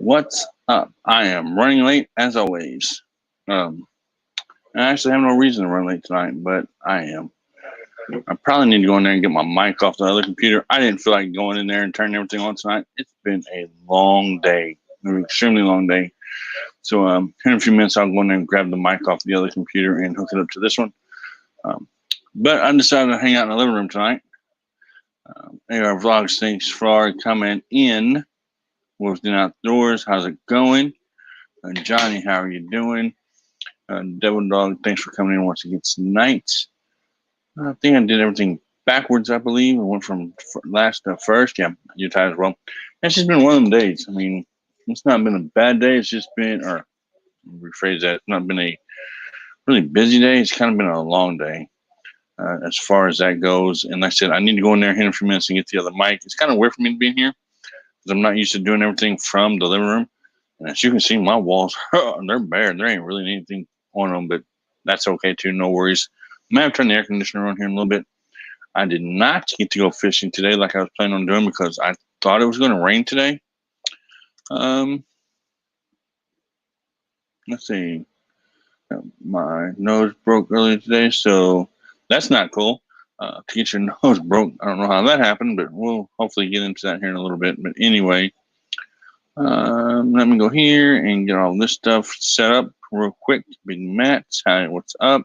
What's up? I am running late as always. I actually have no reason to run late tonight, but I am. I probably need to go in there and get my mic off the other computer. I didn't feel like going in there and turning everything on tonight. It's been a long day, an extremely long day. So in a few minutes, I'll go in there and grab the mic off the other computer and hook it up to this one. But I decided to hang out in the living room tonight. AR Vlogs, thanks for coming in. Wolves in Outdoors, how's it going? Johnny, how are you doing? Devil Dog, thanks for coming in once again tonight. I think I did everything backwards, I believe. I went from last to first. Yeah, you tied as well. It's just been one of them days. I mean, it's not been a bad day. It's just been, or rephrase that, it's not been a really busy day. It's kind of been a long day as far as that goes. And like I said, I need to go in there in a few minutes and get the other mic. It's kind of weird for me to be in here because I'm not used to doing everything from the living room. And as you can see, my walls, they're bare. There ain't really anything on them, but that's okay too. No worries. I might have to turn the air conditioner on here in a little bit. I did not get to go fishing today like I was planning on doing because I thought it was going to rain today. Let's see. My nose broke earlier today, so that's not cool. To get your nose broke, I don't know how that happened, but we'll hopefully get into that here in a little bit. But anyway, let me go here and get all this stuff set up real quick. Big Matt, hi, what's up?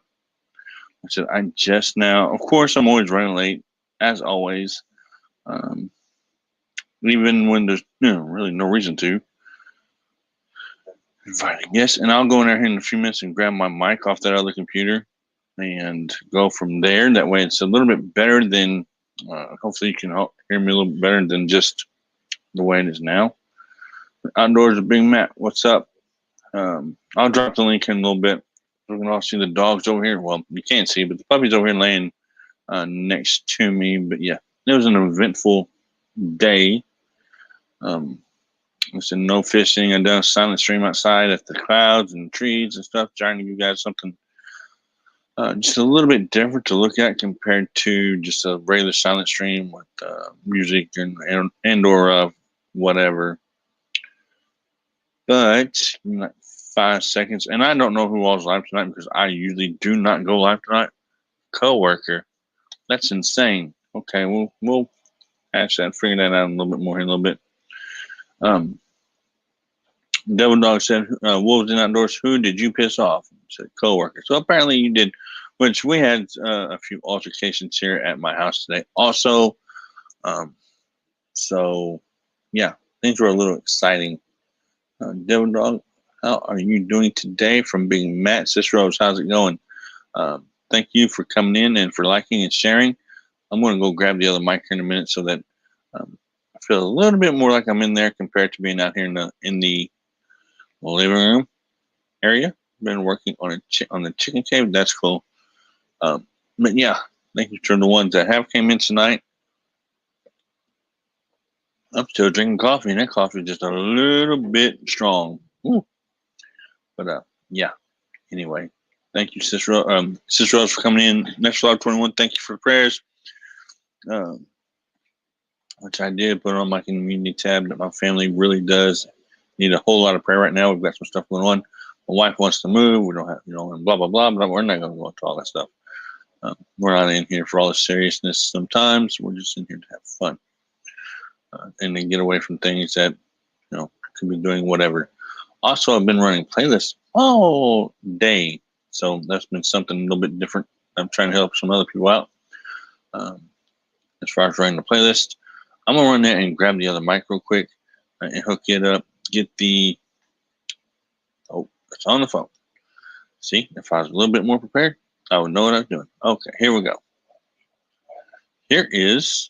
I said I just now, of course, I'm always running late, as always. Even when there's really no reason to. Invite a guest, and I'll go in there in a few minutes and grab my mic off that other computer and go from there. That way it's a little bit better than, hopefully you can hear me a little bit better than just the way it is now. Outdoors with Big Matt, what's up? I'll drop the link in a little bit. We can all see the dogs over here. Well, you can't see, but the puppy's over here laying next to me. But yeah, it was an eventful day. I said no fishing. I done a silent stream outside at the clouds and trees and stuff, trying to give you guys something just a little bit different to look at compared to just a regular silent stream with music and or whatever. But like 5 seconds, and I don't know who all's live tonight because I usually do not go live tonight. Coworker, that's insane. Okay, we'll hash that, figure that out a little bit more in a little bit. Devil Dog said, Wolves in Outdoors, who did you piss off? Said coworker. So apparently you did, which we had a few altercations here at my house today. Also, so yeah, things were a little exciting. Devil Dog, how are you doing today? From being Matt, Sis Rose, how's it going? Thank you for coming in and for liking and sharing. I'm going to go grab the other mic here in a minute so that I feel a little bit more like I'm in there compared to being out here in the living room area. Been working on the chicken cave. That's cool. But yeah, thank you to the ones that have came in tonight. I'm still drinking coffee, and that coffee is just a little bit strong. Ooh. But yeah. Anyway, thank you, Sis Rose, for coming in. Next Vlog 21. Thank you for the prayers. Which I did put on my community tab that my family really does need a whole lot of prayer right now. We've got some stuff going on. My wife wants to move. We don't have, and blah, blah, blah, but we're not going to go into all that stuff. We're not in here for all the seriousness sometimes. We're just in here to have fun and then get away from things that, could be doing whatever. Also, I've been running playlists all day. So that's been something a little bit different. I'm trying to help some other people out as far as running the playlist. I'm going to run that and grab the other mic real quick and hook it up. Get the, it's on the phone. See, if I was a little bit more prepared, I would know what I was doing. Okay, here we go. Here is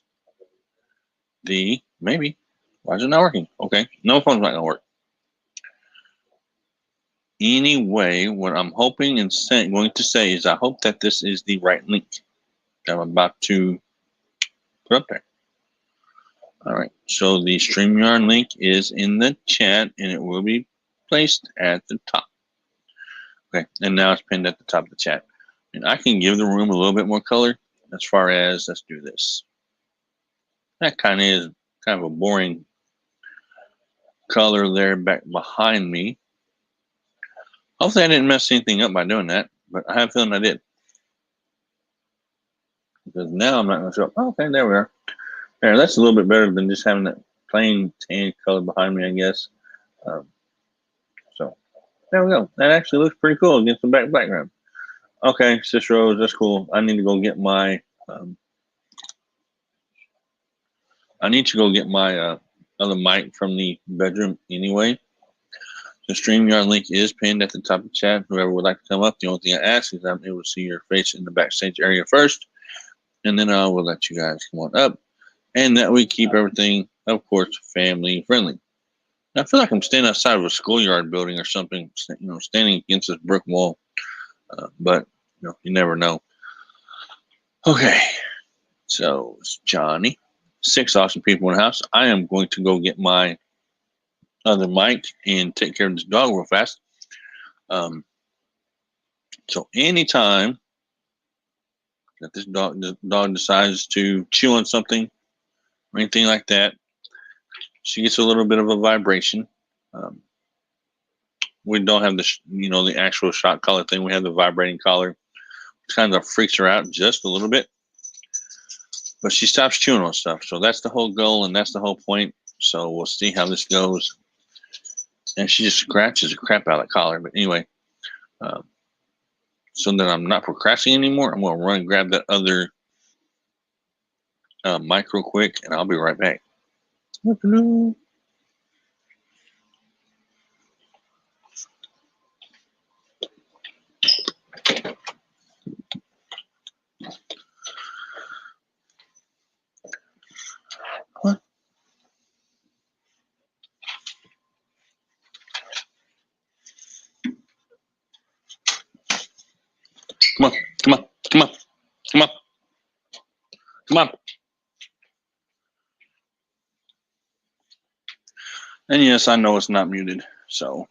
maybe. Why is it not working? Okay, no, phone's not going to work. Anyway, what I'm hoping and going to say is I hope that this is the right link that I'm about to put up there. All right, so the StreamYard link is in the chat, and it will be placed at the top. Okay, and now it's pinned at the top of the chat. And I can give the room a little bit more color as far as, let's do this. That kind of is kind of a boring color there back behind me. Hopefully I didn't mess anything up by doing that, but I have a feeling I did. Because now I'm not going to show up. Oh, okay, there we are. There, that's a little bit better than just having that plain tan color behind me, I guess. So there we go. That actually looks pretty cool against the background. Okay, Sis Rose, that's cool. I need to go get my other mic from the bedroom anyway. The StreamYard link is pinned at the top of the chat. Whoever would like to come up, the only thing I ask is I'm able to see your face in the backstage area first, and then I will let you guys come on up, and that we keep everything, of course, family friendly. I feel like I'm standing outside of a schoolyard building or something, standing against this brick wall, but you never know. Okay, so it's Johnny, 6 awesome people in the house. I am going to go get my other mic and take care of this dog real fast. So anytime that the dog decides to chew on something or anything like that, she gets a little bit of a vibration. We don't have the actual shock collar thing. We have the vibrating collar, which kind of freaks her out just a little bit. But she stops chewing on stuff. So that's the whole goal and that's the whole point. So we'll see how this goes. And she just scratches the crap out of the collar. But anyway, so that I'm not procrastinating anymore, I'm going to run and grab that other mic real quick, and I'll be right back. Come on, come on, come on, come on, come on. And yes, I know it's not muted. So,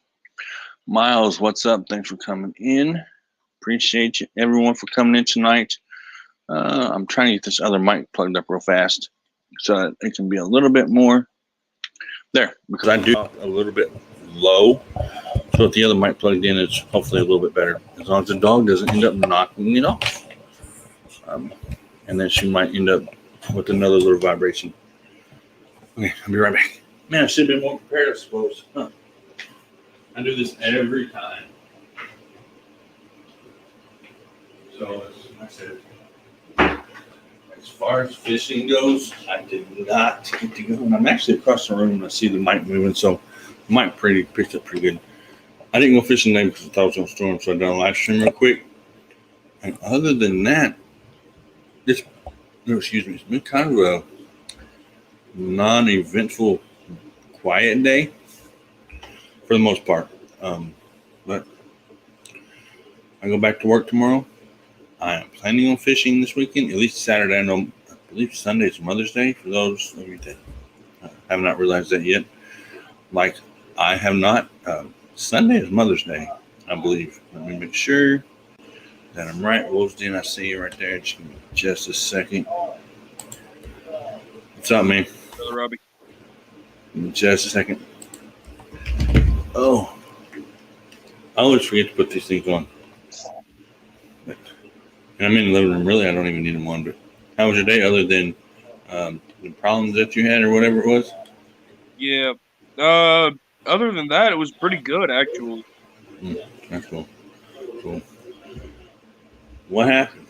Miles, what's up? Thanks for coming in. Appreciate you, everyone, for coming in tonight. I'm trying to get this other mic plugged up real fast so that it can be a little bit more there, because I do a little bit low. So if the other mic plugged in, it's hopefully a little bit better. As long as the dog doesn't end up knocking it off. And then she might end up with another little vibration. Okay, I'll be right back. Man, I should have been more prepared, I suppose. Huh. I do this every time. So, as I said, as far as fishing goes, I did not get to go. And I'm actually across the room and I see the mic moving, so the mic picked up pretty good. I didn't go fishing today because I thought it was going to storm, so I done a live stream real quick. And other than that, it's been kind of a non-eventful, quiet day for the most part. But I go back to work tomorrow. I am planning on fishing this weekend, at least Saturday. I believe Sunday is Mother's Day for those of you that have not realized that yet. Like I have not. Sunday is Mother's Day, I believe. Let me make sure that I'm right. Rosedin, I see you right there. Just a second. What's up, man? Brother Robbie. Just a second. Oh, I always forget to put these things on. And I'm in the living room. Really, I don't even need them on. But how was your day other than the problems that you had or whatever it was? Yeah. Other than that, it was pretty good, actually. That's cool. Cool. What happened?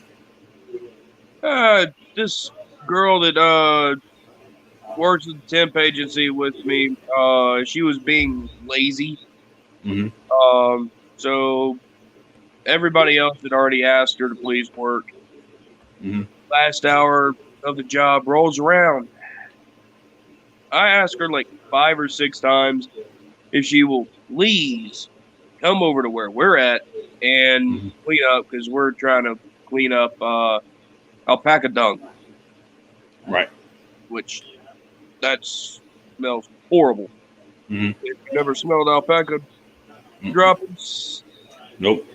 This girl that works at the temp agency with me, she was being lazy. Mm-hmm. So everybody else had already asked her to please work. Mm-hmm. Last hour of the job rolls around. I asked her like 5 or 6 times if she will please come over to where we're at and clean up, because we're trying to clean up alpaca dung. Right. Which that smells horrible. Mm-hmm. If you've never smelled alpaca droppings, Nope.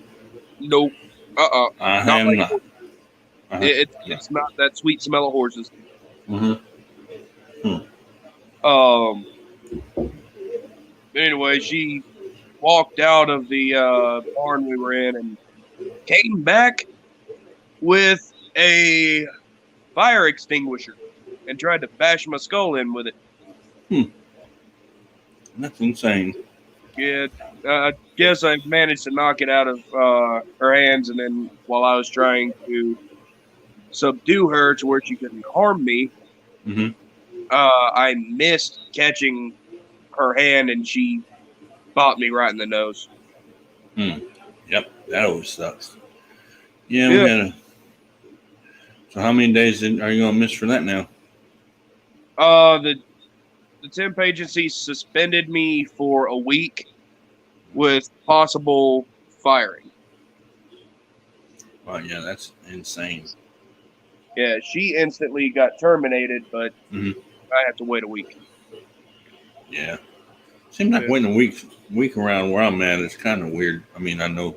I have not. It's not that sweet smell of horses. Mm-hmm. Anyway, she walked out of the barn we were in and came back with a fire extinguisher and tried to bash my skull in with it. That's insane. Yeah, I guess I managed to knock it out of her hands, and then while I was trying to subdue her to where she couldn't harm me, Mm-hmm. I missed catching her hand, and she bopped me right in the nose. Yep, that always sucks. Yeah, Yeah. we had a. So how many days are you gonna miss for that now? The temp agency suspended me for a week with possible firing. Well, yeah, that's insane. Yeah, she instantly got terminated, but Mm-hmm. I have to wait a week. Yeah, seems like Yeah. waiting a week around where I'm at is kind of weird. I mean, I know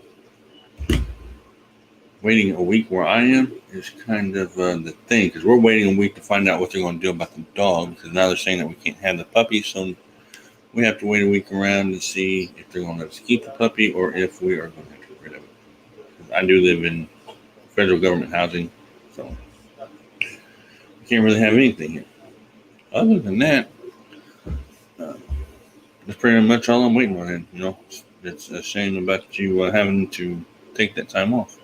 waiting a week where I am is kind of the thing because we're waiting a week to find out what they're going to do about the dog because now they're saying that we can't have the puppy, so we have to wait a week around to see if they're going to let us keep the puppy or if we are going to have to get rid of it. I do live in federal government housing, so we can't really have anything here. Other than that, that's pretty much all I'm waiting on. You know, it's a shame about you having to take that time off.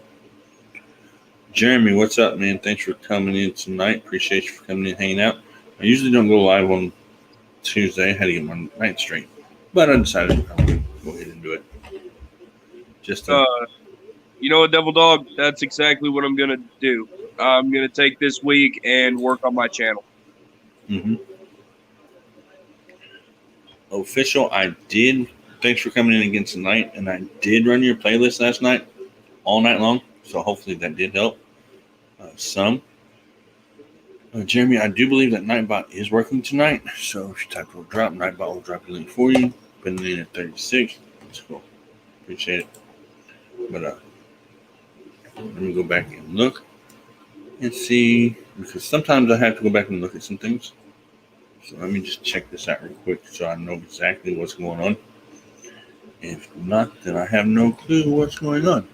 Jeremy, what's up, man? Thanks for coming in tonight. Appreciate you for coming in, hanging out. I usually don't go live on Tuesday. I had to get my night straight, but I decided I'm going to go ahead and do it. Just you know what, Devil Dog? That's exactly what I'm gonna do. I'm gonna take this week and work on my channel. Mm-hmm. Official, I did. Thanks for coming in again tonight, and I did run your playlist last night, all night long. So hopefully that did help some. Jeremy, I do believe that Nightbot is working tonight. So if you type will drop, Nightbot will drop your link for you. Putting it in at 36. That's cool. Appreciate it. But let me go back and look and see, because sometimes I have to go back and look at some things. So let me just check this out real quick so I know exactly what's going on. If not, then I have no clue what's going on.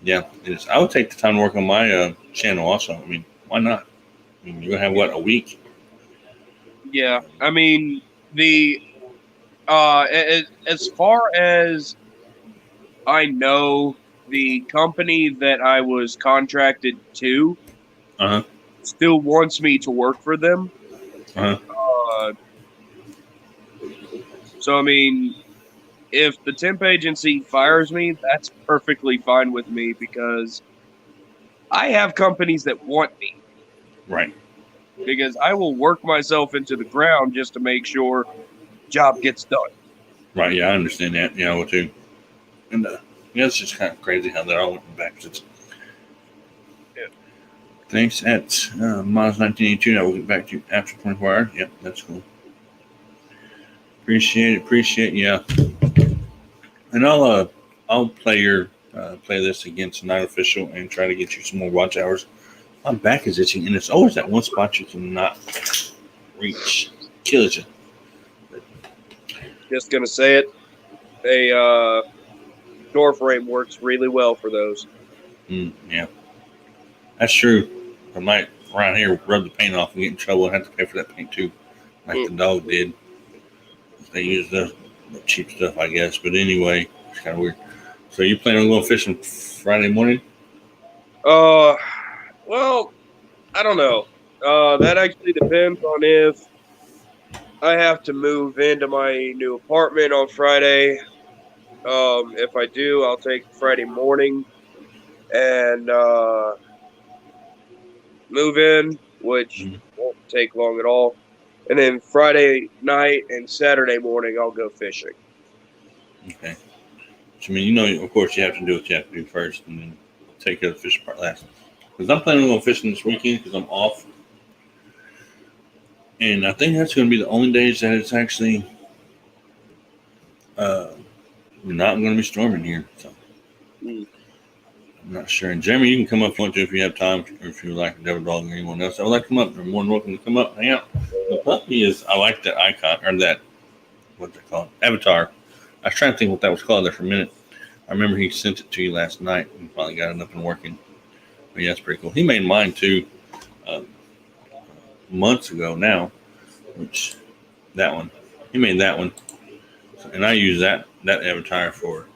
Yeah, it is. I would take the time to work on my channel also. I mean, why not? I mean, you're going to have, what, a week? Yeah, I mean, as far as I know, the company that I was contracted to still wants me to work for them. So, I mean, if the temp agency fires me, that's perfectly fine with me because I have companies that want me. Right. Because I will work myself into the ground just to make sure job gets done. Right, yeah, I understand that. Yeah, I will too. And yeah, it's just kind of crazy how that all went backwards. Yeah. Thanks at Miles 1982. I will get back to you after 24 hours. Yep, that's cool. Appreciate, yeah. And I'll play your playlist again tonight, official, and try to get you some more watch hours. My back is itching, and it's always that one spot you cannot reach. Kills you. Just gonna say it. A door frame works really well for those. Yeah, that's true. I might around here rub the paint off and get in trouble and have to pay for that paint too, like the dog did. They use the cheap stuff, I guess. But anyway, it's kind of weird. So you plan on going fishing Friday morning? Well, I don't know. That actually depends on if I have to move into my new apartment on Friday. If I do, I'll take Friday morning and move in, which won't take long at all. And then Friday night and Saturday morning, I'll go fishing. Okay. So, I mean, you know, of course, you have to do what you have to do first and then take care of the fishing part last. Because I'm planning on going fishing this weekend because I'm off. And I think that's going to be the only days that it's actually not going to be storming here. So I'm not sure. And Jeremy, you can come up if you have time, or if you like Devil Dog or anyone else. I would like to come up. You're more than welcome to come up, hang out. The puppy is, I like that icon, or that what's it called? Avatar. I was trying to think what that was called there for a minute. I remember he sent it to you last night and finally got it up and working. But yeah, that's pretty cool. He made mine too months ago now, which that one. He made that one. And I use that avatar for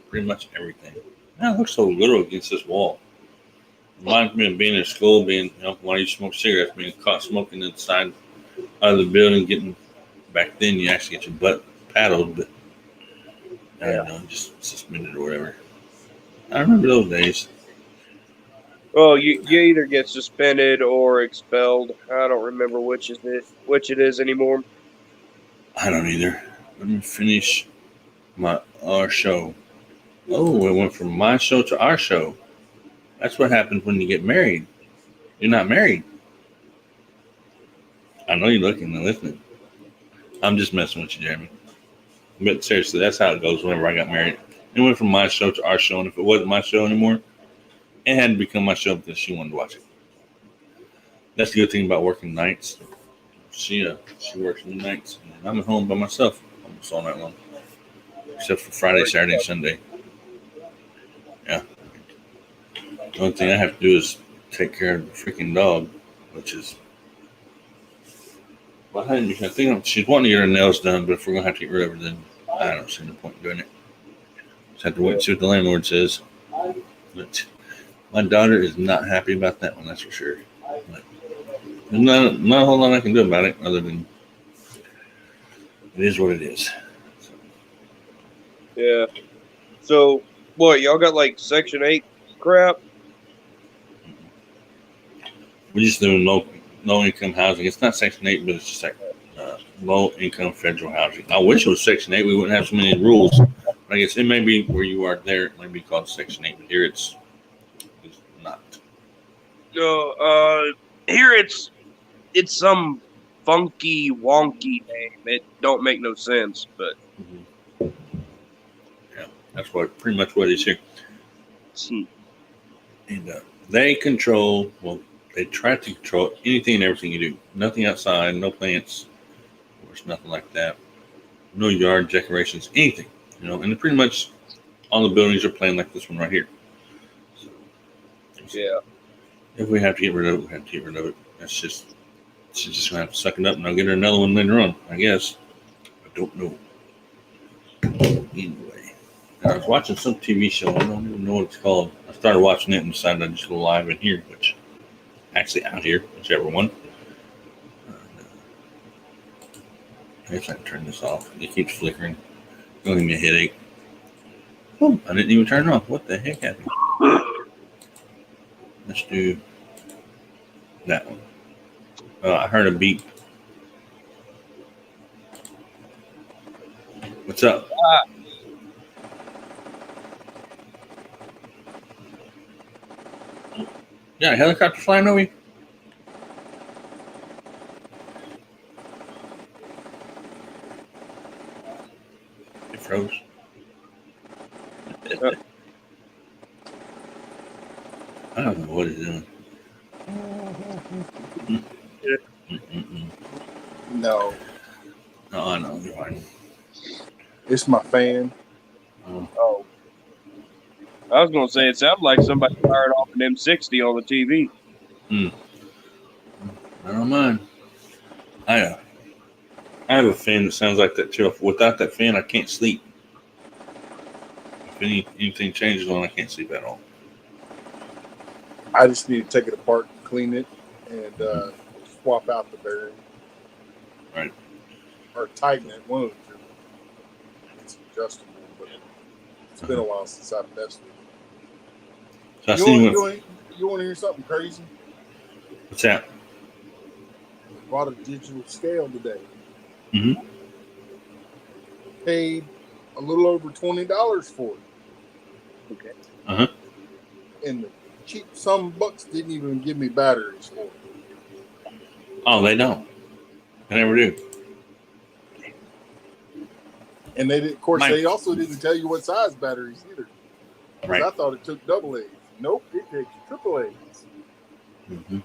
pretty much everything. Man, it looks so little against this wall. Reminds me of being in school, when I used to smoke cigarettes, being caught smoking inside of the building, getting back then you actually get your butt paddled, but I don't know, just suspended or whatever. I remember those days. Well, you either get suspended or expelled. I don't remember which it is anymore. I don't either. Let me finish our show. Oh, it went from my show to our show. That's what happens when you get married. You're not married. I know you're looking and listening. I'm just messing with you, Jeremy. But seriously, that's how it goes whenever I got married. It went from my show to our show, and if it wasn't my show anymore, it had to become my show because she wanted to watch it. That's the good thing about working nights. She works nights, and I'm at home by myself almost all night long, except for Friday, Saturday, and Sunday. Yeah. The only thing I have to do is take care of the freaking dog, which is. Well, I think she's wanting to get her nails done, but if we're gonna have to get rid of her, then I don't see no point in doing it. Just have to wait and see what the landlord says. But my daughter is not happy about that one, that's for sure. But there's not a whole lot I can do about it, other than it is what it is. So. Yeah. So what? Y'all got like Section 8 crap? We just do low income housing. It's not Section 8, but it's just like low income federal housing. I wish it was Section 8. We wouldn't have so many rules. But I guess it may be where you are there. It might be called Section 8, but here it's not. No, here it's some funky, wonky name. It don't make no sense, but. Yeah, that's pretty much what it is here. And they control, they try to control anything and everything you do. Nothing outside, no plants, of course, nothing like that. No yard decorations, anything. And pretty much all the buildings are planned like this one right here. So, yeah. If we have to get rid of it, we have to get rid of it. She's just going to have to suck it up, and I'll get her another one later on, I guess. I don't know. Anyway, I was watching some TV show. I don't even know what it's called. I started watching it and decided I'd just go live in here, which actually out here, whichever one. I guess I can turn this off. It keeps flickering. Don't give me a headache. Oh, I didn't even turn it off. What the heck happened? Let's do that one. I heard a beep. What's up? Yeah, helicopter flying over you. It froze. I don't know what it's doing. No. No, I know. You're fine. It's my fan. Oh. I was going to say, it sounded like somebody fired off an M60 on the TV. I don't mind. I have a fan that sounds like that too. Without that fan, I can't sleep. If anything changes on, I can't sleep at all. I just need to take it apart, clean it, and swap out the bearing. Right. Or tighten it. One of the two. It's adjustable, but it's been a while since I've messed with it. So You want to hear something crazy? What's that? I bought a digital scale today. Mm-hmm. Paid a little over $20 for it. Okay. Uh-huh. And the cheap some bucks didn't even give me batteries for it. Oh, they don't. They never do. And they also didn't tell you what size batteries either. Right. I thought it took double A's. Nope, it takes triple A's. Mm-hmm.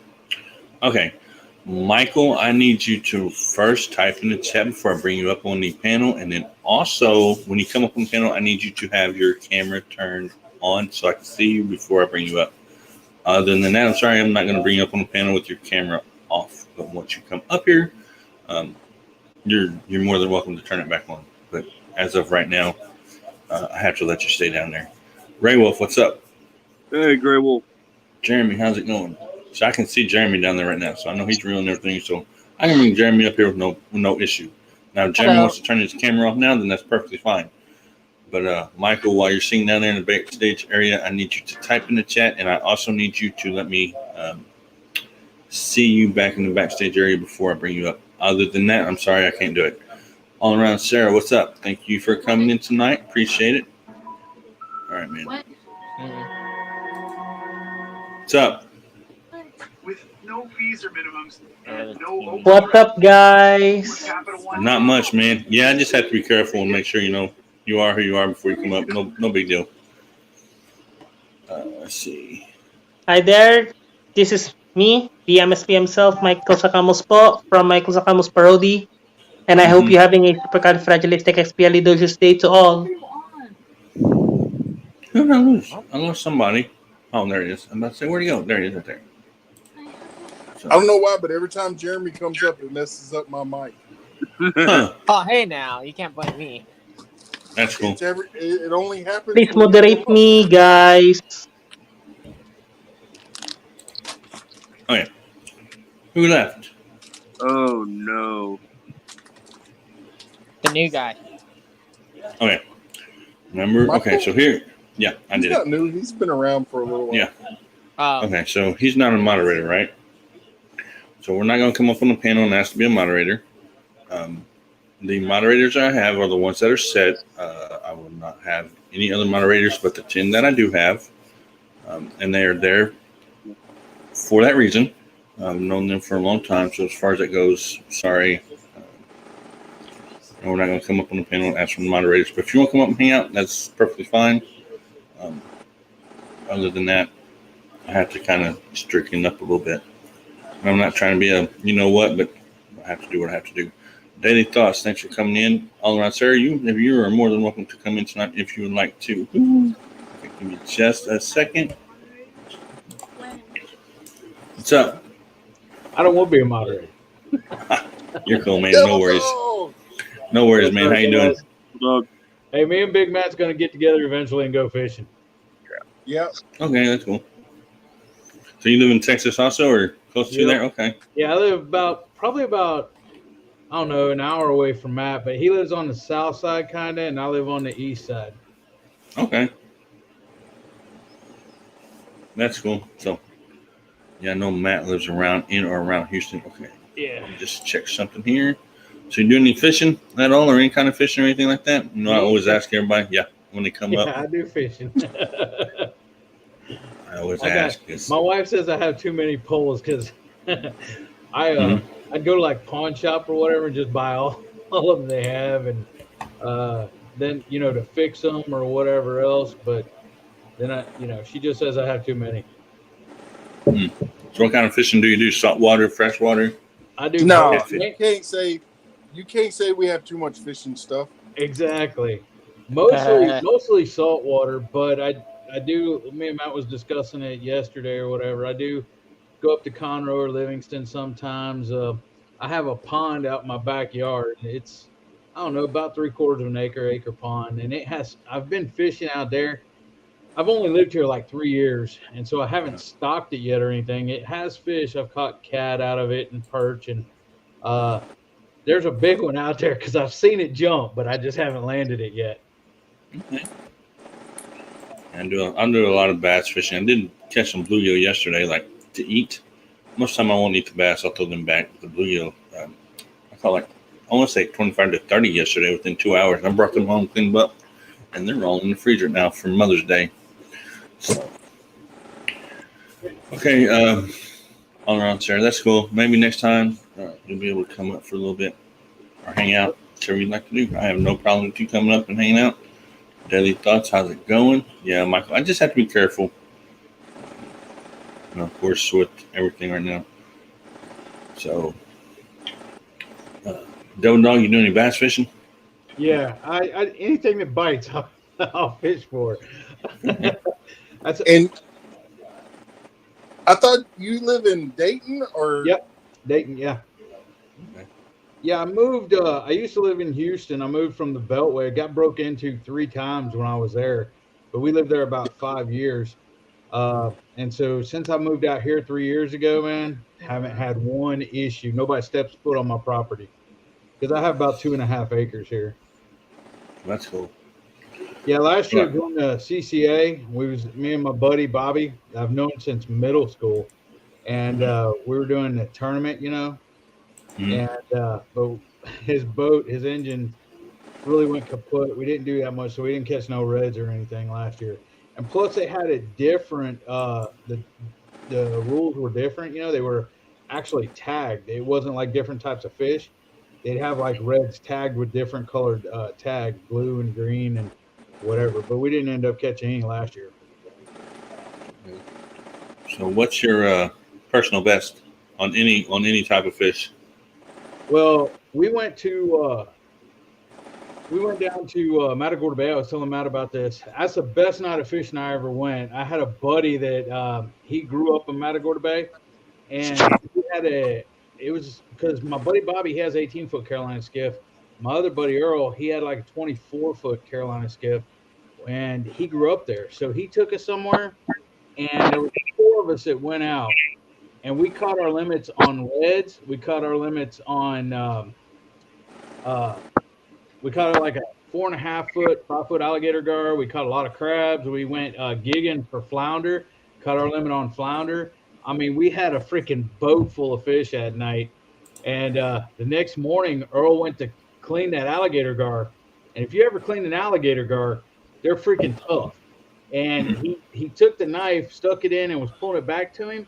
Okay. Michael, I need you to first type in the chat before I bring you up on the panel. And then also, when you come up on the panel, I need you to have your camera turned on so I can see you before I bring you up. Other than that, I'm sorry, I'm not going to bring you up on the panel with your camera off. But once you come up here, you're more than welcome to turn it back on. But as of right now, I have to let you stay down there. Ray Wolf, what's up? Hey, Grey Wolf. Jeremy, how's it going? So I can see Jeremy down there right now, so I know he's real and everything. So I can bring Jeremy up here with no issue. Now, if Jeremy wants to turn his camera off now, then that's perfectly fine. But Michael, while you're sitting down there in the backstage area, I need you to type in the chat, and I also need you to let me see you back in the backstage area before I bring you up. Other than that, I'm sorry I can't do it. All around, Sarah, what's up? Thank you for coming in tonight. Appreciate it. All right, man. What's up? With no fees or minimums and no What's up, guys? Not much, man. Yeah, I just have to be careful and make sure you know you are who you are before you come up. No big deal. Let's see. Hi there. This is me, the MSP himself, Michael Sakamus po, from Michael Sakamus Parody. And I hope you're having a supercalifragilisticexpialidocious day to all. Who did I lose? I lost somebody. Oh, there it is. I'm about to say, where'd he go? There he is right there. I don't know why, but every time Jeremy comes up, it messes up my mic. Huh. Oh, hey now. You can't blame me. That's cool. It only happens. Please moderate me, guys. Okay. Who left? Oh, no. The new guy. Okay. Remember? Michael? Okay, so here. Yeah, I He's did not it. new. He's been around for a little while. Yeah. Oh. Okay, so he's not a moderator, right? So we're not going to come up on the panel and ask to be a moderator. The moderators I have are the ones that are set. I will not have any other moderators but the 10 that I do have. And they are there for that reason. I've known them for a long time. So as far as that goes, sorry. We're not going to come up on the panel and ask for the moderators. But if you want to come up and hang out, that's perfectly fine. Other than that, I have to kind of stricken up a little bit. I'm not trying to be a you-know-what, but I have to do what I have to do. Daily Thoughts, thanks for coming in. All around, Sarah, you are more than welcome to come in tonight if you would like to. Okay, give me just a second. What's up? I don't want to be a moderator. You're cool, man. No worries. No worries, man. How you doing? Look, Hey, me and Big Matt's going to get together eventually and go fishing. Yeah. Okay, that's cool. So you live in Texas also, or close to Yep. there? Okay. Yeah, I live probably about, I don't know, an hour away from Matt, but he lives on the south side kind of, and I live on the east side. Okay. That's cool. So, yeah, I know Matt lives in or around Houston. Okay. Yeah. Let me just check something here. So you do any fishing at all, or any kind of fishing or anything like that? You know, I always ask everybody, when they come Yeah, up. I do fishing. I always ask. My wife says I have too many poles because I'd go to like pawn shop or whatever and just buy all of them they have, and then to fix them or whatever else. But then she just says I have too many. So what kind of fishing do you do? Saltwater, freshwater? I do. No, both. you can't say we have too much fishing stuff. Exactly. Mostly saltwater, but I do. Me and Matt was discussing it yesterday or whatever. I do go up to Conroe or Livingston sometimes. I have a pond out in my backyard. It's, I don't know, about 3/4 of an acre pond, and I've been fishing out there. I've only lived here like 3 years, and so I haven't stocked it yet or anything. It has fish. I've caught cat out of it and perch, and there's a big one out there because I've seen it jump, but I just haven't landed it yet. Okay. I do a lot of bass fishing. I did catch some bluegill yesterday, like to eat. Most of the time I won't eat the bass. I'll throw them back. The bluegill, I caught like, I want to say 25 to 30 yesterday within 2 hours. I brought them home, cleaned them up, and they're all in the freezer now for Mother's Day. So, okay, all around, Sarah. That's cool. Maybe next time you'll be able to come up for a little bit or hang out, whatever you'd like to do. I have no problem with you coming up and hanging out. Daily Thoughts, how's it going? Yeah, Michael, I just have to be careful. Of course, with everything right now. So, Dog, you do any bass fishing? Yeah, I anything that bites, I'll fish for. That's And I thought you live in Dayton, or Yep, Dayton. Yeah, Okay. yeah. I moved. I used to live in Houston. I moved from the Beltway. It got broke into 3 times when I was there, but we lived there about 5 years. And so since I moved out here 3 years ago, man, haven't had one issue. Nobody steps foot on my property because I have about 2.5 acres here. That's cool. Yeah, last year Right. going to CCA, we was me and my buddy Bobby. I've known since middle school, and we were doing a tournament, Mhm. and but his boat, his engine really went kaput. We didn't do that much, so we didn't catch no reds or anything last year. And plus, they had it different. The rules were different. They were actually tagged. It wasn't like different types of fish. They'd have like reds tagged with different colored tags, blue and green and whatever. But we didn't end up catching any last year. So, what's your personal best on any type of fish? Well, we went down to Matagorda Bay. I was telling Matt about this. That's the best night of fishing I ever went. I had a buddy that he grew up in Matagorda Bay, and he had it was because my buddy Bobby, he has 18-foot Carolina skiff. My other buddy Earl, he had like a 24-foot Carolina skiff, and he grew up there. So he took us somewhere, and there were 4 of us that went out, and we caught our limits on reds. We caught our limits on we caught like a 4.5-foot, 5-foot alligator gar. We caught a lot of crabs. We went gigging for flounder. Caught our limit on flounder. I mean, we had a freaking boat full of fish that night. And the next morning, Earl went to clean that alligator gar. And if you ever clean an alligator gar, they're freaking tough. And he took the knife, stuck it in, and was pulling it back to him,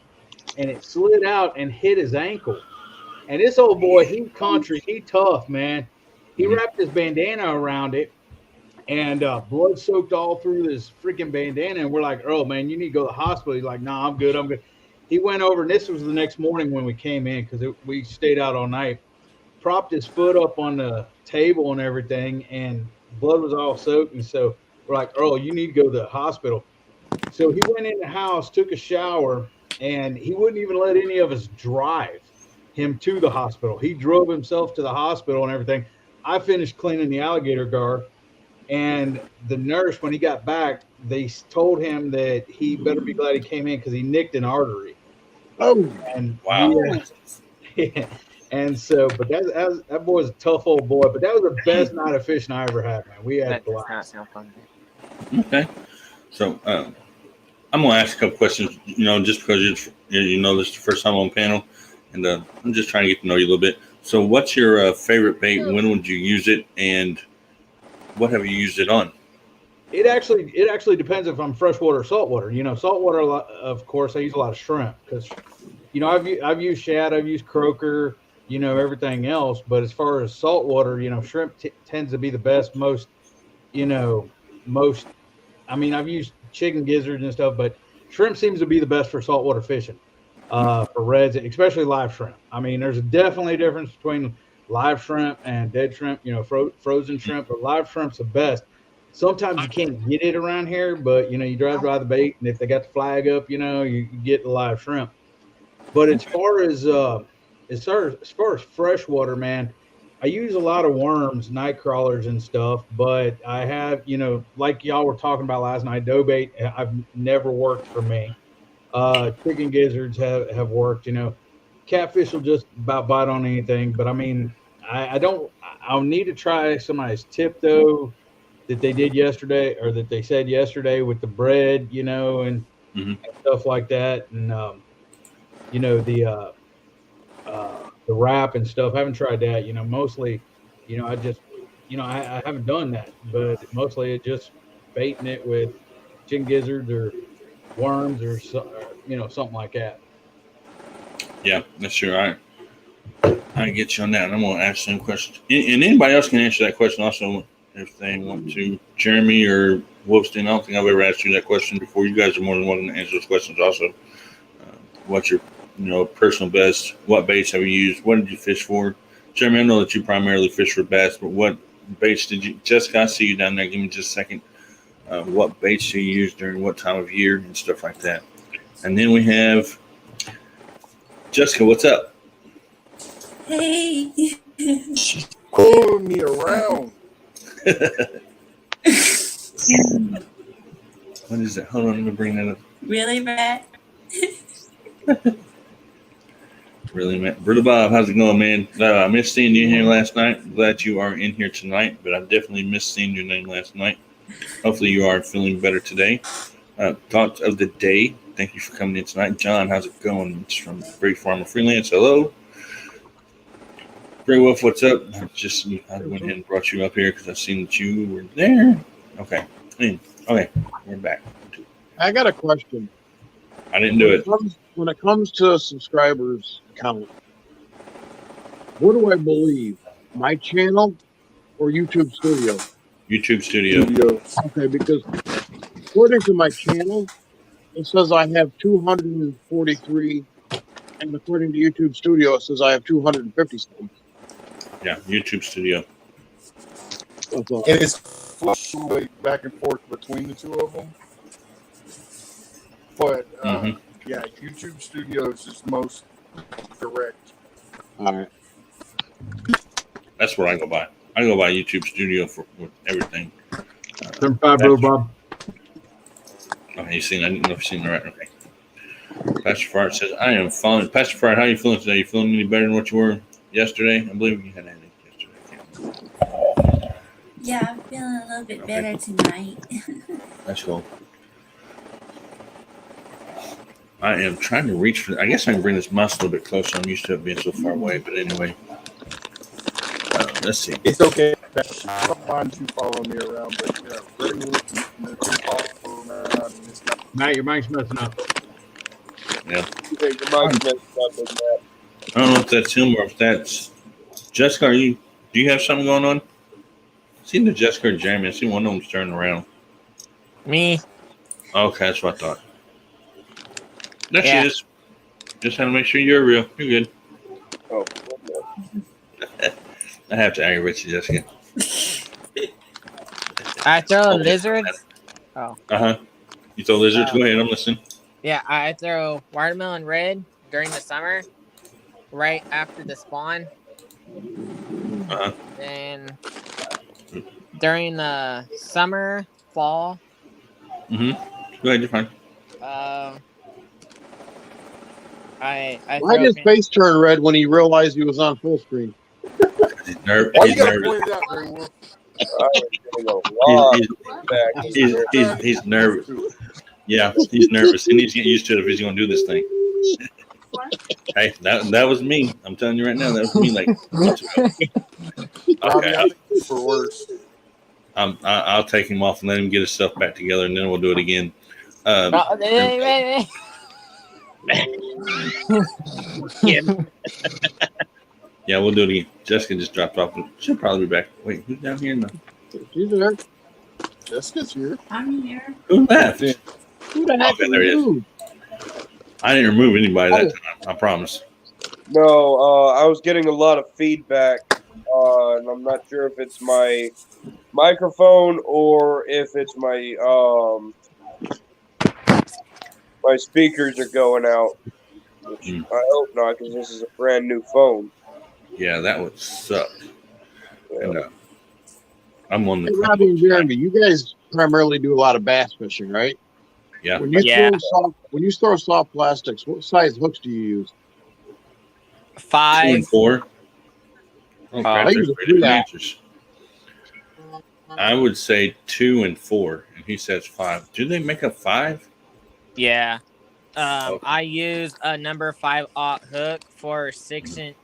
and it slid out and hit his ankle. And this old boy, he country, he tough, man. He wrapped his bandana around it, and blood soaked all through this freaking bandana. And we're like, Earl, man, you need to go to the hospital. He's like, nah, I'm good. I'm good. He went over, and this was the next morning when we came in because we stayed out all night. Propped his foot up on the table and everything, and blood was all soaked. And so we're like, Earl, you need to go to the hospital. So he went in the house, took a shower, and he wouldn't even let any of us drive him to the hospital. He drove himself to the hospital and everything. I finished cleaning the alligator gar, and the nurse, when he got back, they told him that he better be glad he came in because he nicked an artery. oh, And Wow. yeah. And so, but that boy's a tough old boy. But that was the best night of fishing I ever had, man. We had a That does not blast. sound fun. Okay. So, I'm gonna ask a couple questions. Just because this is the first time on panel, and I'm just trying to get to know you a little bit. So, what's your favorite bait? When would you use it, and what have you used it on? It actually depends if I'm freshwater or saltwater. Saltwater, of course, I use a lot of shrimp because, I've used shad, I've used croaker, everything else. But as far as saltwater, shrimp tends to be the best, most. I mean, I've used chicken gizzards and stuff, but shrimp seems to be the best for saltwater fishing. For reds, especially live shrimp. I mean, there's definitely a difference between live shrimp and dead shrimp, frozen shrimp, but live shrimp's the best. Sometimes you can't get it around here, but you drive by the bait, and if they got the flag up, you get the live shrimp. But as far as freshwater, man, I use a lot of worms, night crawlers and stuff, but I have, like y'all were talking about last night, dough bait, I've never worked for me. Chicken gizzards have worked, catfish will just about bite on anything, but I mean, I'll need to try somebody's tip though that they did yesterday, or that they said yesterday with the bread, and stuff like that. And, the wrap and stuff. I haven't tried that, mostly, I just, I haven't done that, but mostly it just baiting it with chicken gizzards or worms or something like that. Yeah, that's sure. I get you on that. And I'm going to ask some questions, and anybody else can answer that question also if they want to. Jeremy or Wolfstein, I don't think I've ever asked you that question before. You guys are more than welcome to answer those questions also. What's your personal best. What baits have you used? What did you fish for? Jeremy, I know that you primarily fish for bass, but what baits did you? Jessica, I see you down there. Give me just a second. What baits do you use during what time of year and stuff like that? And then we have Jessica. What's up? Hey. She's pulling me around. What is that? Hold on, let me bring that up. Really, Matt? Really, man. Brother Bob, how's it going, man? I missed seeing you here last night. Glad you are in here tonight, but I definitely missed seeing your name last night. Hopefully you are feeling better today. Thoughts of the day. Thank you for coming in tonight. John, how's it going? It's from Great Farmer Freelance. Hello. Grey Wolf, what's up? I went ahead and brought you up here because I've seen that you were there. Okay. Okay, we're back. I got a question. I didn't do it. When it comes to subscribers count, what do I believe? My channel or YouTube Studio? YouTube Studio. Okay, because according to my channel, it says I have 243, and according to YouTube Studio, it says I have 250 subs. Yeah, YouTube Studio. That's all. And it's fluctuating back and forth between the two of them. But yeah, YouTube Studios is most correct. All right. That's what I go by. I go by YouTube Studio with everything. Turn 5 Bro Bob. Okay, you seen? I didn't know if you seen the right. Okay. Pastor Fart says, "I am fine." Pastor Fart, how are you feeling today? You feeling any better than what you were yesterday? I believe you had a headache yesterday. Yeah, I'm feeling a little bit better tonight. That's cool. I am trying to reach for. I guess I can bring this mouse a little bit closer. I'm used to it being so far away. But anyway, let's see. It's okay. I don't mind you following me around, but Matt, your mic's messing up. Yeah. You think your mic's messed up with that? I don't know if that's him or if that's Jessica. Do you have something going on? I seen the Jessica or Jamie. I see one of them's turning around. Me. Okay, that's what I thought. There Yeah. she is. Just had to make sure you're real. You're good. Oh, I have to aggravate you, Jessica. I throw lizards. You throw lizards? Go ahead, I'm listening. Yeah, I throw watermelon red during the summer, right after the spawn. Then during the summer, fall. Go ahead, you're fine. Why did his face turn red when he realized he was on full screen? He's nervous. Why you gotta point it out, Grey Wolf? He's nervous. Yeah, he's nervous. He needs to get used to it if he's going to do this thing. Hey, that was me. I'm telling you right now, that was me like months ago. Okay, For worse. I'll take him off and let him get his stuff back together, and then we'll do it again. Yeah, we'll do it again. Jessica just dropped off. She'll probably be back. Wait, who's down here? She's there. Jessica's here. I'm here. Who left? Who the heck Okay, there he is. I didn't remove anybody that time. I promise. No, I was getting a lot of feedback, and I'm not sure if it's my microphone or if it's my my speakers are going out. Which I hope not, because this is a brand new phone. Yeah, that would suck. And, I'm on the. Hey, Robbie and Jeremy, you guys primarily do a lot of bass fishing, right? Yeah. When you throw soft plastics, what size hooks do you use? 5. 2 and 4. Oh, crap, I there's use 3 a different 3-aught. answers. I would say 2 and 4, and he says 5. Do they make a 5? Yeah. Okay. I use a number 5/0 hook for a 6-inch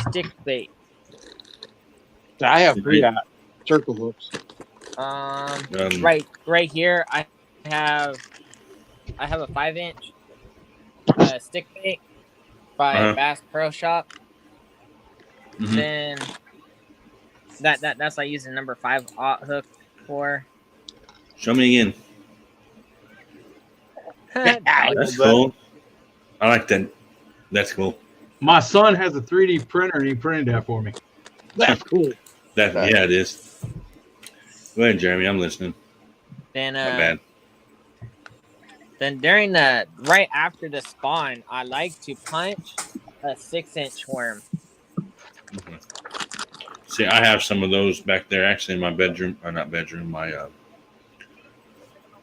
stick bait. I have 3-aught circle hooks. Right here, I have a 5-inch stick bait by Bass Pro Shop. Then that's I use a number 5/0 hook for. Show me again. That's That's cool. I like that. That's cool. My son has a 3D printer, and he printed that for me. That's cool. Yeah, it is. Go ahead, Jeremy. I'm listening. Then My bad. Then during the right after the spawn, I like to punch a 6-inch worm. Mm-hmm. See, I have some of those back there actually in my bedroom, or not bedroom, my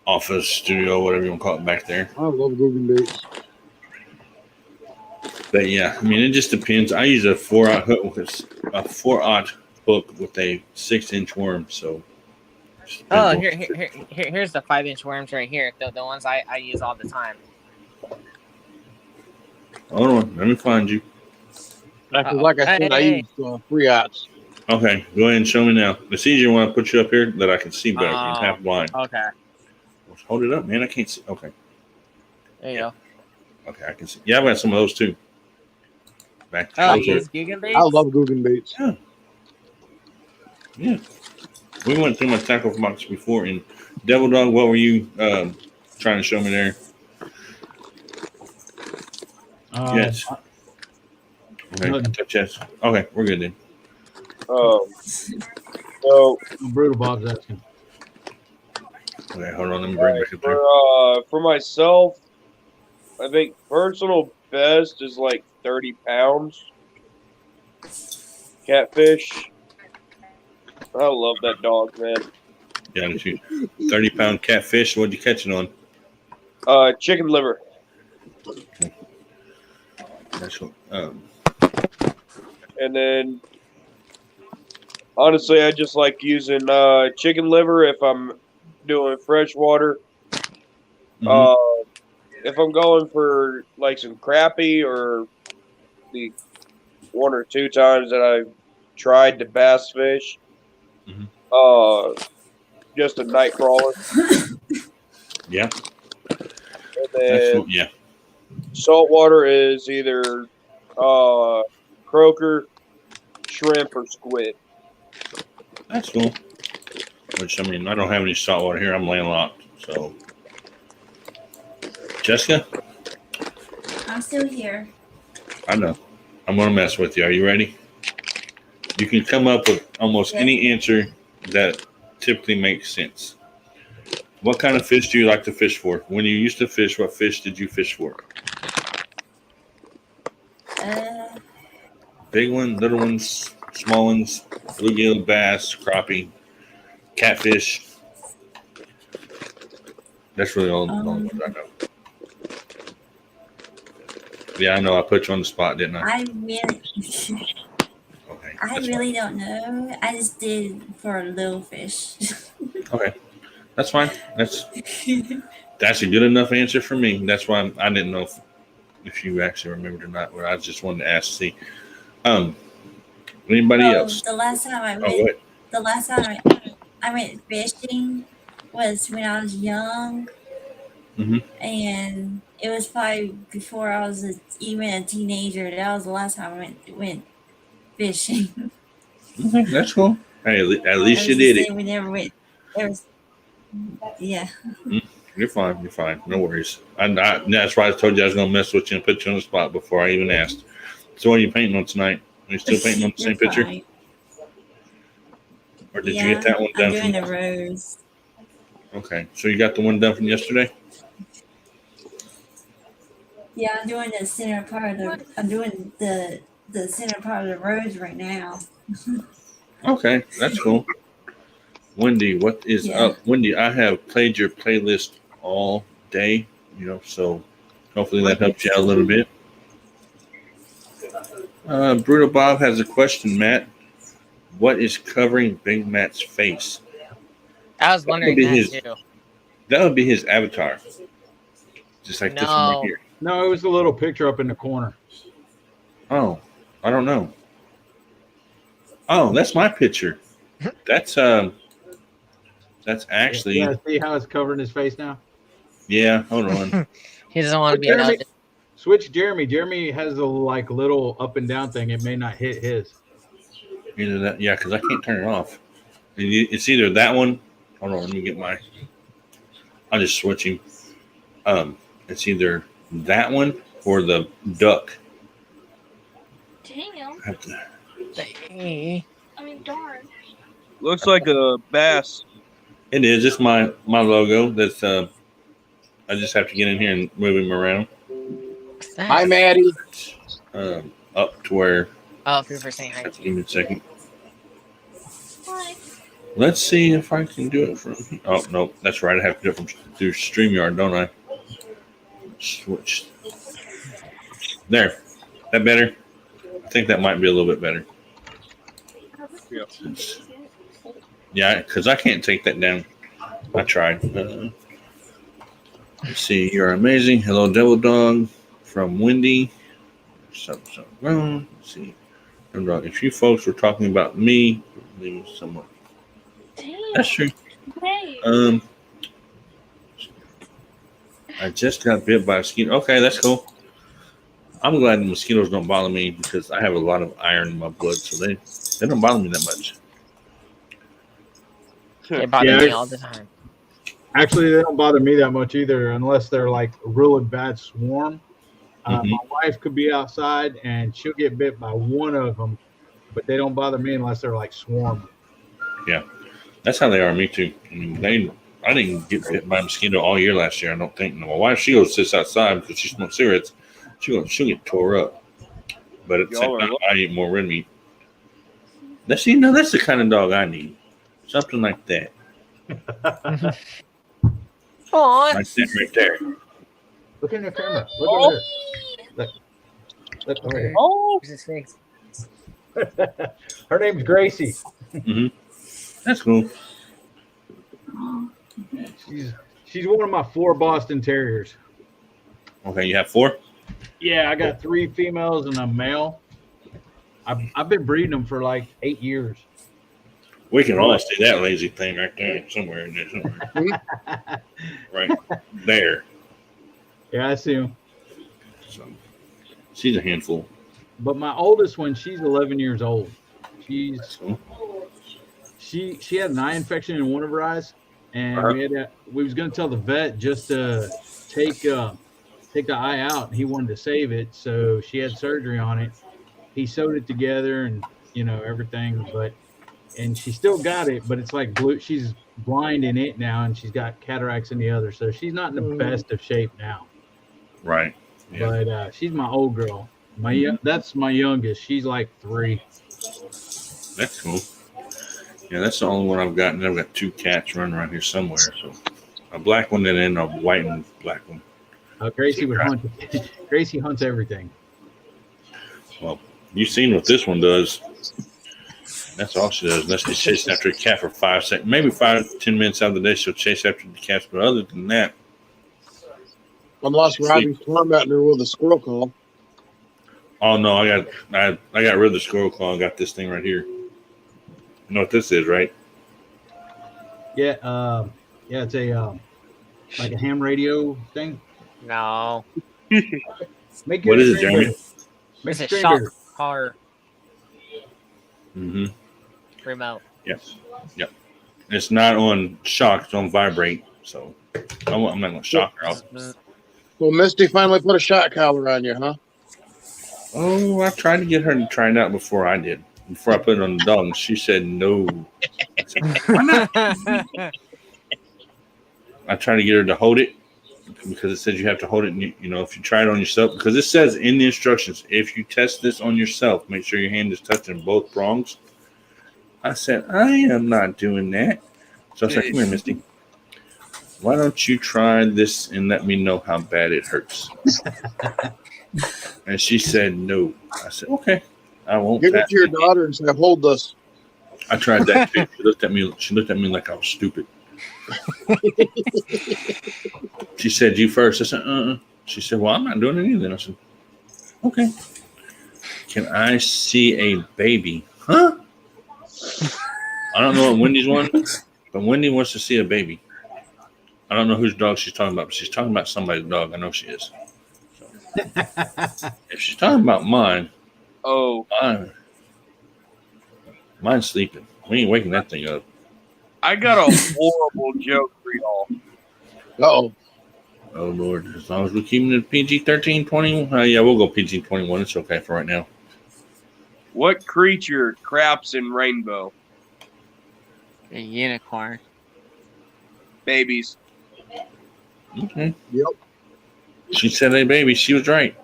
office, studio, whatever you want to call it back there. I love Guggen baits. But yeah, I mean, it just depends. I use a 4/0 hook with a 4/0 hook with a 6-inch worm. So. Oh, here's the 5-inch worms right here. The ones I use all the time. Hold on, let me find you. Like I said, I use 3/0. Okay, go ahead and show me now. It's easier when I put you up here that I can see better. You're half blind. Okay. Hold it up, man. I can't see. Okay. There you go. Okay, I can see. Yeah, I've got some of those too. Back to Guggen baits? I love Guggen baits. Yeah. Yeah. We went through my tackle box before, and Devil Dog, what were you trying to show me there? Yes. Okay, touch yes. Okay, we're good then. So Brutal Bob's asking. Okay, hold on. Let me bring back up there. For myself, I think personal best is like 30 pounds. Catfish. I love that dog, man. Yeah, 30-pound catfish. What'd you catch it on? Chicken liver. That's what, and then, honestly, I just like using chicken liver if I'm doing freshwater. If I'm going for like some crappie or the 1 or 2 times that I've tried to bass fish, just a night crawler. Yeah. And then saltwater is either croaker, shrimp, or squid. That's cool. Which, I mean, I don't have any saltwater here. I'm landlocked. So, Jessica? I'm still here. I know. I'm going to mess with you. Are you ready? You can come up with almost any answer that typically makes sense. What kind of fish do you like to fish for? When you used to fish, what fish did you fish for? Big one, little ones, small ones, bluegill, bass, crappie, catfish. That's really all the ones I know. Yeah, I know. I put you on the spot, didn't I? I really don't know. I just did for little fish. Okay, that's fine. That's a good enough answer for me. That's why I didn't know if you actually remembered or not. But I just wanted to ask to see. Anybody else? The last time I went fishing was when I was young, and it was probably before I was even a teenager. That was the last time I went fishing. Okay, that's cool. Hey, at least you did it. We never went. Yeah. You're fine. You're fine. No worries. That's why I told you I was going to mess with you and put you on the spot before I even asked. So, what are you painting on tonight? Are you still painting on the same picture? Or did you get that one done? I'm doing the rose. Okay, so you got the one done from yesterday? Yeah, I'm doing the center part of the. I'm doing the center part of the rose right now. Okay, that's cool. Wendy, what is up? Wendy, I have played your playlist all day, so hopefully that helps you out a little bit. Brutal Bob has a question, Matt. What is covering Big Matt's face? I was wondering that too. That would be his avatar. Just like this one right here. No, it was a little picture up in the corner. Oh, I don't know. Oh, that's my picture. That's actually. Yeah, see how it's covering his face now? Yeah, hold on. He doesn't want to be allowed. Switch Jeremy. Jeremy has a little up and down thing. It may not hit his. Either that, yeah, because I can't turn it off. It's either that one. Hold on, let me get I'll just switch him. It's either that one for the duck. Damn. I have to- I mean, darn. Looks like a bass. It is. It's my logo. That's I just have to get in here and move him around. What's that? Hi, Maddie. Up to where. Oh, if you're for saying hi to Give you. me a second. Hi. Let's see if I can do it from. Oh no, that's right. I have to do it from through StreamYard, don't I? Switch. There. That better? I think that might be a little bit better. Yeah, because I can't take that down. I tried. Let's see. You're amazing. Hello, Devil Dog from Wendy. Let's see. If you folks were talking about me, leave someone. Damn. That's true. Hey. I just got bit by a mosquito. Okay, that's cool. I'm glad the mosquitoes don't bother me because I have a lot of iron in my blood, so they don't bother me that much. They bother me all the time. Actually, they don't bother me that much either, unless they're like a really bad swarm. My wife could be outside and she'll get bit by one of them, but they don't bother me unless they're like swarm. Yeah, that's how they are. Me too. I mean, I didn't get bit by a mosquito all year last year. I don't think. My wife, she goes sits outside because she smokes cigarettes. She'll get tore up. But at the same time, I eat more red meat. That's the kind of dog I need. Something like that. Aww. Like that right there. Look in the camera. Look over here. Look over here. Oh, his face. Her name's Gracie. That's cool. She's one of my 4 Boston Terriers. Okay, you have 4? Yeah, I got 3 females and a male. I've been breeding them for like 8 years. We can all see that lazy thing right there, somewhere in there, somewhere. Right there. Yeah, I see them. So, she's a handful. But my oldest one, she's 11 years old. She had an eye infection in one of her eyes, and we was going to tell the vet just to take the eye out, and he wanted to save it, so she had surgery on it. He sewed it together and everything, and she still got it, but it's like blue. She's blind in it now, and she's got cataracts in the other, so she's not in the best of shape now. Right. Yeah. But she's my old girl. That's my youngest. She's like 3. That's cool. Yeah, that's the only one I've got. And I've got 2 cats running around here somewhere. So a black one and then a white and black one. Gracie would hunt. Gracie hunts everything. Well, you've seen what this one does. That's all she does. Unless she's chasing after a cat for 5 seconds. Maybe 5-10 minutes out of the day she'll chase after the cats. But other than that. Unless Robbie's tormenting her with a squirrel call. Oh no, I got rid of the squirrel claw. I got this thing right here. You know what this is, right? Yeah, it's a like a ham radio thing. No. What is it, Jeremy? It's a shock collar remote. Yes. Yep. It's not on shock; it's on vibrate. So I'm not gonna shock her. Well, Misty finally put a shot collar on you, huh? Oh, I tried to get her to try it out before I did. Before I put it on the dog, and she said no. I said, why not? I tried to get her to hold it because it says you have to hold it. And if you try it on yourself, because it says in the instructions, if you test this on yourself, make sure your hand is touching both prongs. I said, I am not doing that. So I said, come here, Misty. Why don't you try this and let me know how bad it hurts? And she said no. I said, okay, I won't. Give it to your daughter and say, hold this. I tried that too. She looked at me like I was stupid. She said, you first. I said, She said, well, I'm not doing it either. I said, okay. Can I see a baby? Huh? I don't know what Wendy's wants, but Wendy wants to see a baby. I don't know whose dog she's talking about, but she's talking about somebody's dog. I know she is. So, if she's talking about mine, mine's sleeping. We ain't waking that thing up. I got a horrible joke for y'all. Uh-oh. Oh Lord! As long as we keep it PG-13, 20. Yeah, we'll go PG-21. It's okay for right now. What creature craps in rainbow? A unicorn. Babies. Okay. Yep. She said, "Hey, baby," she was right.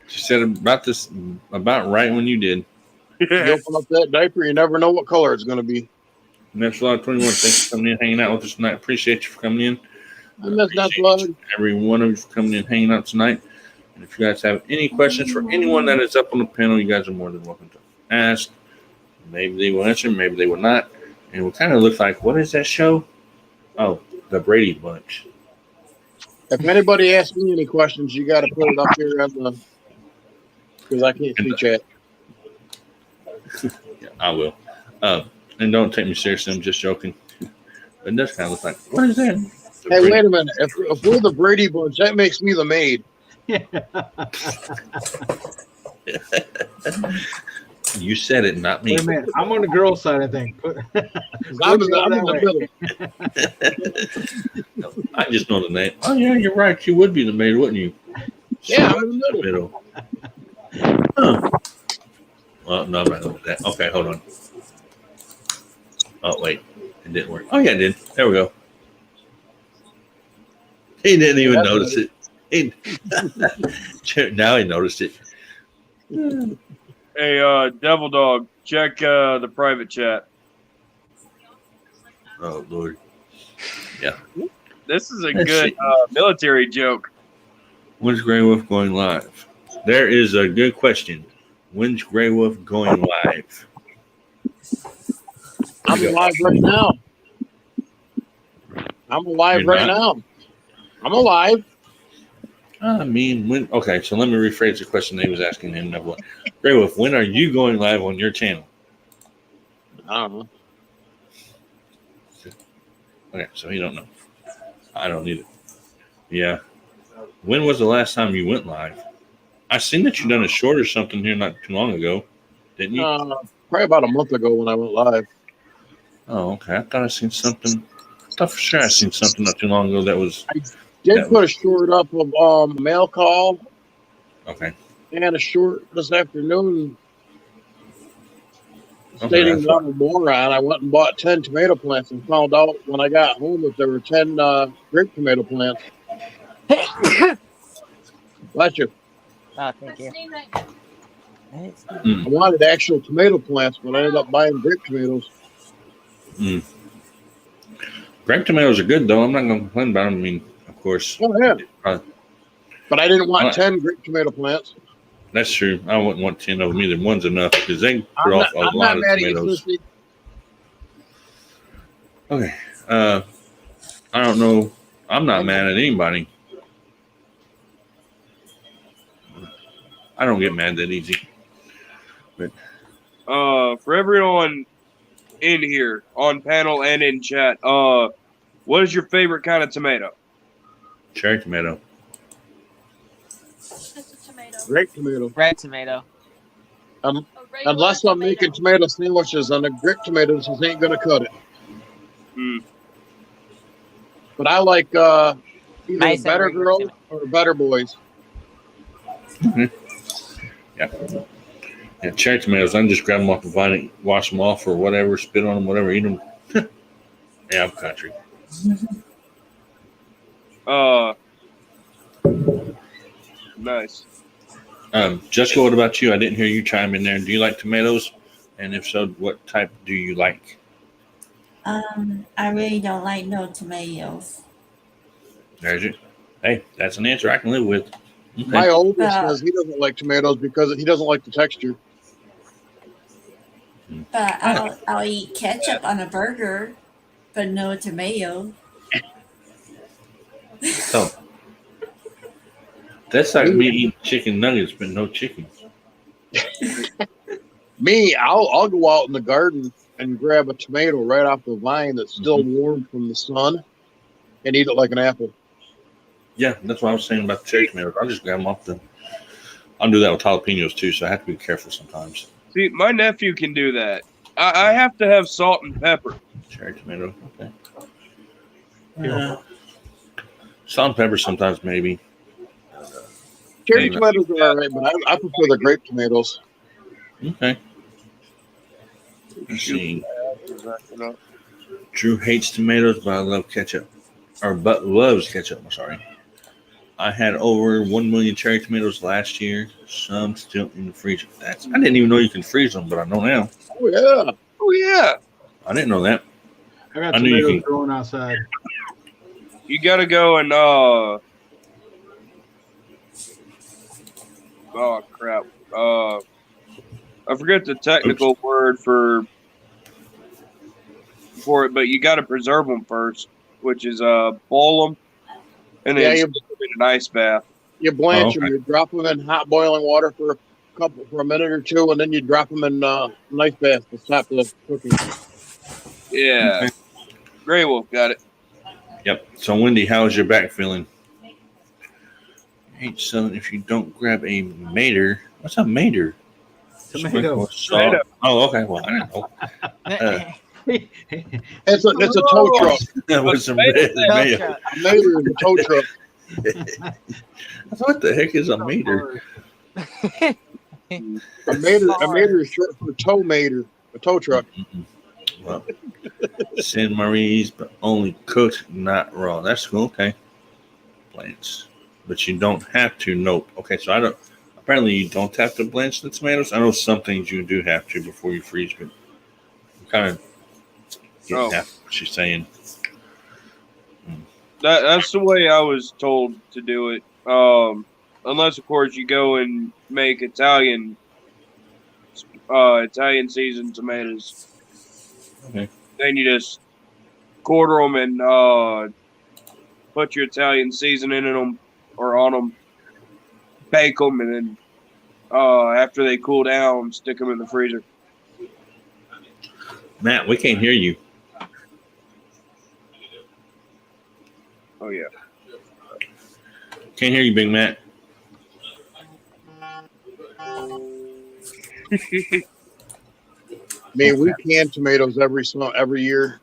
She said about right when you did. You open up that diaper, you never know what color it's going to be. Next Law 21. Thanks for coming in, hanging out with us tonight. Appreciate you for coming in. And that's not Appreciate blood. every one of you for coming in, hanging out tonight. And if you guys have any questions for anyone that is up on the panel, you guys are more than welcome to ask. Maybe they will answer, maybe they will not. And it will kind of look like, what is that show? Oh, the Brady Bunch. If anybody asks me any questions, you got to put it up here on the, because I can't see chat. Yeah, I will. And don't take me seriously. I'm just joking. But it does kind of look like, what is that? Hey, wait a minute. If we're the Brady Bunch, that makes me the maid. You said it, not me. Wait a minute. I'm on the girl side, I think. I'm in the middle. I just know the name. Oh, yeah, you're right. You would be the maid, wouldn't you? Yeah, I'm in the middle. Huh. Well, no, I'm not going to do that. Okay, hold on. Oh, wait. It didn't work. Oh, yeah, it did. There we go. He didn't even notice it. Now he noticed it. Hey, Devil Dog, check the private chat. Oh, Lord. Yeah. This is a good military joke. When's Grey Wolf going live? There is a good question. When's Grey Wolf going live? I'm alive right now. I'm alive You're right not? now. I'm alive. I mean, when? Okay, so let me rephrase the question they was asking him. Grey Wolf, when are you going live on your channel? I don't know. Okay, so he don't know. I don't either. Yeah. When was the last time you went live? I seen that you done a short or something here not too long ago, didn't you? Probably about a month ago when I went live. Oh, okay. I thought I seen something. I thought for sure I seen something not too long ago that was. Did put a short up of mail call. Okay. And a short this afternoon Okay, stating that I'm a moron. I went and bought 10 tomato plants and found out when I got home that there were 10 grape tomato plants. Bless you. Oh, thank you. I wanted actual tomato plants, but I ended up buying grape tomatoes. Mm. Grape tomatoes are good, though. I'm not going to complain about them. I mean, of course. Oh, yeah. But I didn't want 10 grape tomato plants. That's true. I wouldn't want 10 of them either. One's enough because they put off a lot of tomatoes. Okay. I don't know. I'm not mad at anybody. I don't get mad that easy. But for everyone in here on panel and in chat, what is your favorite kind of tomato? Cherry tomato. Grape tomato. Red tomato. Unless I'm making tomato sandwiches on the grape tomatoes, this ain't gonna cut it. But I like either Nice Better Girls or Better Boys. Mm-hmm. Yeah. Yeah, cherry tomatoes. I can just grab them off the vine and wash them off or whatever, spit on them, whatever, eat them. Yeah, I'm country. Nice. Jessica, what about you? I didn't hear you chime in there. Do you like tomatoes? And if so, what type do you like? I really don't like no tomatoes. There's it. Hey, that's an answer I can live with. Okay. My oldest says he doesn't like tomatoes because he doesn't like the texture. But I'll eat ketchup on a burger, but no tomato. So that's like me eating chicken nuggets, but no chicken. Me, I'll go out in the garden and grab a tomato right off the vine that's still warm from the sun and eat it like an apple. Yeah, that's what I was saying about the cherry tomatoes. I'll just grab them off the. I'll do that with jalapenos too, so I have to be careful sometimes. See, my nephew can do that. I have to have salt and pepper. Cherry tomato, okay. Salt and pepper sometimes maybe. Cherry Yeah. tomatoes are all right, but I prefer the grape tomatoes. Okay. Let's see. You know, Drew hates tomatoes, but I love ketchup. But loves ketchup. I'm sorry. I had over 1 million cherry tomatoes last year. Some still in the freezer. I didn't even know you can freeze them, but I know now. Oh yeah. oh yeah, I didn't know that. I got I knew you tomatoes can. growing outside. you gotta go and oh crap, I forget the technical word for it, but you gotta preserve them first, which is boil them and then Yeah, stick them in an ice bath. You blanch them. okay. You drop them in hot boiling water for a minute or two, and then you drop them in nice bath to stop the cooking. Yeah, Okay. Grey Wolf got it. Yep. So, Wendy, how's your back feeling? Hey, son, if you don't grab a mater, what's a mater? Tomato. Sprinkle salt. Tomato. Oh, okay. Well, I didn't know. It's a tow truck. That was some Tomato red mayo. truck. A mater is a tow truck. What the heck is a mater? A mater is short for tow mater, a tow truck. Well, San Marie's, but only cooked, not raw. That's cool. Okay. Blanch. But you don't have to. Nope. Okay, so I don't. Apparently, you don't have to blanch the tomatoes. I know some things you do have to before you freeze, but I'm kind of getting half what she's saying. That's the way I was told to do it. Unless, of course, you go and make Italian seasoned tomatoes. Okay. Then you just quarter them and put your Italian seasoning in them or on them, bake them, and then after they cool down, stick them in the freezer. Matt, we can't hear you. Oh yeah. Can't hear you, Big Matt. I mean, we can tomatoes every year.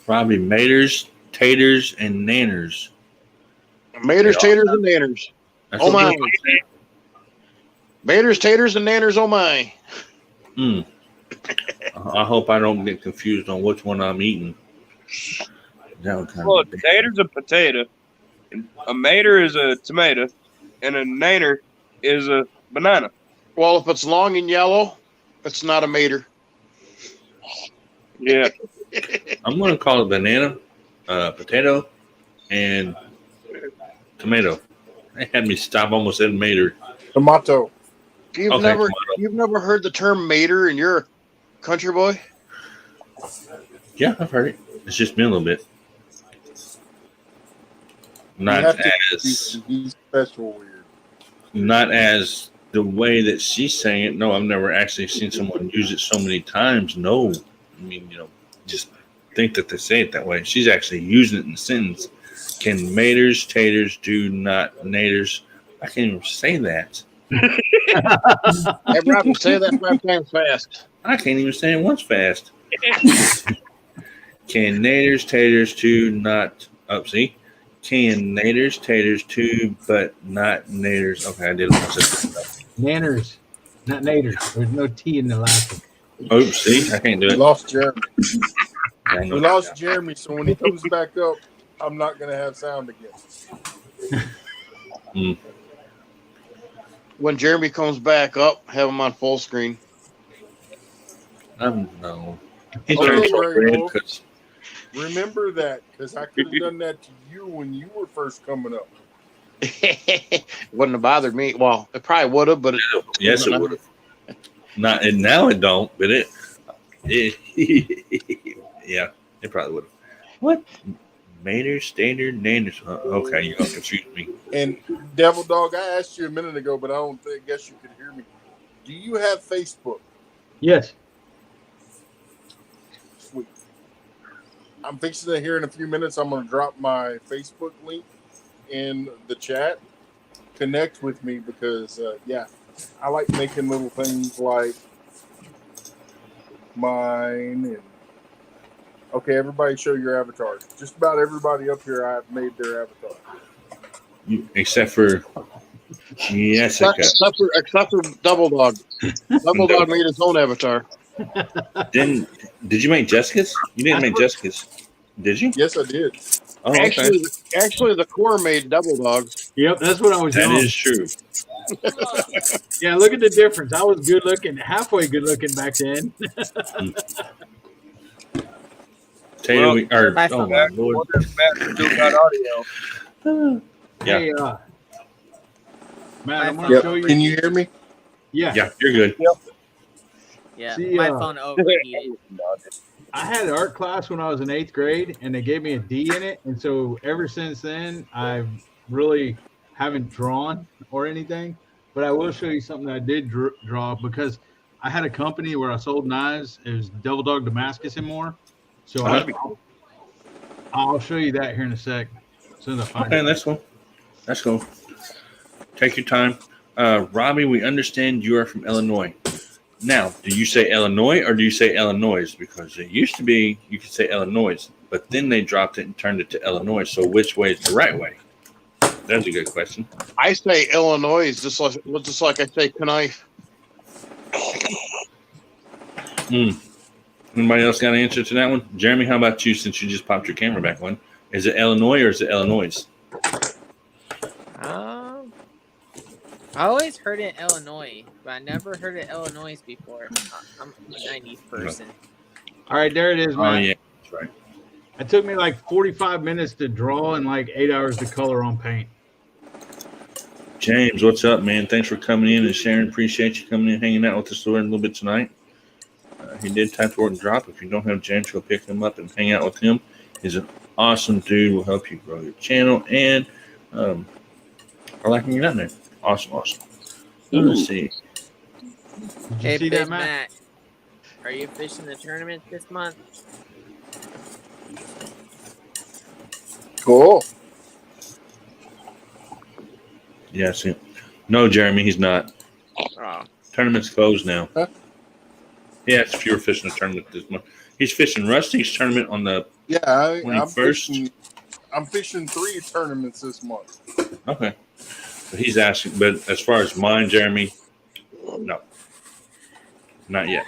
Probably maters, taters, and nanners. Maters, taters, and nanners. That's Oh what my! people say. Maters, taters, and nanners. Oh my! I hope I don't get confused on which one I'm eating. That would kind Well, a of be tater's a potato, and a mater is a tomato, and a nanner is a banana. Well, if it's long and yellow, it's not a mater. Yeah. I'm going to call it banana, potato, and tomato. They had me stop almost at mater. Tomato. You've Okay, never heard the term mater, and you're a country boy. Yeah, I've heard it. It's just been a little bit. You Not have to as be special weird. not as the way that she's saying it. No, I've never actually seen someone use it so many times. No, I mean, just think that they say it that way. She's actually using it in the sentence. Can maters, taters do not naters? I can't even say that. Hey, Rob, say that 5 times fast. I can't even say it once fast. Can naters, taters do not? Oh, see. Can naters, taters too, but not naters? Okay, I did it once. Nanners, not naters. There's no T in the last one. Oh, see, I can't do We it. lost Jeremy. I know. We lost Jeremy, so when he comes back up, I'm not going to have sound again. When Jeremy comes back up, have him on full screen. No. He Okay, turned very red cool. because Remember that, because I could have done that to you when you were first coming up. Wouldn't have bothered me. Well, it probably would have, but yes, it would have. Not and now it don't, but it yeah, it probably would have. What? Mater, standard, nanners. Okay, you're gonna confuse me. And Devil Dog, I asked you a minute ago, but I guess you could hear me. Do you have Facebook? Yes. Sweet. I'm fixing to here in a few minutes. I'm going to drop my Facebook link in the chat. Connect with me because, I like making little things like mine and Okay, everybody show your avatars. Just about everybody up here, I've made their avatar. Except for Jessica. Except for Double Dog. Double Dog made his own avatar. Did you make Jessica's? You didn't make Jessica's, did you? Yes, I did. Oh, okay. Actually, the core made Double Dog's. Yep, that's what I was doing. That is true. Yeah, look at the difference. I was good looking, halfway good looking back then. Oh my Lord. Wonder if Matt still got audio. Yeah. Hey, Matt, I'm going to show you. Can you hear me? Yeah. Yeah, you're good. Yeah, See, my phone overheated. I had art class when I was in 8th grade, and they gave me a D in it. And so ever since then, I really haven't drawn or anything. But I will show you something that I did draw because I had a company where I sold knives. It was Devil Dog Damascus and more. So I'll show you that here in a sec. As soon as I find it. That's cool. That's cool. Take your time. Robbie, we understand you are from Illinois. Now, do you say Illinois or do you say Illinois? Because it used to be you could say Illinois, but then they dropped it and turned it to Illinois. So which way is the right way? That's a good question. I say Illinois, just like I say knife. Anybody else got an answer to that one? Jeremy, how about you since you just popped your camera back on? Is it Illinois or is it Illinois? I always heard it Illinois, but I never heard it Illinois before. I'm a 90s person. All right, there it is, man. Oh, yeah, that's right. It took me like 45 minutes to draw and like 8 hours to color on paint. James, what's up, man? Thanks for coming in and sharing. Appreciate you coming in and hanging out with us a little bit tonight. He did type the word drop. If you don't have James, go pick him up and hang out with him. He's an awesome dude. Will help you grow your channel. And I like hanging out there. Awesome. Let's see. Hey, see Big that, Matt? Matt, are you fishing the tournament this month? Cool. Yes. No, Jeremy, he's not. Oh. Tournament's closed now. Huh? Yeah, if you were fishing a tournament this month. He's fishing Rusty's tournament on the I'm 21st. I'm fishing 3 tournaments this month. Okay. But he's asking, but as far as mine, Jeremy, no. Not yet.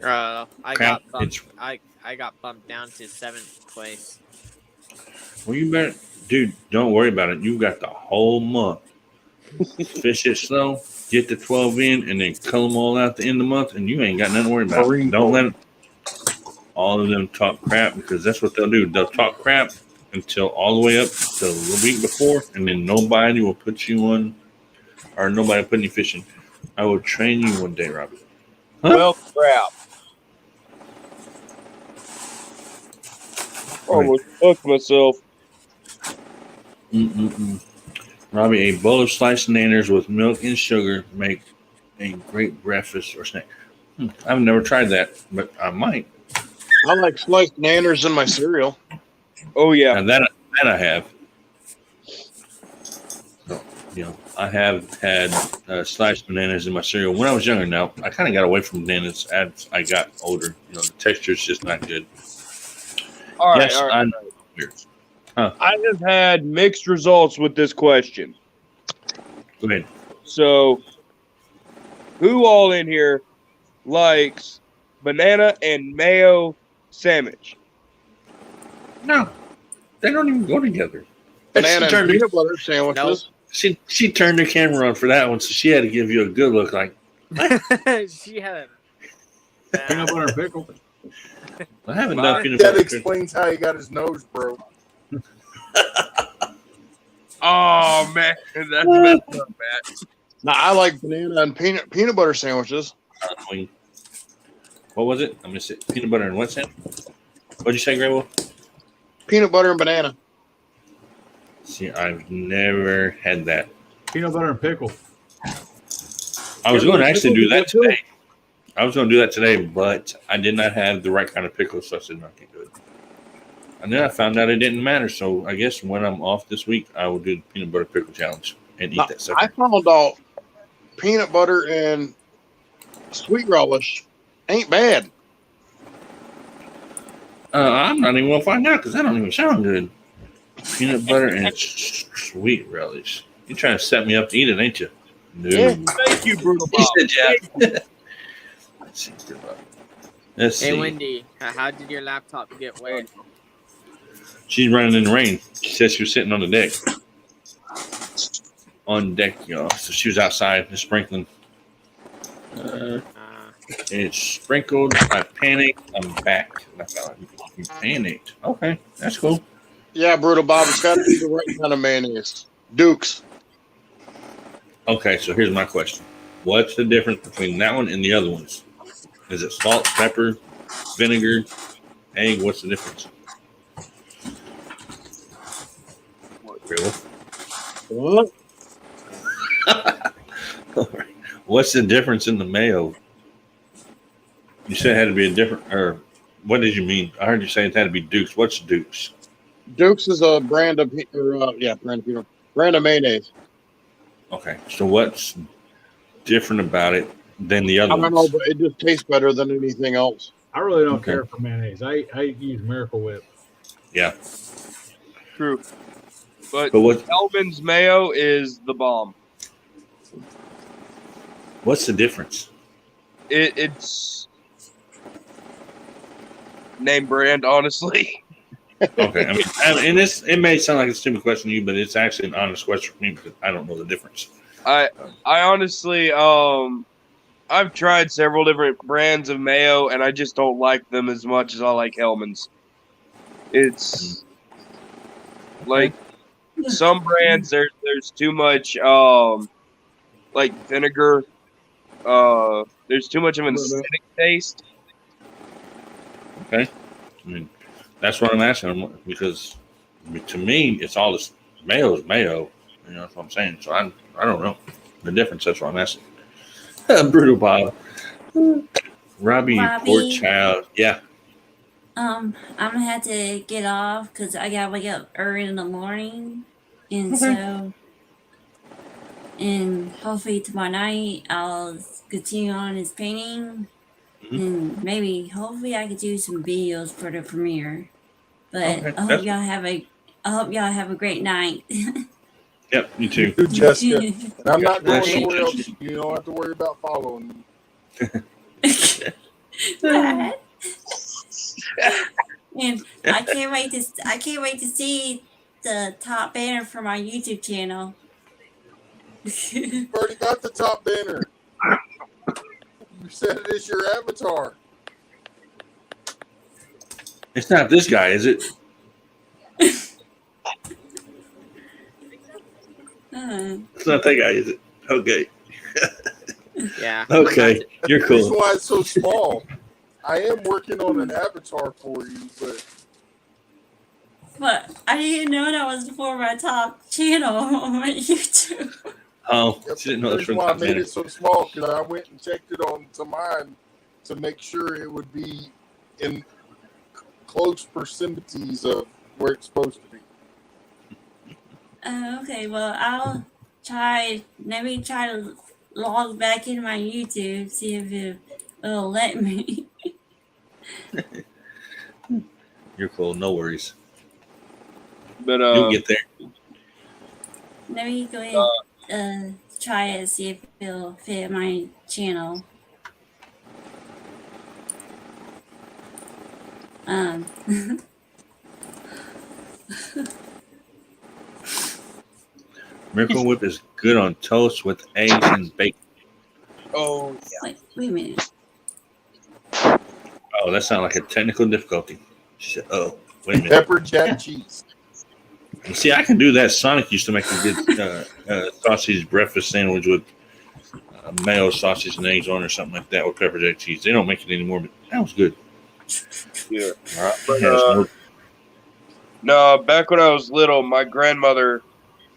I Crap, got bumped. I got bumped down to 7th place. Well, you better, dude, don't worry about it. You got the whole month. Fish it slow, get the 12 in, and then cull them all out at the end of the month, and you ain't got nothing to worry about. Don't let all of them talk crap because that's what they'll do. They'll talk crap until all the way up to the week before, and then nobody will put you on, or nobody will put you fishing. I will train you one day, Robbie. Huh? Well, crap. Almost fucked myself. Robbie, a bowl of sliced bananas with milk and sugar make a great breakfast or snack. I've never tried that, but I might. I like sliced bananas in my cereal. Oh, yeah. And that I have. So, I have had sliced bananas in my cereal when I was younger. Now, I kind of got away from bananas as I got older. The texture is just not good. All right, yes, all right. I know. Weird. Huh. I have had mixed results with this question. Go ahead. So, who all in here likes banana and mayo sandwich? No, they don't even go together. Banana and peanut butter sandwiches. Nope. She turned the camera on for that one, so she had to give you a good look. Like She had Peanut butter and pickle. I haven't done peanut That butter. explains how he got his nose broke. Oh, man. That's messed up, Matt. Now I like banana and peanut butter sandwiches. What was it? I'm gonna say peanut butter and what sandwich? What'd you say, Grey Wolf? Peanut butter and banana. See, I've never had that. Peanut butter and pickle. I was going to actually do that today. I was going to do that today, but I did not have the right kind of pickle, so I said no, I can't do it. And then I found out it didn't matter. So I guess when I'm off this week, I will do the peanut butter pickle challenge and eat that sucker. I found out peanut butter and sweet relish ain't bad. I'm not even gonna find out because that don't even sound good. Peanut butter and sweet relish. You trying to set me up to eat it, ain't you? No. Yeah. Thank you, Brutal He Bob. said, yeah. Let's see. Let's Hey, see. Wendy, how did your laptop get wet? She's running in the rain. She said she was sitting on the deck. On deck, y'all. So she was outside and sprinkling. It's sprinkled. I panicked. I'm back. And I felt like you panicked. Okay, that's cool. Yeah, Brutal Bob, it's got to be the right kind of mayonnaise. Duke's. Okay, so here's my question. What's the difference between that one and the other ones? Is it salt, pepper, vinegar, egg? What's the difference? What? What's the difference in the mayo? You said it had to be a different, or what did you mean? I heard you say it had to be Duke's. What's Duke's? Duke's is a brand of brand of mayonnaise. Okay, so what's different about it than the other I don't know, ones? but it just tastes better than anything else. I really don't Okay. care for mayonnaise. I use Miracle Whip. Yeah, True. But what? Hellman's mayo is the bomb. What's the difference? It's name brand, honestly. Okay, and it may sound like a stupid question to you, but it's actually an honest question for me because I don't know the difference. I honestly I've tried several different brands of mayo and I just don't like them as much as I like Hellman's. It's like some brands there's too much like vinegar. There's too much of an acidic taste. Okay, I mean that's what I'm asking because to me it's all this mayo is mayo. You know that's what I'm saying. So I don't know the difference. That's what I'm asking. Brutal Bob, Robbie, poor child. Yeah. I'm gonna have to get off because I gotta wake up early in the morning, and so, and hopefully tomorrow night I'll continue on his painting, and maybe hopefully I could do some videos for the premiere. But Okay, I hope y'all have a great night. Yep, you too. You, Jessica. And I'm not Bless going you. anywhere else. You don't have to worry about following me. What? And I can't wait to see the top banner for my YouTube channel. You've already got the top banner. You said it is your avatar. It's not this guy, is it? It's not that guy, is it? Okay. Yeah. Okay, you're The reason cool. why it's so small. I am working on an avatar for you, But I didn't know that was for my top channel on my YouTube. Oh, yep, she didn't know the it was reason from why I top made banner. it so small because I went and checked it on to mine to make sure it would be in close proximities of where it's supposed to be. Okay, well I'll maybe try to log back into my YouTube, see if it'll let me. You're cool. No worries. But You'll get there. Let me go ahead try it, see if it'll fit my channel. Miracle Whip is good on toast with eggs and bacon. oh Wait a minute. Oh, that sounds like a technical difficulty. She said, oh, wait a minute. Pepper jack cheese. You see, I can do that. Sonic used to make a good sausage breakfast sandwich with mayo, sausage, and eggs on or something like that with pepper jack cheese. They don't make it anymore, but that was good. yeah. It has No, back when I was little, my grandmother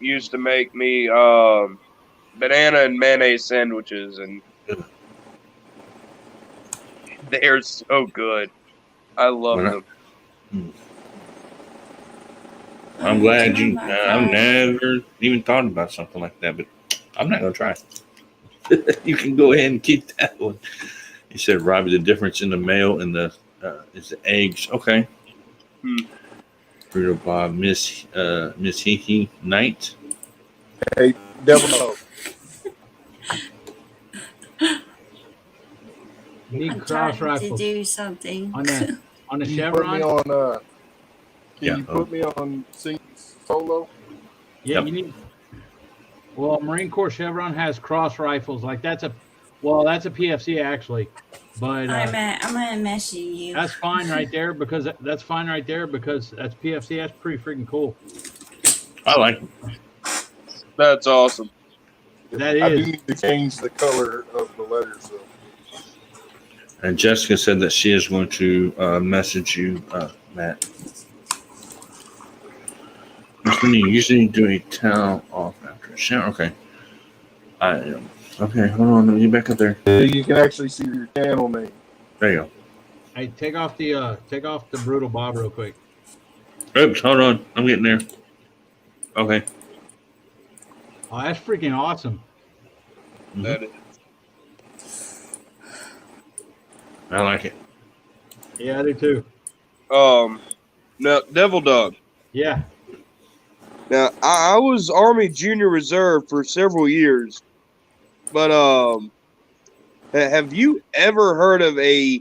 used to make me banana and mayonnaise sandwiches, and they're so good. I love them. I'm glad you. I've never even thought about something like that, but I'm not gonna try. You can go ahead and keep that one. He said, "Robbie, the difference in the mayo and the is the eggs." Okay, Brutal Bob, Miss Hiki Knight. Hey, Devil Dog. You need I'm cross trying to rifles do something. on the Can you put Chevron. me on? Can Yeah, you put me on sing solo? Yeah, Yep. you need. Well, Marine Corps Chevron has cross rifles. Like that's a PFC actually, but I'm gonna message you. that's fine right there because that's PFC. That's pretty freaking cool. I like them. That's awesome. That I do is. need to change the color of the letters though. And Jessica said that she is going to message you, Matt. When you usually do a towel off after a shower. Okay. I am. Okay, hold on. Let me get back up there. You can actually see your channel name. There you go. Hey, take off the brutal Bob real quick. Oops, hold on. I'm getting there. Okay. Oh, that's freaking awesome. Mhm. That is. I like it. Yeah, I do too. Now Devil Dog. Yeah. Now I was Army Junior Reserve for several years, but have you ever heard of a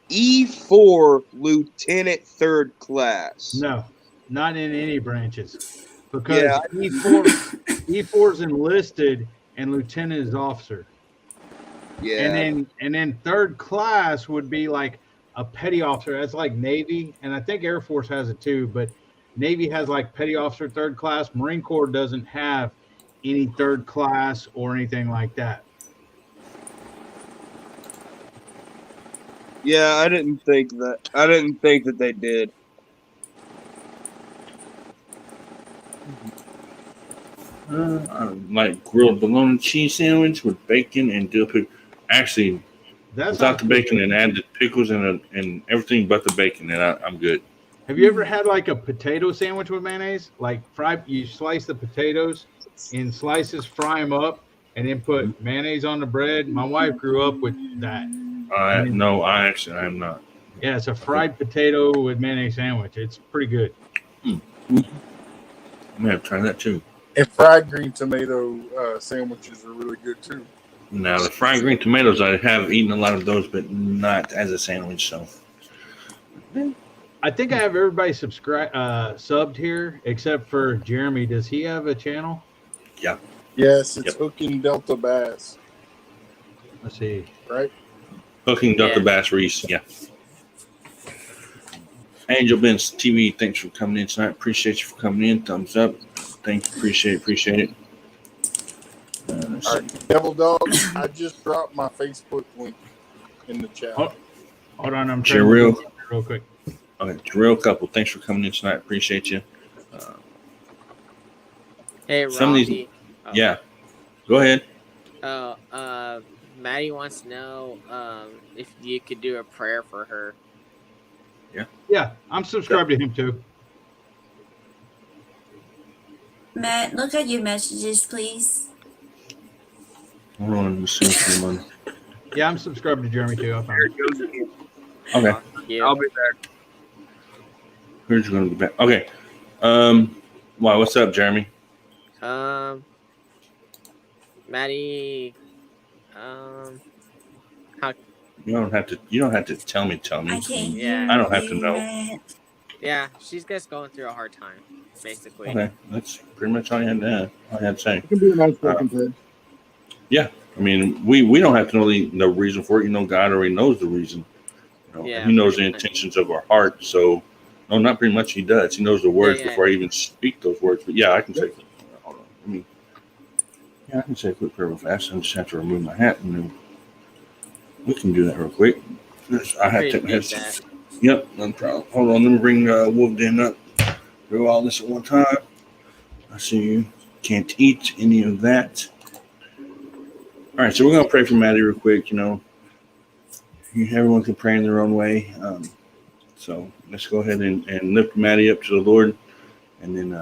E4 Lieutenant Third Class? No, not in any branches, because Yeah. E4 is enlisted and lieutenant is officer. Yeah. And then third class would be like a petty officer. That's like Navy, and I think Air Force has it too. But Navy has like petty officer third class. Marine Corps doesn't have any third class or anything like that. Yeah, I didn't think that they did. I like grilled bologna cheese sandwich with bacon and dill pickle. Actually, That's without not the bacon and add the pickles and everything but the bacon, and I'm good. Have you ever had like a potato sandwich with mayonnaise? Like you slice the potatoes in slices, fry them up, and then put mayonnaise on the bread. My wife grew up with that. No, I am not. Yeah, it's a fried potato with mayonnaise sandwich. It's pretty good. I'm gonna have to try that too. And fried green tomato sandwiches are really good too. Now the fried green tomatoes, I have eaten a lot of those, but not as a sandwich. So I think I have everybody subbed here except for Jeremy. Does he have a channel? yeah, Yes, it's hooking Delta Bass, Let's see. right? cooking Dr. Yeah. Bass Reese. Yeah. Angel Benz TV, thanks for coming in tonight. Appreciate you for coming in. Thumbs up. Thank you. Appreciate it. All right, Devil Dog. I just dropped my Facebook link in the chat. Hold on, I'm trying Cheerio. to real quick. Okay, Real Couple, thanks for coming in tonight. Appreciate you. Hey, Some of these- Robbie. Oh. Yeah. Go ahead. Maddie wants to know if you could do a prayer for her. Yeah, I'm subscribed to him too. Matt, look at your messages, please. Hold on. Let me see what's going on. Yeah, I'm subscribed to Jeremy too. I'll find There it. it goes again. Okay. Thank you. I'll be back. Who's going to be back? Okay. Why? What's up, Jeremy? Maddie, how? You don't have to tell me. I can't Yeah. hear I don't have to you, know. Matt. Yeah, she's just going through a hard time, basically. Okay. That's pretty much all you had to say. It can be a nice looking thing. Yeah. I mean, we don't have to know the reason for it. God already knows the reason. Yeah, He knows the pretty much. intentions of our heart. So, no, not pretty much. He does. He knows the words Yeah. before I even speak those words. But yeah, I can say. Hold on. I can say a quick prayer real fast. I just have to remove my hat, and then we can do that real quick. I have to take my Appreciate head. that. Yep, no problem. Hold on, let me bring Wolf Den up. Do all this at one time. I see you can't eat any of that. All right, so we're gonna pray for Maddie real quick. Everyone can pray in their own way. So let's go ahead and lift Maddie up to the Lord, and then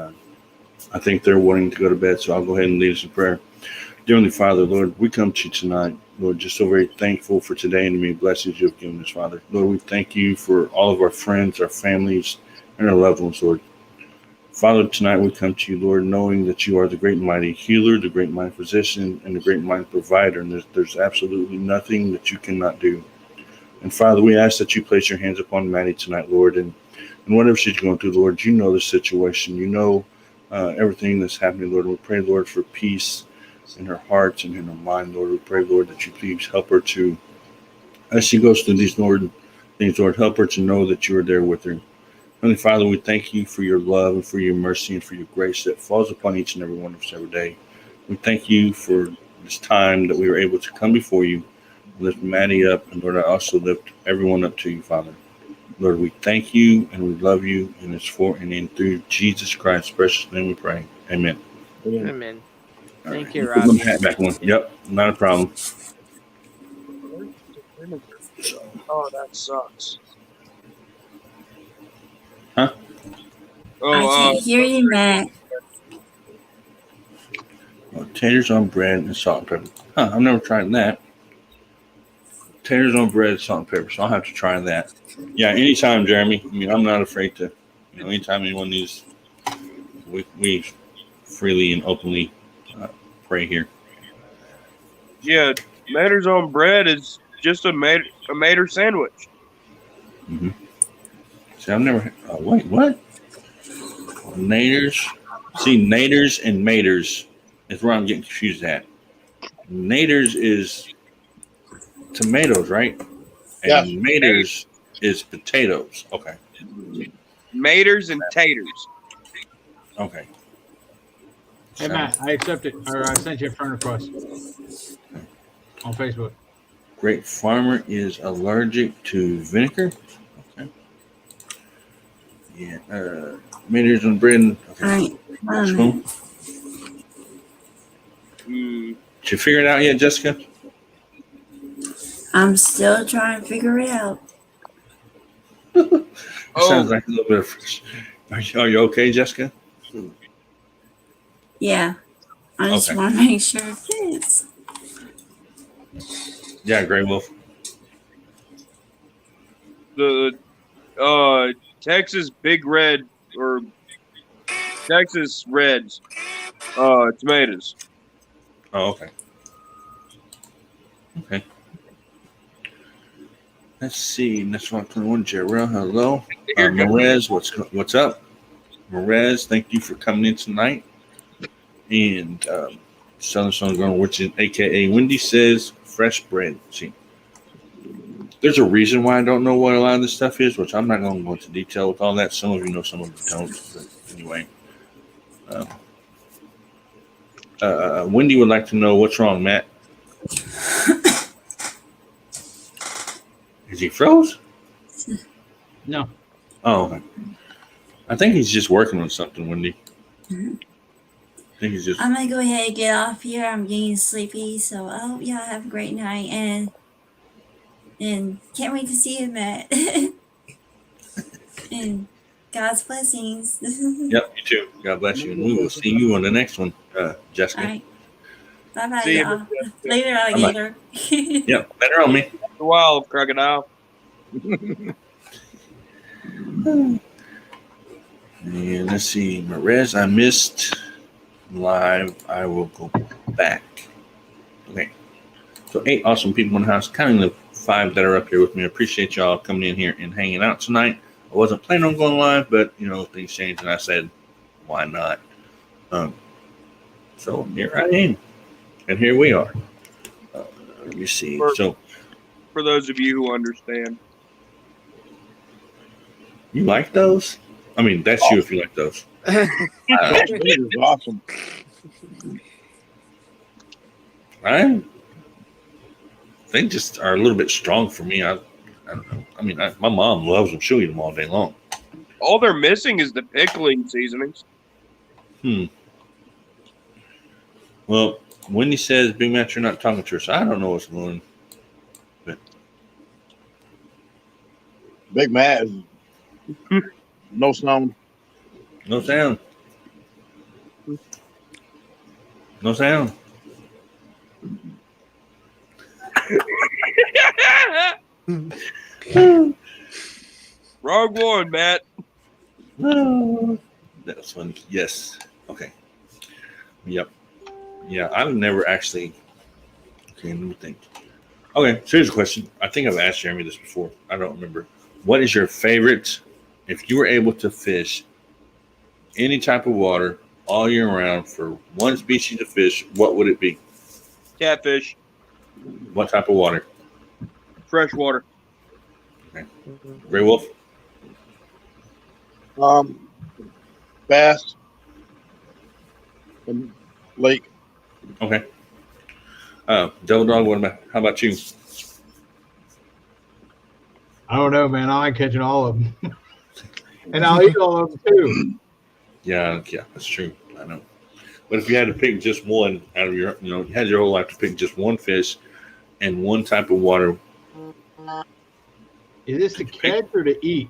I think they're wanting to go to bed, so I'll go ahead and lead us in prayer. Dear Heavenly Father, Lord, we come to you tonight, Lord, just so very thankful for today and the many blessings you have given us, Father. Lord, we thank you for all of our friends, our families, and our loved ones, Lord. Father, tonight we come to you, Lord, knowing that you are the great and mighty healer, the great and mighty physician, and the great and mighty provider, and there's absolutely nothing that you cannot do. And Father, we ask that you place your hands upon Maddie tonight, Lord, and whatever she's going through, Lord, you know the situation. You know everything that's happening, Lord. We pray, Lord, for peace in her heart and in her mind, Lord. We pray, Lord, that you please help her to, as she goes through these, Lord, things, Lord, help her to know that you are there with her. Heavenly Father, we thank you for your love and for your mercy and for your grace that falls upon each and every one of us every day. We thank you for this time that we were able to come before you, lift Maddie up, and Lord, I also lift everyone up to you, Father. Lord, we thank you and we love you, and it's for and in through Jesus Christ's precious name we pray. Amen. Amen. All Thank right. you, Put my Robbie. hat back on. Yep, not a problem. Oh, that sucks. Huh? I can't hear you, Matt. Taters on bread and salt and pepper. Huh, I've never tried that. Taters on bread, salt and pepper. So I'll have to try that. Yeah, anytime, Jeremy. I mean, I'm not afraid to, anytime anyone needs, we freely and openly pray here. Yeah, Mater's on bread is just a Mater sandwich. Mm-hmm. See, I've never, wait, what? Naders? See, naders and maters is where I'm getting confused at. Naders is tomatoes, right? Yes. And maters is potatoes. Okay. Maters and taters. Okay. Hey, Matt, I accepted, or I sent you a friend request on Facebook. Great Farmer is allergic to vinegar. Okay. Yeah. Maters and bread. Okay. All right. Spoon. Did you figure it out yet, Jessica? I'm still trying to figure it out. Sounds like a little bit of. Are you okay, Jessica? Yeah. I just Okay. want to make sure it fits. Yeah, Gray Wolf. The Texas Big Red or Texas Reds tomatoes. Oh, okay. Okay. Let's see. Next one, 21. Jarrell, hello. Merez, what's up? Merez, thank you for coming in tonight. And Southern Sun Girl, which is AKA Wendy says fresh bread. See, there's a reason why I don't know what a lot of this stuff is, which I'm not going to go into detail with all that. Some of you know, some of you don't. But anyway, Wendy would like to know what's wrong, Matt. Is he froze? No. Oh, okay. I think he's just working on something, Wendy. I think he's just. I'm going to go ahead and get off here. I'm getting sleepy. So I hope y'all have a great night. And can't wait to see you, Matt. And God's blessings. Yep, you too. God bless you. And we will see you on the next one, Jessica. All right. Bye-bye, See you, y'all. Later, alligator. Yep, better on me. A while, crocodile. And let's see, Merez, I missed live. I will go back. Okay. So 8 awesome people in the house, counting the 5 that are up here with me. I appreciate y'all coming in here and hanging out tonight. I wasn't planning on going live, but things changed, and I said, why not? So here I am, and here we are. Let me see. For those of you who understand, you like those? I mean, that's you if you like those. It is awesome. They just are a little bit strong for me. I don't know. I mean, my mom loves them. She'll eat them all day long. all they're missing is the pickling seasonings. Well, Wendy says, Big Matt, you're not talking to her, so I don't know what's going on. But Big Matt is no sound. no sound. No sound. Wrong one, Matt. That was funny. Yes. Okay. Yep. Yeah, I've never actually. Okay, let me think. Okay, so here's a question. I think I've asked Jeremy this before. I don't remember. What is your favorite? If you were able to fish any type of water all year round for one species of fish, what would it be? Catfish, What type of water? freshwater. Okay. Gray Wolf? Bass and lake. Okay. Devil Dog, how about you? I don't know, man. I like catching all of them, and I'll eat all of them too. Yeah, that's true. I know. But if you had to pick just one out of your, you had your whole life to pick just one fish and one type of water. Is this to catch or to eat?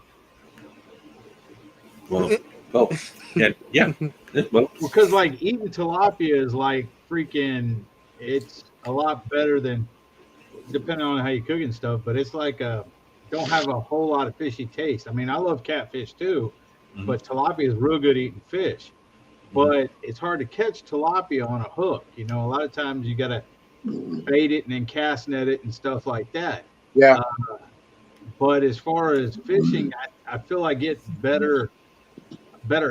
Well, both. Yeah, it's both. Because like eating tilapia is like freaking. It's a lot better than, depending on how you cook and stuff. But it's like don't have a whole lot of fishy taste. I mean, I love catfish too, but tilapia is real good eating fish. But it's hard to catch tilapia on a hook. A lot of times you gotta bait it and then cast net it and stuff like that. Yeah. But as far as fishing, I feel I get better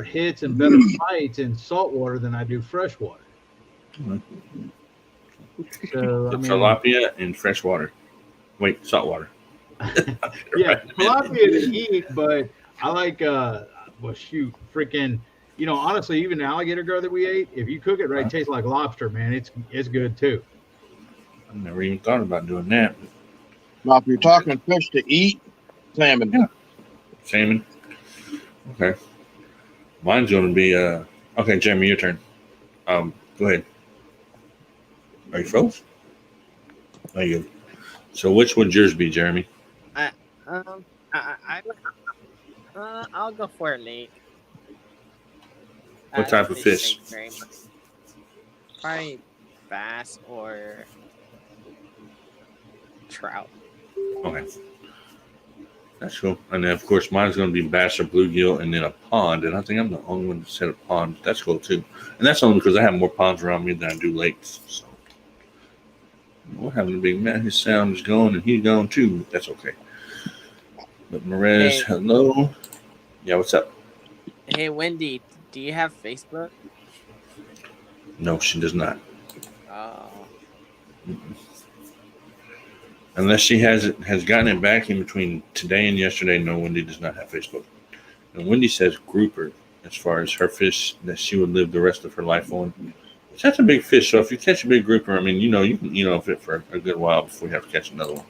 hits and better bites in saltwater than I do freshwater. So Tilapia in freshwater. Wait, saltwater. Yeah, tilapia to eat, but I like freaking. Honestly, even the alligator gar that we ate, if you cook it right, it tastes like lobster, man. It's good too. I've never even thought about doing that. Now, if you're talking fish to eat, salmon. Yeah. Salmon. Okay. Mine's going to be okay, Jeremy, your turn. Go ahead. Are you froze? There you go. So which would yours be, Jeremy? I'll go for a lake. What type of fish? Probably bass or trout. Okay. That's cool. And then, of course, mine's going to be bass or bluegill and then a pond. And I think I'm the only one that said a pond. That's cool, too. And that's only because I have more ponds around me than I do lakes. So we're having a big man. His sound is gone and he's gone, too. That's okay. But Merez, hello. Yeah, what's up? Hey, Wendy, do you have Facebook? No, she does not. Oh. Unless she has gotten it back in between today and yesterday. No, Wendy does not have Facebook. And Wendy says grouper as far as her fish that she would live the rest of her life on. That's a big fish. So if you catch a big grouper, I mean, you can eat off it for a good while before you have to catch another one.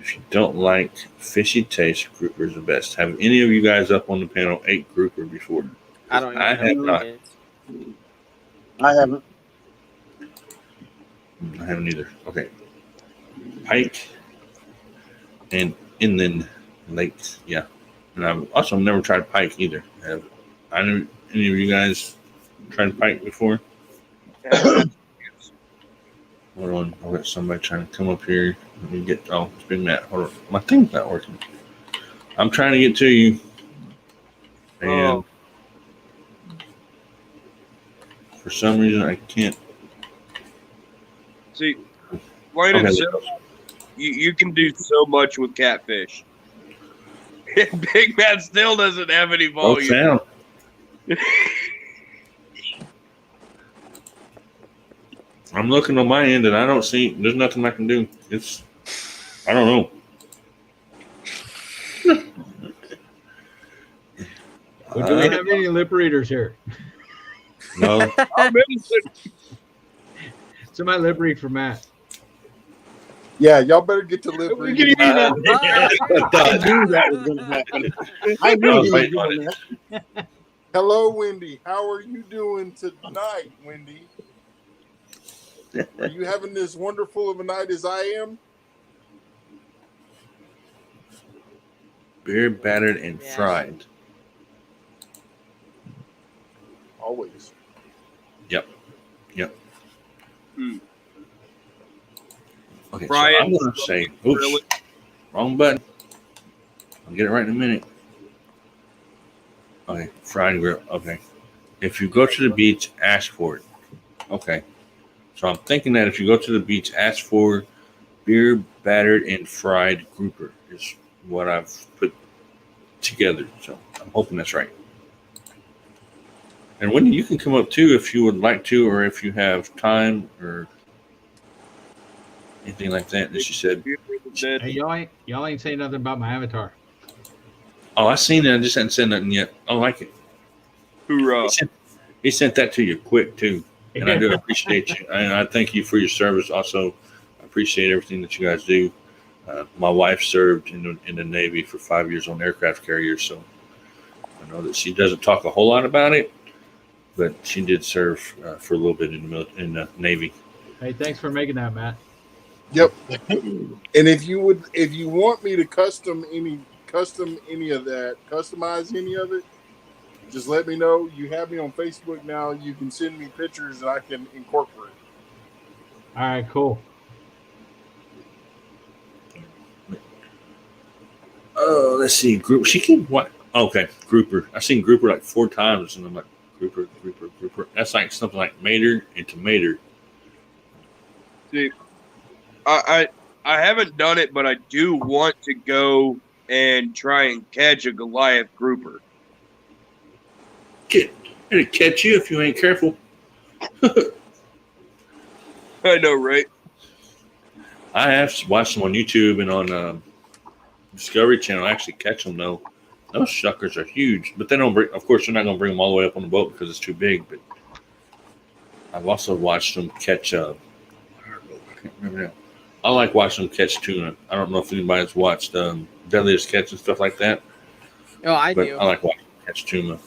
If you don't like fishy taste, grouper is the best. Have any of you guys up on the panel ate grouper before? I don't I have not. I haven't. I haven't either. Okay. Pike and inland lakes. Yeah. And I've also never tried pike either. Have any of you guys tried pike before? Hold on. I've got somebody trying to come up here. Let me get. Oh, it's Big Matt. Hold on. My thing's not working. I'm trying to get to you. And for some reason, I can't. See, plain and simple, you can do so much with catfish. Big Matt still doesn't have any volume. I'm looking on my end and I don't see. There's nothing I can do. I don't know. Well, do we have any lip readers here? No. Somebody lip read for Matt. Yeah, y'all better get to lip reading. I knew that was going to happen. I knew he was doing that. Hello, Wendy. How are you doing tonight, Wendy? Are you having as wonderful of a night as I am? Beer battered and fried. Always. Yep. Okay, Brian, so I'm going to say, oops, wrong button. I'll get it right in a minute. Okay, fried grill. Okay. If you go to the beach, ask for it. Okay. So I'm thinking that if you go to the beach, ask for beer battered and fried grouper is what I've put together. So I'm hoping that's right. And Wendy, you can come up too if you would like to, or if you have time or anything like that. That she said. Hey, y'all ain't saying nothing about my avatar. Oh, I seen it. I just hadn't said nothing yet. I like it. Hoorah. He sent that to you quick too, and I do appreciate you. And I thank you for your service. Also, I appreciate everything that you guys do. My wife served in the Navy for 5 years on aircraft carriers, so I know that she doesn't talk a whole lot about it, but she did serve for a little bit in the Navy. Hey, thanks for making that, Matt. Yep. And if you want me to customize any of it, just let me know. You have me on Facebook now. You can send me pictures and I can incorporate. All right, cool. Oh, let's see. Group. She can what? Okay, grouper. I've seen grouper like 4 times, and I'm like grouper. That's like something like mater and tomato. See, I haven't done it, but I do want to go and try and catch a Goliath grouper. It'll catch you if you ain't careful. I know, right? I have watched them on YouTube and on Discovery Channel. I actually catch them though. Those suckers are huge, but they don't bring. Of course, they're not going to bring them all the way up on the boat because it's too big. But I've also watched them catch. I can't remember now. I like watching them catch tuna. I don't know if anybody's watched Deadliest Catch and stuff like that. Oh, I But do. I like watching them catch tuna.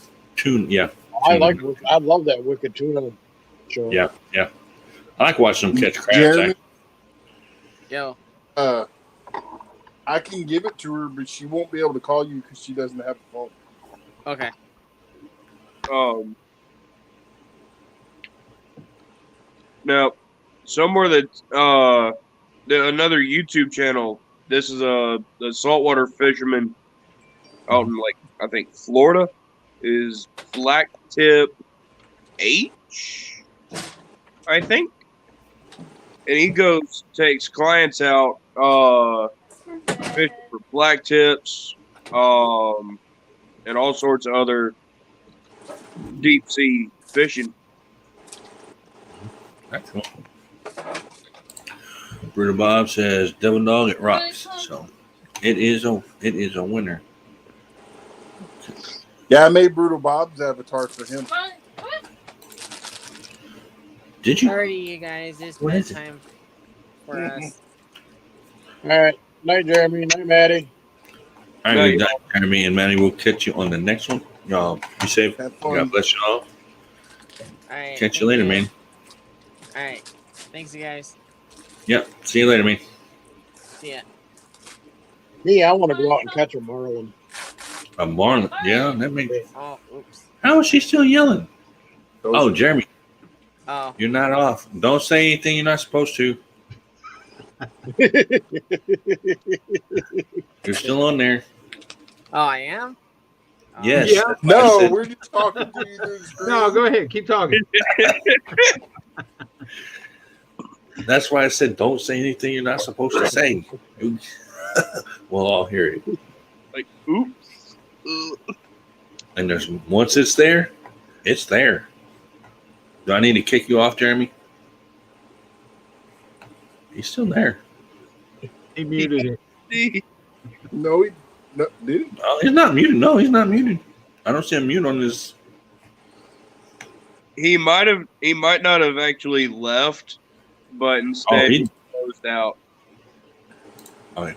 Yeah. I Tuna. I love that Wicked Tuna show. Yeah. I like watching them catch crabs. Jeremy, Yo. I can give it to her, but she won't be able to call you because she doesn't have a phone. Okay. Now, somewhere that another YouTube channel. This is the saltwater fisherman out in I think Florida is Black Tip H, I think, and he takes clients out fishing for black tips, and all sorts of other deep sea fishing. That's cool. Brutal Bob says Devil Dog it rocks. So it is a winner. Yeah, I made Brutal Bob's avatar for him. Did you? Alrighty, you guys. It's What is it? bedtime for us. All right. Night, Jeremy. Night, Maddie. All right, good night, Jeremy and Manny. We'll catch you on the next one. Y'all be safe. Have fun. God bless you all. Alright. Catch you later, man. Alright. Thanks, you guys. Yep. See you later, man. See ya. Me, I want to go out and catch a marlin. A marlin. Yeah, that makes. Oh, oops. How is she still yelling? Oh, Jeremy, Oh. you're not off. Don't say anything you're not supposed to. You're still on there. Oh, I am? Oh. Yes. Yeah. that's what I No, said. we're just talking to you through the screen. No, go ahead. Keep talking. That's why I said don't say anything you're not supposed to say. We'll all hear it. Like, oops. And there's once it's there, it's there. Do I need to kick you off, Jeremy? He's still there. He muted it. No, did he? Oh, he's not muted. No, he's not muted. I don't see a mute on this. He might not have actually left, but instead he closed out. Okay.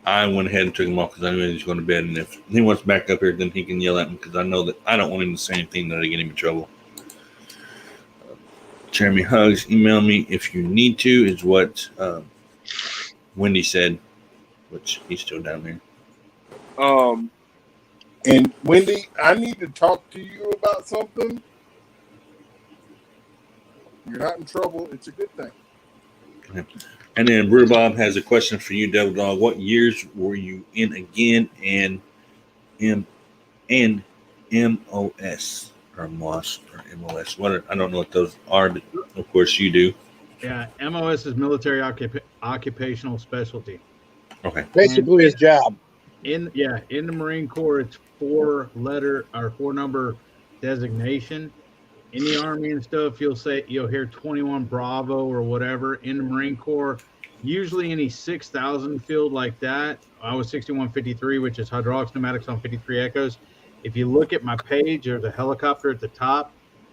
I went ahead and took him off because I knew he was going to bed. And if he wants back up here, then he can yell at me because I know that I don't want him to say anything that'll get him in trouble. Jeremy Hugs, email me if you need to, is what Wendy said, which he's still down there. And Wendy, I need to talk to you about something. You're not in trouble. It's a good thing. And then Brew Bob has a question for you, Devil Dog. What years were you in again? And MOS or MOS or MOS. I don't know what those are, but of course you do. Yeah, MOS is military occupational specialty. Okay. Basically, his job. In the Marine Corps, it's 4-letter or 4-number designation. In the Army and stuff, you'll hear 21 Bravo or whatever. In the Marine Corps, usually any 6,000 field like that. I was 6153, which is hydraulics, pneumatics on 53 Echoes. If you look at my page, there's a helicopter at the top.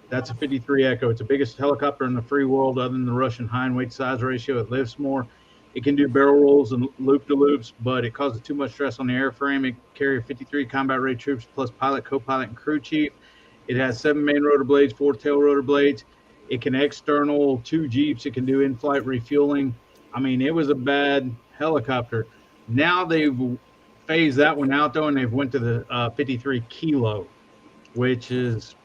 That's a 53 Echo. It's the biggest helicopter in the free world other than the Russian Hind weight size ratio. It lifts more. It can do barrel rolls and loop-to-loops, but it causes too much stress on the airframe. It carries 53 combat-ready troops plus pilot, co-pilot, and crew chief. It has 7 main rotor blades, 4 tail rotor blades. It can external 2 Jeeps. It can do in-flight refueling. I mean, it was a bad helicopter. Now they've phased that one out, though, and they've went to the 53 Kilo, which is,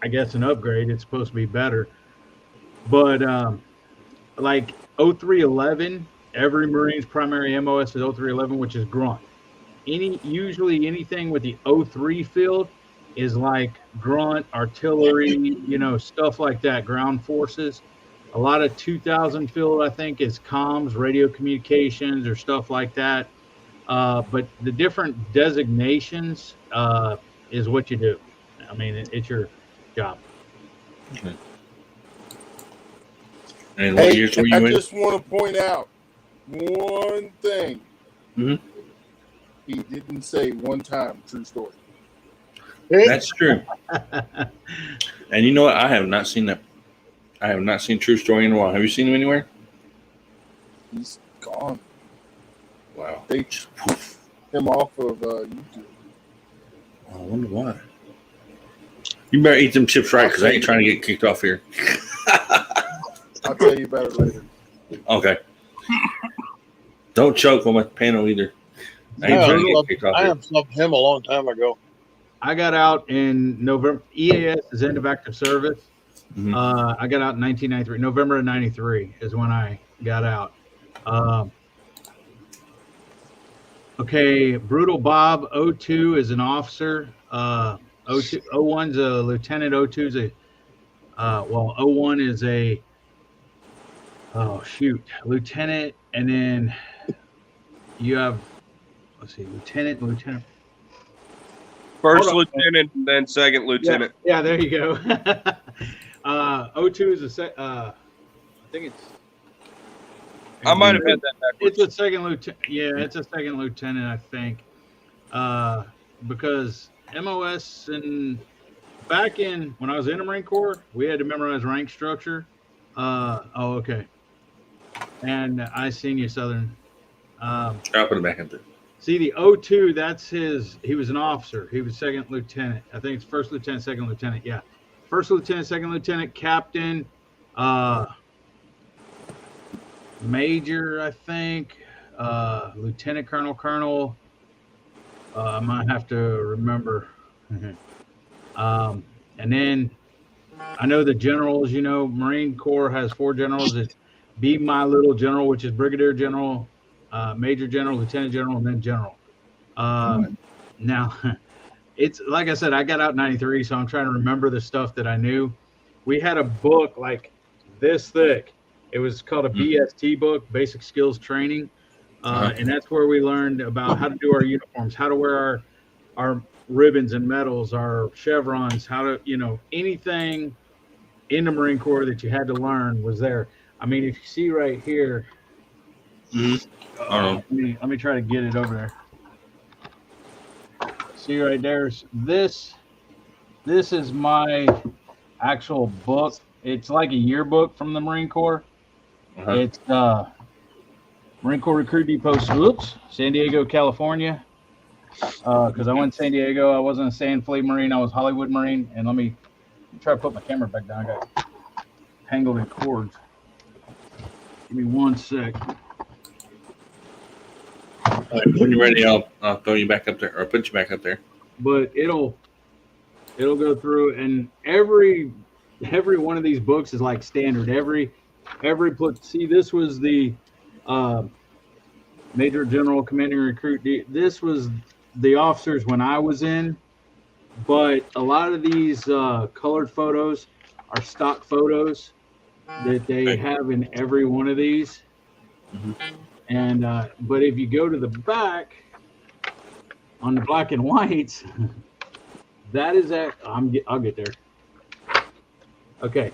I guess, an upgrade. It's supposed to be better. But like 0311, every Marine's primary MOS is 0311, which is grunt. Usually anything with the 03 field is like grunt, artillery, stuff like that, ground forces. A lot of 2000 field, I think, is comms, radio communications, or stuff like that. But the different designations is what you do. I mean, it's your job. Okay. And what years were you in? I just want to point out one thing. Mm-hmm. He didn't say one time. True story. That's true. And you know what? I have not seen that. I have not seen True Story in a while. Have you seen him anywhere? He's gone. Wow. They took him off of YouTube. I wonder why. You better eat them chips right, because I ain't trying to get kicked off here. I'll tell you about it later. Okay. Don't choke on my panel either. I ain't trying to get kicked off I here. have subbed him a long time ago. I got out in November. EAS is end of active service. Mm-hmm. I got out in 1993. November of 93 is when I got out. Okay, Brutal Bob, 02 is an officer. 01's a lieutenant. 02's a, 01 is a, lieutenant. And then you have, lieutenant. First lieutenant, then second lieutenant. Yeah, there you go. 02 is I think it's. I might have had that backwards. It's a second lieutenant. Yeah, it's a second lieutenant, I think. Because MOS and back in when I was in the Marine Corps, we had to memorize rank structure. Okay. And I seen you, Southern. I'll put it back up there. See, the 02, that's he was an officer. He was second lieutenant. I think it's first lieutenant, second lieutenant. Yeah. First lieutenant, second lieutenant, captain, major, I think, lieutenant colonel. I might have to remember. And then I know the generals, Marine Corps has 4 generals. It's be my little general, which is brigadier general, major general, lieutenant general, and then general. Now, it's like I said, I got out in 93, so I'm trying to remember the stuff that I knew. We had a book like this thick. It was called a BST book, Basic Skills Training. And that's where we learned about how to do our uniforms, how to wear our ribbons and medals, our chevrons, how to, anything in the Marine Corps that you had to learn was there. I mean, if you see right here, let me try to get it over there. See right there's this is my actual book. It's like a yearbook from the Marine Corps. It's Marine Corps Recruit Depot, San Diego, California. Because I went to San Diego. I wasn't a Sand Fleet Marine. I was Hollywood Marine. And let me try to put my camera back down. I got tangled in cords. Give me one sec. When you're ready, I'll throw you back up there, or put you back up there. But it'll go through, and every one of these books is like standard. Every see, this was the Major General Commanding Recruit. This was the officers when I was in. but a lot of these colored photos are stock photos that they have in every one of these. Mhm. And but if you go to the back on the black and whites, that is I'll get there. Okay,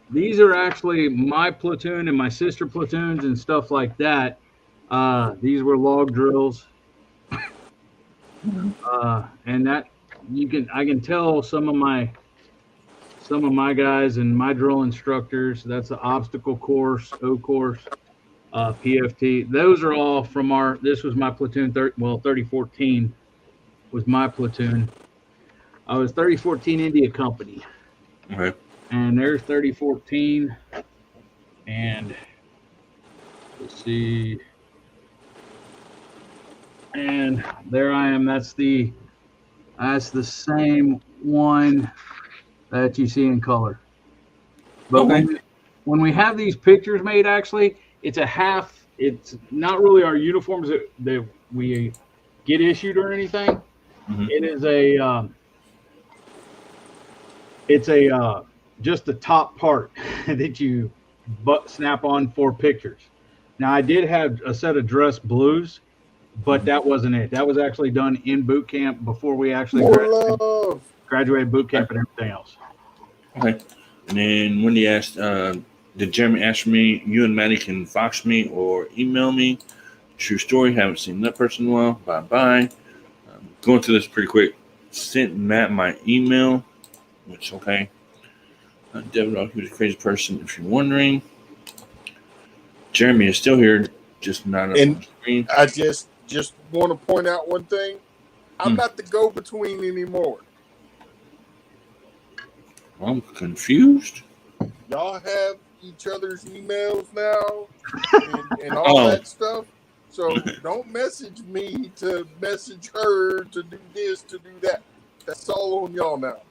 these are actually my platoon and my sister platoons and stuff like that. These were log drills, and that I can tell some of my guys and my drill instructors. That's the obstacle course, O course, PFT. Those are all from our. This was my platoon. 3014 was my platoon. I was 3014 India Company. Okay. And there's 3014. And let's see. And there I am. That's the same one that you see in color. But when we have these pictures made, actually, it's a half. It's not really our uniforms that we get issued or anything. Mhm. It is just the top part that you snap on for pictures. Now I did have a set of dress blues, but that wasn't it. That was actually done in boot camp before we actually graduated boot camp and everything else. Okay. And then Wendy asked, did Jeremy ask me, you and Maddie can Fox me or email me? True story. Haven't seen that person in a while. Bye-bye. Going through this pretty quick. Sent Matt my email, which, okay. Devin, he was a crazy person, if you're wondering. Jeremy is still here, just not up on the screen. I just want to point out one thing. I'm not the go-between anymore. I'm confused. Y'all have each other's emails now and all that stuff. So don't message me to message her to do this, to do that. That's all on y'all now.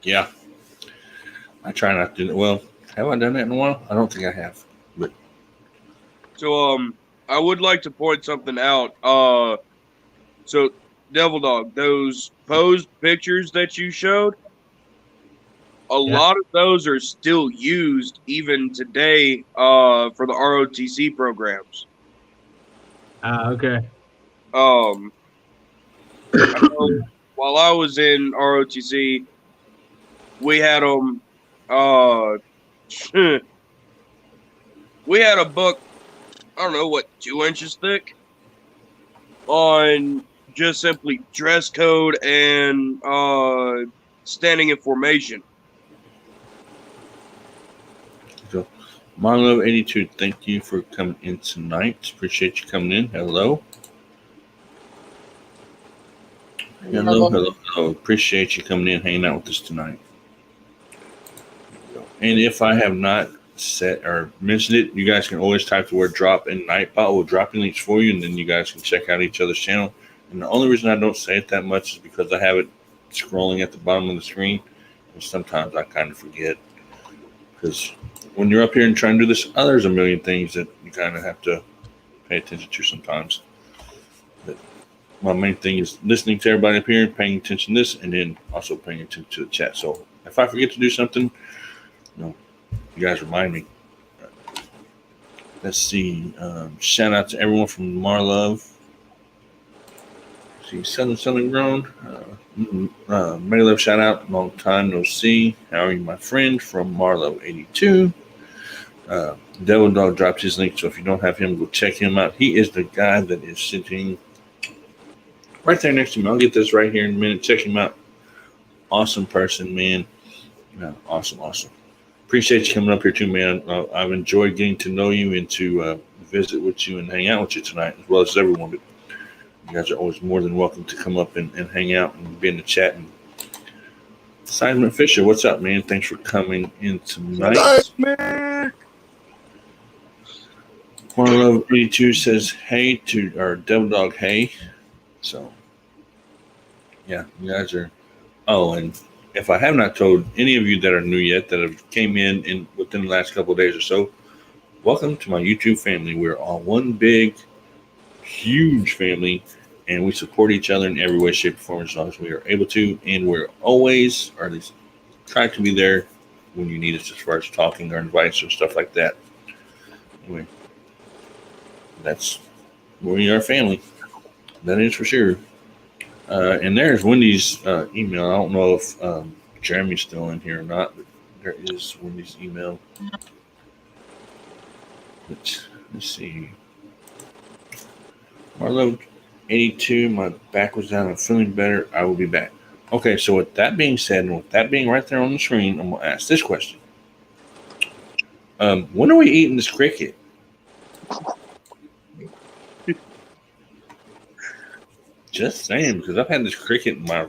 Yeah. I try not to. Well, have I done that in a while? I don't think I have. But So I would like to point something out. So Devil Dog, those posed pictures that you showed, a lot of those are still used even today for the ROTC programs. Okay. I know while I was in ROTC, we had them. We had a book, I don't know what, 2 inches thick, on just simply dress code and standing in formation. so, Marlo82, thank you for coming in tonight. Appreciate you coming in. Hello. Hello. Appreciate you coming in, hanging out with us tonight. And if I have not said or mentioned it, you guys can always type the word drop in Nightbot. We'll drop in links for you, and then you guys can check out each other's channel. And the only reason I don't say it that much is because I have it scrolling at the bottom of the screen, and sometimes I kind of forget. Because when you're up here and trying to do this, there's a million things that you kind of have to pay attention to sometimes. But my main thing is listening to everybody up here, paying attention to this, and then also paying attention to the chat. So if I forget to do something, you guys remind me. Let's see. Shout out to everyone from Marlove. See, Southern Grown. Many love shout out. Long time no see. How are you, my friend? From Marlo82. Devil Dog dropped his link, so if you don't have him, go check him out. He is the guy that is sitting right there next to me. I'll get this right here in a minute. Check him out. Awesome person, man. Awesome. Appreciate you coming up here too, man. I've enjoyed getting to know you and to visit with you and hang out with you tonight, as well as everyone. But you guys are always more than welcome to come up and hang out and be in the chat. And Simon Fisher, what's up, man? Thanks for coming in tonight. Love82 says hey to our Devil Dog, hey. So, yeah, you guys are. Oh, and if I have not told any of you that are new yet, that have came in within the last couple of days or so, welcome to my YouTube family. We're all one big, huge family, and we support each other in every way, shape, or form as long as we are able to, and we're always, or at least try to be there when you need us as far as talking or advice or stuff like that. Anyway, that's we are family. That is for sure. And there's Wendy's email. I don't know if Jeremy's still in here or not, but there is Wendy's email. Let's see. Marlo 82, my back was down. I'm feeling better. I will be back. Okay, so with that being said, and with that being right there on the screen, I'm going to ask this question. When are we eating this cricket? Just saying, because I've had this cricket in my...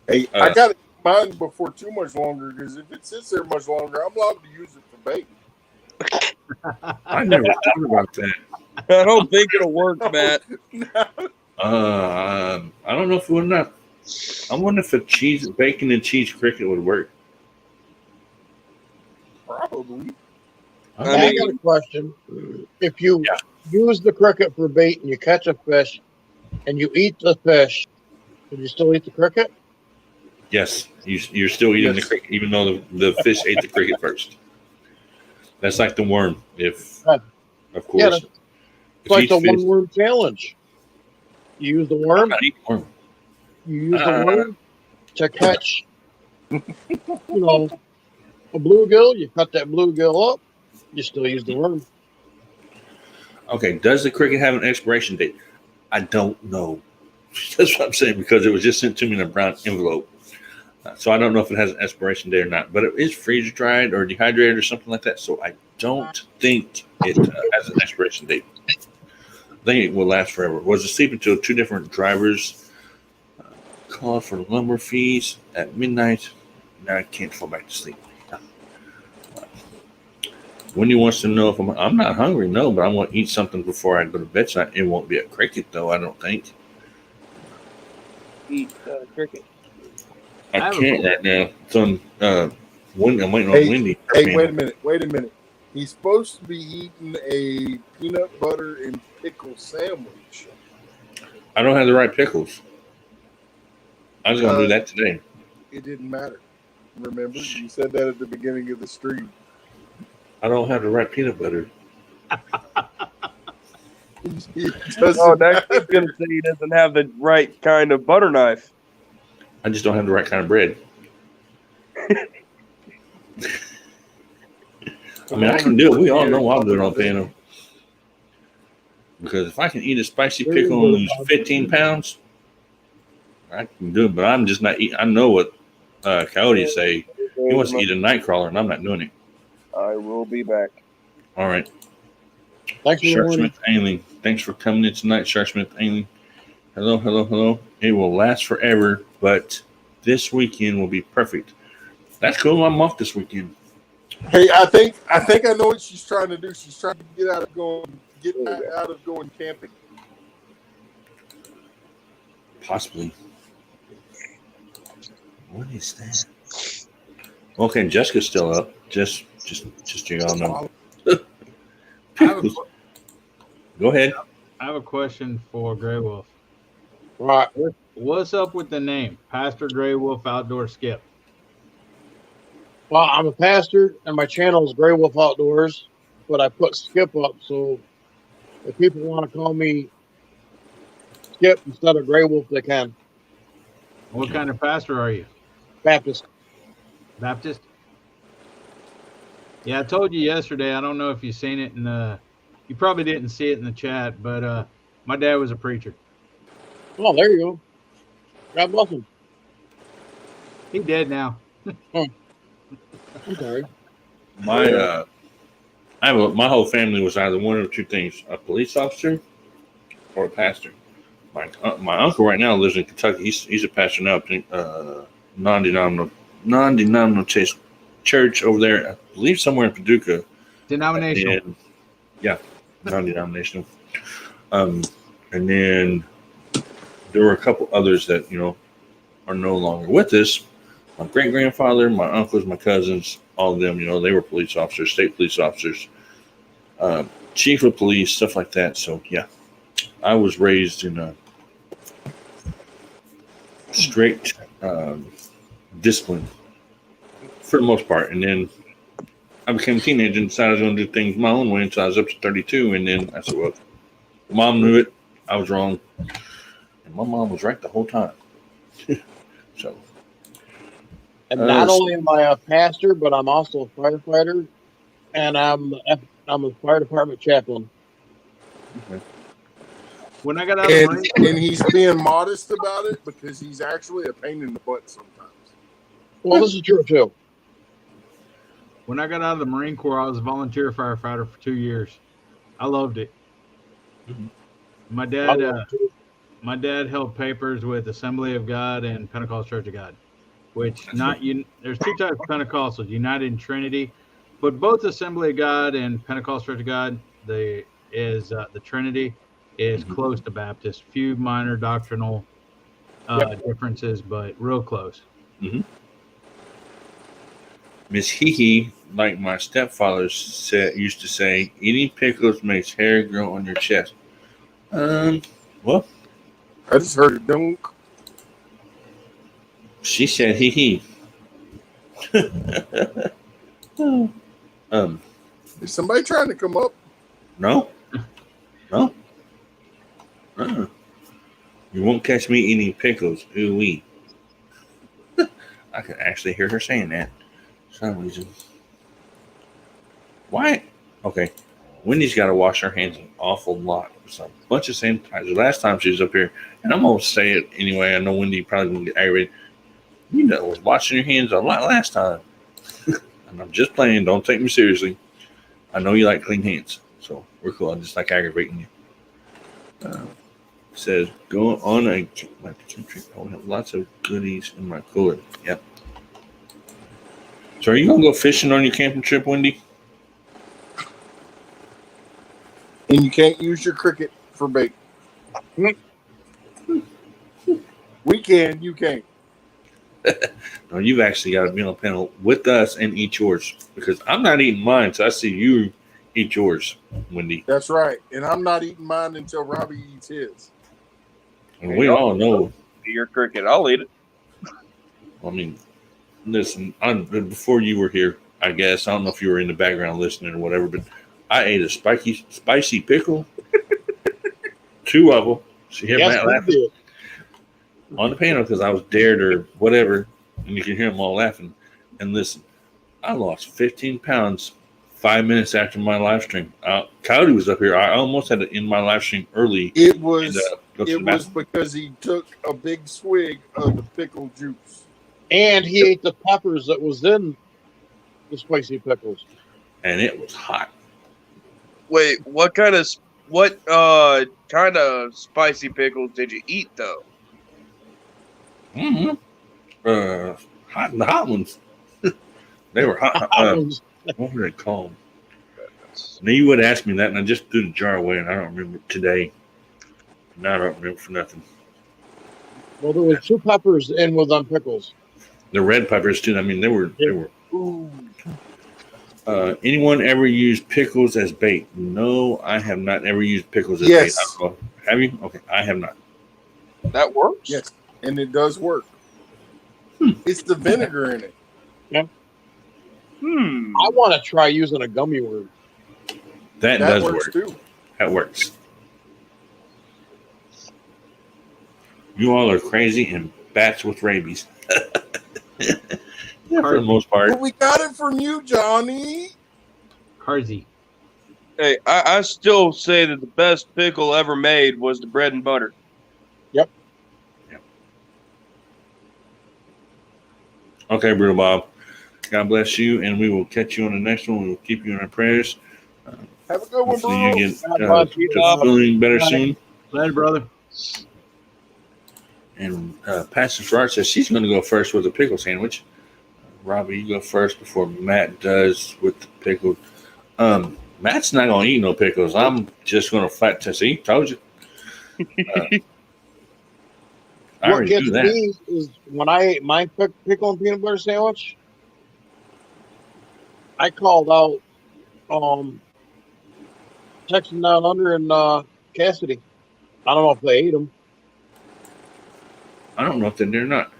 Hey, I got to eat mine before too much longer, because if it sits there much longer, I'm allowed to use it for bait. I never thought about that. I don't think it'll work, Matt. I don't know if it would not. I wonder if a bacon and cheese cricket would work. Probably. I got a question. If you use the cricket for bait and you catch a fish and you eat the fish, would you still eat the cricket? Yes, you're still eating the cricket, even though the fish ate the cricket first. That's like the worm, of course. Yeah, it's like the one worm challenge. You use the worm. I eat worm. You use the worm to catch, a bluegill. You cut that bluegill up. You still use the worm. Okay. Does the cricket have an expiration date? I don't know. That's what I'm saying, because it was just sent to me in a brown envelope. So I don't know if it has an expiration date or not, but it is freeze dried or dehydrated or something like that. So I don't think it has an expiration date. I think it will last forever. Was asleep until two different drivers called for lumber fees at midnight. Now I can't fall back to sleep. Wendy wants to know if I'm not hungry, no, but I'm going to eat something before I go to bed tonight. It won't be a cricket, though, I don't think. Eat cricket. I can't right now. It's on Wendy. I'm waiting on Wendy. Hey, wait a minute. He's supposed to be eating a peanut butter and pickle sandwich. I don't have the right pickles. I was going to do that today. It didn't matter. Remember, you said that at the beginning of the stream. I don't have the right peanut butter. Next he's going to say he doesn't have the right kind of butter knife. I just don't have the right kind of bread. I mean, I can do it. We all know I'll do it on piano. Because if I can eat a spicy pickle and lose 15 pounds, I can do it. But I'm just not eating. I know what Coyote say. He wants to eat a night crawler, and I'm not doing it. I will be back. All right. Thanks for Shark Smith Ailing. Thanks for coming in tonight, Shark Smith Ailing. Hello, hello, hello. It will last forever, but this weekend will be perfect. That's cool. I'm off this weekend. Hey, I think I know what she's trying to do. She's trying to get out of going camping. Possibly. What is that? Okay, Jessica's still up. Just so y'all know. Go ahead. I have a question for Grey Wolf. Right. What's up with the name Pastor Grey Wolf Outdoor Skip? Well, I'm a pastor, and my channel is Grey Wolf Outdoors, but I put Skip up, so if people want to call me Skip instead of Grey Wolf, they can. What kind of pastor are you? Baptist. Baptist? Yeah, I told you yesterday. I don't know if you've seen it, and you probably didn't see it in the chat, but my dad was a preacher. Oh, there you go. God bless him. He dead now. Okay. My whole family was either one of two things: a police officer or a pastor. My uncle right now lives in Kentucky. He's a pastor now, non-denominational church over there. I believe somewhere in Paducah. Denominational. And, yeah, non-denominational. And then there were a couple others that are no longer with us. My great-grandfather, my uncles, my cousins, all of them, they were police officers, state police officers, chief of police, stuff like that. So, yeah, I was raised in strict discipline for the most part. And then I became a teenager and decided I was going to do things my own way until I was up to 32. And then I said, well, Mom knew it. I was wrong. And my mom was right the whole time. So. And not only am I a pastor, but I'm also a firefighter, and I'm a fire department chaplain. Okay. When I got out of the Marine Corps, And he's being modest about it because he's actually a pain in the butt sometimes. Well, this is true too. when I got out of the Marine Corps, I was a volunteer firefighter for 2 years. I loved it. Mhm. My dad held papers with Assembly of God and Pentecost Church of God, which there's two types of Pentecostals, United and Trinity, but both Assembly of God and Pentecost Church of God, the Trinity is close to Baptist. Few minor doctrinal differences, but real close. Mm-hmm. Miss Hee, like my stepfather used to say, eating pickles makes hair grow on your chest. Well, I just heard it dunk. she said hee. Is somebody trying to come up? No. You won't catch me eating pickles. Ooh wee. I can actually hear her saying that for some reason. Why? Okay. Wendy's got to wash her hands an awful lot. It's a bunch of sanitizer. The last time she was up here, and I'm going to say it anyway. I know Wendy probably going to get aggravated. You know, was washing your hands a lot last time. And I'm just playing. Don't take me seriously. I know you like clean hands. So we're cool. I just like aggravating you. Says, go on a trip. I will have lots of goodies in my cooler. Yep. So are you going to go fishing on your camping trip, Wendy? And you can't use your cricket for bait. We can, you can't. No, you've actually got to be on a panel with us and eat yours because I'm not eating mine, so I see you eat yours, Wendy. That's right. And I'm not eating mine until Robbie eats his. And we all know. Your cricket, I'll eat it. I mean, listen, before you were here, I guess, I don't know if you were in the background listening or whatever, but I ate a spicy pickle. 2 of them. She hit Matt laughing on the panel because I was dared or whatever, and you can hear them all laughing. And listen, I lost 15 pounds 5 minutes after my live stream. Coyote was up here. I almost had to end my live stream early. It was because he took a big swig of the pickle juice. And he ate the peppers that was in the spicy pickles. And it was hot. Wait, what kind of spicy pickles did you eat though? Mm-hmm. The hot ones. They were hot. What were they called? Now you would ask me that, and I just threw the jar away, and I don't remember today. Now I don't remember for nothing. Well, there were 2 peppers in with them pickles. The red peppers too. I mean, they were. Ooh. Anyone ever used pickles as bait? No, I have not ever used pickles as bait. Have you? Okay, I have not. That works? Yes, and it does work. It's the vinegar in it. Yeah. I want to try using a gummy worm. That does works work. Too. That works. You all are crazy and bats with rabies. Yeah, for the most part. But we got it from you, Johnny. Carzy. Hey, I still say that the best pickle ever made was the bread and butter. Yep. Okay, Brutal Bob. God bless you, and we will catch you on the next one. We will keep you in our prayers. Have a good one, bro. Hopefully you get to feeling better soon. Later, brother. And Pastor Farrar says she's going to go first with a pickle sandwich. Robbie, you go first before Matt does with the pickle. Matt's not going to eat no pickles. I'm just going to flat test. See, told you. What gets me is when I ate my pickle and peanut butter sandwich, I called out Texas Down Under and Cassidy. I don't know if they ate them. I don't know if they did or not.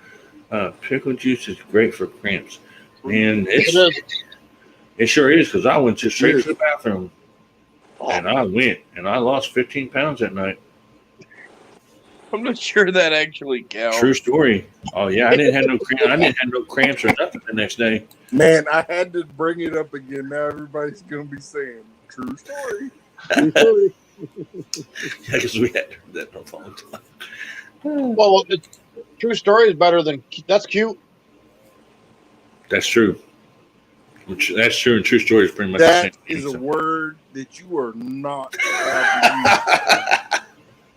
Pickle juice is great for cramps. And it sure is, because I went straight to the bathroom and I lost 15 pounds that night. I'm not sure that actually counts. True story. Oh yeah, I didn't have no cramps or nothing the next day. Man, I had to bring it up again. Now everybody's gonna be saying true story. Yeah, because we had that for a long time. Well, true story is better than that's cute. That's true. That's true, and true story is pretty much That the same is thing. a word that you are not allowed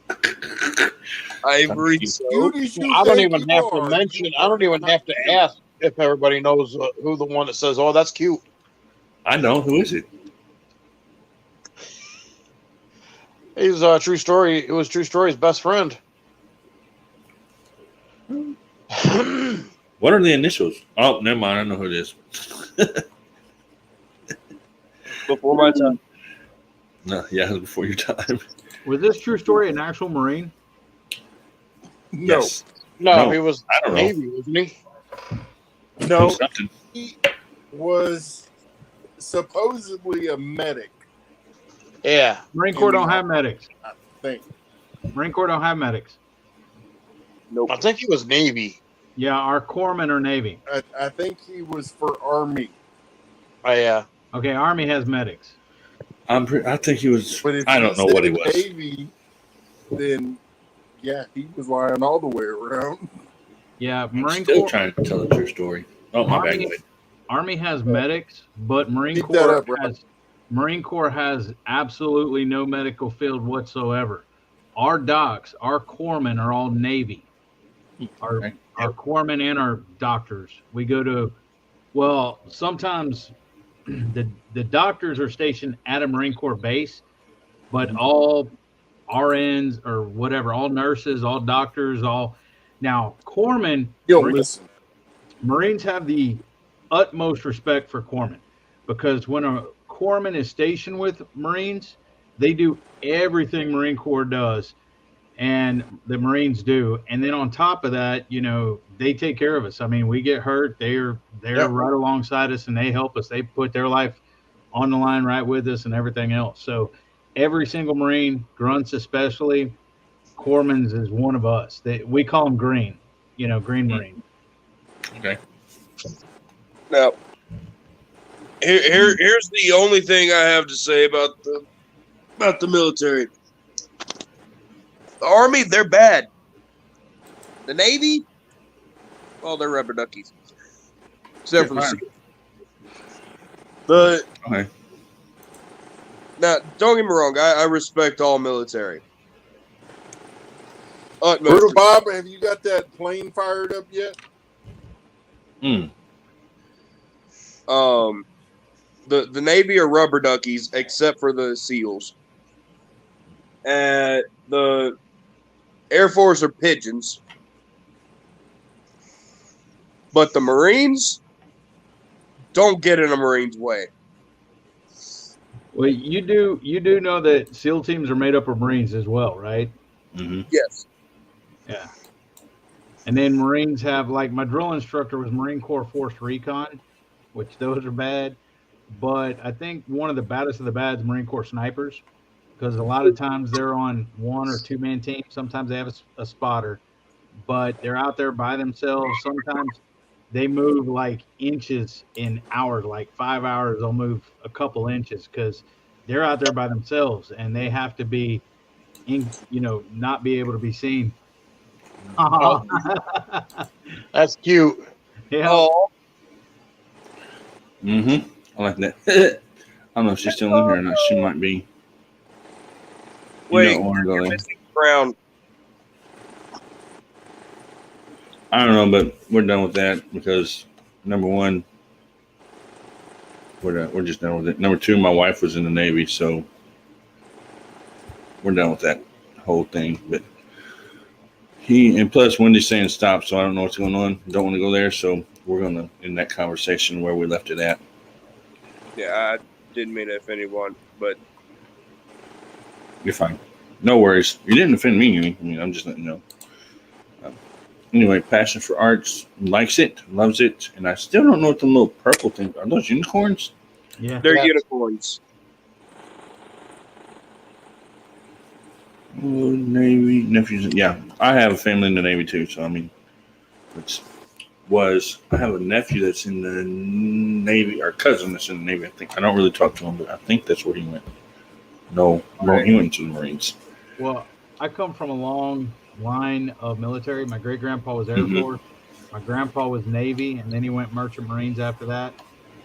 to use. Ivory Cute soap. as you I don't think even you have to are, mention. you I don't are even not have to cute. ask if everybody knows who the one that says, "Oh, that's cute." I know. Who is it? He's True Story. It was True Story's best friend. What are the initials? Oh, never mind. I know who it is. Before my time. No, yeah, it was before your time. Was this True Story an actual Marine? No, Yes. No, he was I don't know. Navy, wasn't he? no, Something. he was supposedly a medic. Yeah. Marine Corps don't have medics. I think. Marine Corps don't have medics. Nope. I think he was Navy. Yeah, our corpsmen are Navy. I think he was for Army. Oh, yeah. Okay, Army has medics. I think he was. But if I don't know what he said was. Navy, then yeah, he was lying all the way around. Yeah, I'm Marine still Corps. trying to tell the true story. Oh, my bad. Go ahead. Army has medics, but Marine Keep that Corps up, Rob. Marine Corps has absolutely no medical field whatsoever. Our docs, our corpsmen are all Navy. Our corpsmen and our doctors. We go to, well, sometimes the doctors are stationed at a Marine Corps base, but all RNs or whatever, all nurses, all doctors, now corpsmen. Yo, listen. Marines have the utmost respect for corpsmen because when a corpsman is stationed with Marines, they do everything Marine Corps does and the Marines do. And then on top of that, they take care of us. I mean, we get hurt, they're right alongside us and they help us. They put their life on the line right with us and everything else. So every single Marine, grunts especially, corpsmen is one of us. We call them green, green Marine. Okay. Now, here's the only thing I have to say about the military. The Army, they're bad. The Navy, they're rubber duckies. Except for the SEALs. Okay. Now, don't get me wrong. I respect all military. Brutal Bob, have you got that plane fired up yet? The Navy are rubber duckies, except for the SEALs. And the Air Force are pigeons. But the Marines don't get in a Marine's way. Well, you do know that SEAL teams are made up of Marines as well, right? Mm-hmm. Yes. Yeah. And then Marines have, like, my drill instructor was Marine Corps Force Recon, which those are bad. But I think one of the baddest of the bad is Marine Corps snipers, because a lot of times they're on one or two man teams. Sometimes they have a spotter, but they're out there by themselves. Sometimes they move like inches in hours, like 5 hours. They'll move a couple inches because they're out there by themselves and they have to be not be able to be seen. That's cute. Yeah. Oh, Mm-hmm. I like that. I don't know if she's still in here or not. She might be. wait, You're missing Brown. I don't know, but we're done with that because number one, we're just done with it. Number two, my wife was in the Navy, so we're done with that whole thing. But and plus Wendy's saying stop, so I don't know what's going on. Don't want to go there, so we're gonna end that conversation where we left it at. Yeah, I didn't mean to offend anyone, but You're fine. No worries. You didn't offend me. I mean, I'm just letting you know. Anyway, passion for arts, likes it, loves it, and I still don't know what the little purple things are. Those unicorns? Yeah. They're Yeah. unicorns. Oh, Navy nephews. Yeah, I have a family in the Navy too. So I mean, I have a nephew that's in the Navy, or cousin that's in the Navy. I think I don't really talk to him, but I think that's where he went. No, well, he went to the Marines. Well, I come from a long line of military. My great grandpa was Air Mhm. Force. My grandpa was Navy, and then he went Merchant Marines after that.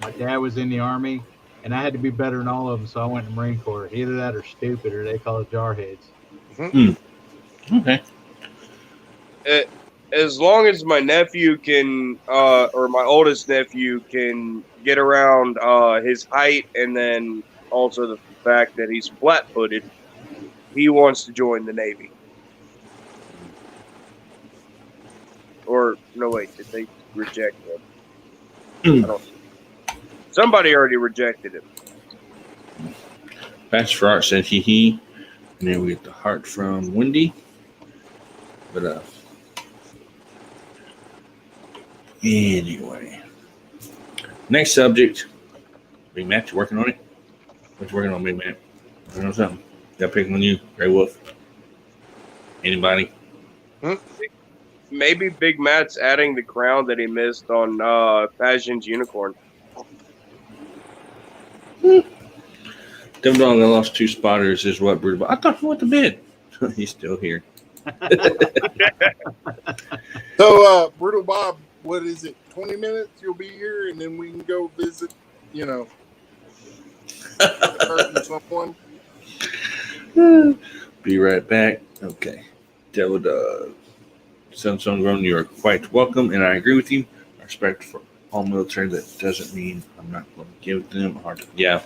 My dad was in the Army, and I had to be better than all of them, so I went to Marine Corps. Either that or stupid, or they call it jarheads. Okay. As long as my nephew can, or my oldest nephew can get around his height, and then also the fact that he's flat-footed, he wants to join the Navy. Or no, wait, did they reject him? I don't. Somebody already rejected him. Passion for art said he. And then we get the heart from Wendy. But anyway. Next subject. Big Matt, you working on it? What you working on, Big Matt? Working on something? Got picking on you, Grey Wolf? Anybody? Maybe Big Matt's adding the crown that he missed on Passion's Unicorn. Them dog I lost 2 spotters is what Brutal. I thought he went to bed. He's still here. So, Brutal Bob, what is it? 20 minutes? You'll be here, and then we can go visit. Someone. Be right back. Okay. Devil Dog. Sunstone Grown, you are quite welcome, and I agree with you. I respect for all military. That doesn't mean I'm not going to give them a hard time. Yeah.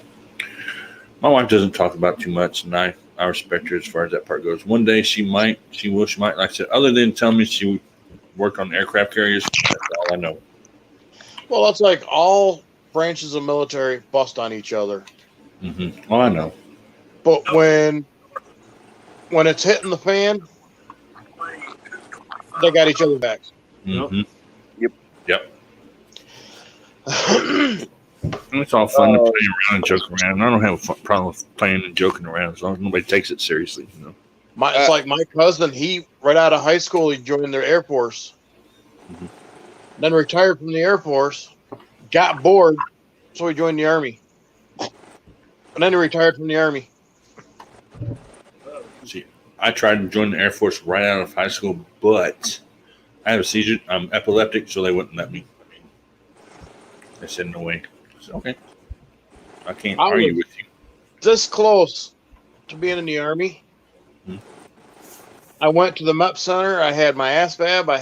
My wife doesn't talk about it too much, and I respect her as far as that part goes. One day she might, like I said, other than telling me she worked on aircraft carriers, that's all I know. Well, that's like all branches of military bust on each other. Mm-hmm. Oh, I know. But when it's hitting the fan, they got each other backs. Mm-hmm. Yep. It's all fun to play around and joke around. I don't have a problem with playing and joking around as long as nobody takes it seriously. It's like my cousin. He right out of high school, he joined the Air Force, then retired from the Air Force, got bored, so he joined the Army, and then he retired from the Army. See, I tried to join the Air Force right out of high school, but I have a seizure. I'm epileptic, so they wouldn't let me. They said no way. So, okay. I can't argue with you. This close to being in the Army. I went to the MEP Center. I had my ASVAB. I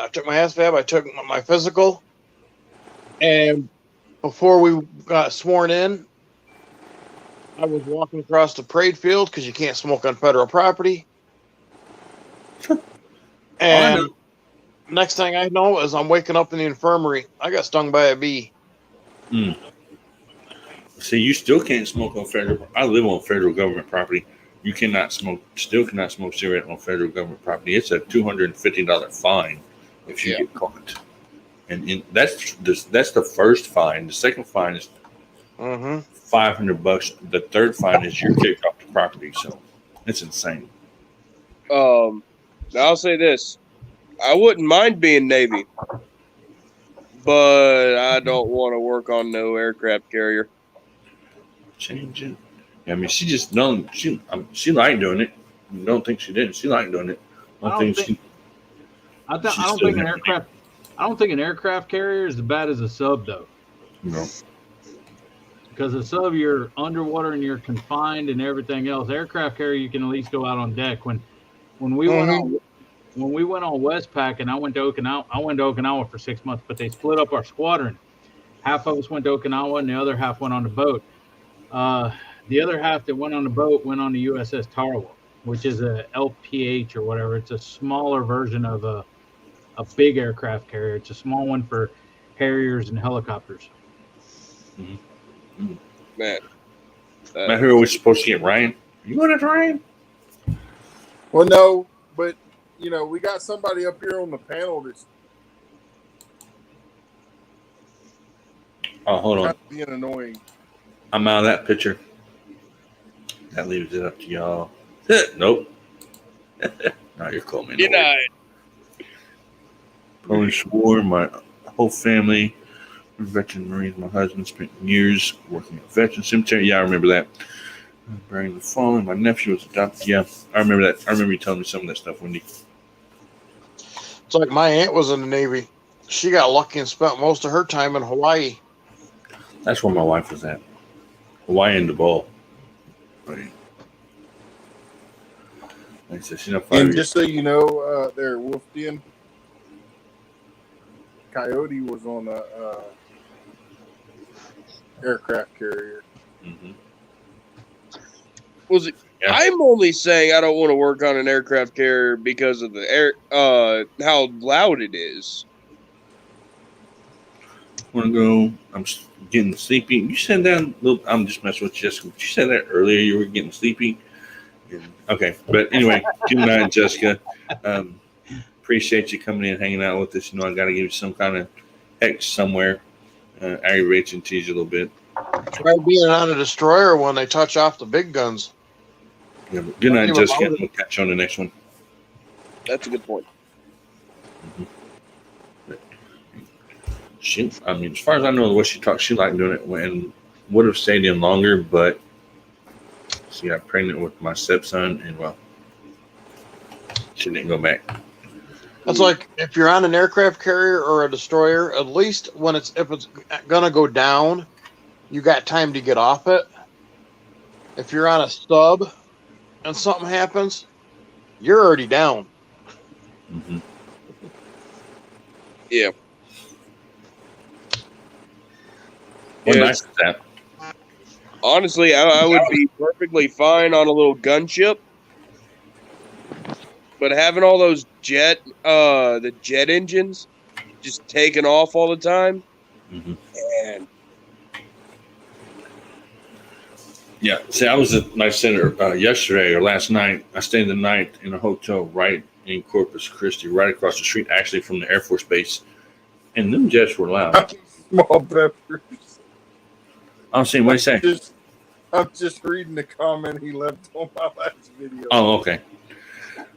took my ASVAB. I took my physical. And before we got sworn in, I was walking across the parade field because you can't smoke on federal property. And next thing I know is I'm waking up in the infirmary. I got stung by a bee. See, you still can't smoke on federal. I live on federal government property. You cannot smoke. Still cannot smoke cigarette on federal government property. It's a $250 fine if you get caught. And that's the first fine. The second fine is $500. The third fine is you're kicked off the property. So it's insane. I'll say this: I wouldn't mind being Navy, but I don't want to work on no aircraft carrier. Change it. I mean, she just don't. She liked doing it. Don't think she didn't. She liked doing it. I don't think an aircraft carrier is as bad as a sub, though. No. Because a sub, you're underwater and you're confined and everything else. Aircraft carrier, you can at least go out on deck. When we went on Westpac and I went to Okinawa for 6 months, but they split up our squadron. Half of us went to Okinawa and the other half went on the boat. The other half that went on the boat went on the USS Tarawa, which is a LPH or whatever. It's a smaller version of a big aircraft carrier. It's a small one for Harriers and helicopters. Man. Matt, who are we supposed to get, Ryan? You want it, Ryan? Well, no, but we got somebody up here on the panel that's hold kind on. of being annoying. I'm out of that picture. That leaves it up to y'all. Nope. No, you're cool, man. Good night. Polish War, my whole family, veteran Marines. My husband spent years working at Veteran Cemetery. Yeah, I remember that. Burying the fallen. My nephew was adopted. Yeah, I remember that. I remember you telling me some of that stuff, Wendy. It's like my aunt was in the Navy. She got lucky and spent most of her time in Hawaii. That's where my wife was at. Hawaii and the Bowl. Right. Like I said, she's not 5 And years. just so you know, there, Wolf Den, Coyote was on a aircraft carrier. Mm-hmm. Was it? Yeah. I'm only saying I don't want to work on an aircraft carrier because of the air, how loud it is. Want to go? I'm getting sleepy. You said that. I'm just messing with Jessica. You said that earlier. You were getting sleepy. Okay, but anyway, good night, Jessica. Appreciate you coming in, hanging out with us. I got to give you some kind of X somewhere. Aggravates and tease you a little bit. Try being on a destroyer when they touch off the big guns. Yeah, but good night, Jessica. We'll catch you on the next one. That's a good point. She, as far as I know, the way she talked, she liked doing it and would have stayed in longer, but she got pregnant with my stepson, and well, she didn't go back. That's like if you're on an aircraft carrier or a destroyer, at least if it's gonna go down, you got time to get off it. If you're on a sub and something happens, you're already down. Mm-hmm. Yeah. What nice is that? Honestly, I would be perfectly fine on a little gunship, but having all those the jet engines just taking off all the time, and yeah. See, I was at my center yesterday or last night. I stayed the night in a hotel right in Corpus Christi, right across the street, actually from the Air Force Base, and them jets were loud. Small peppers. I'm saying, what do you say? I'm just reading the comment he left on my last video. Oh, okay.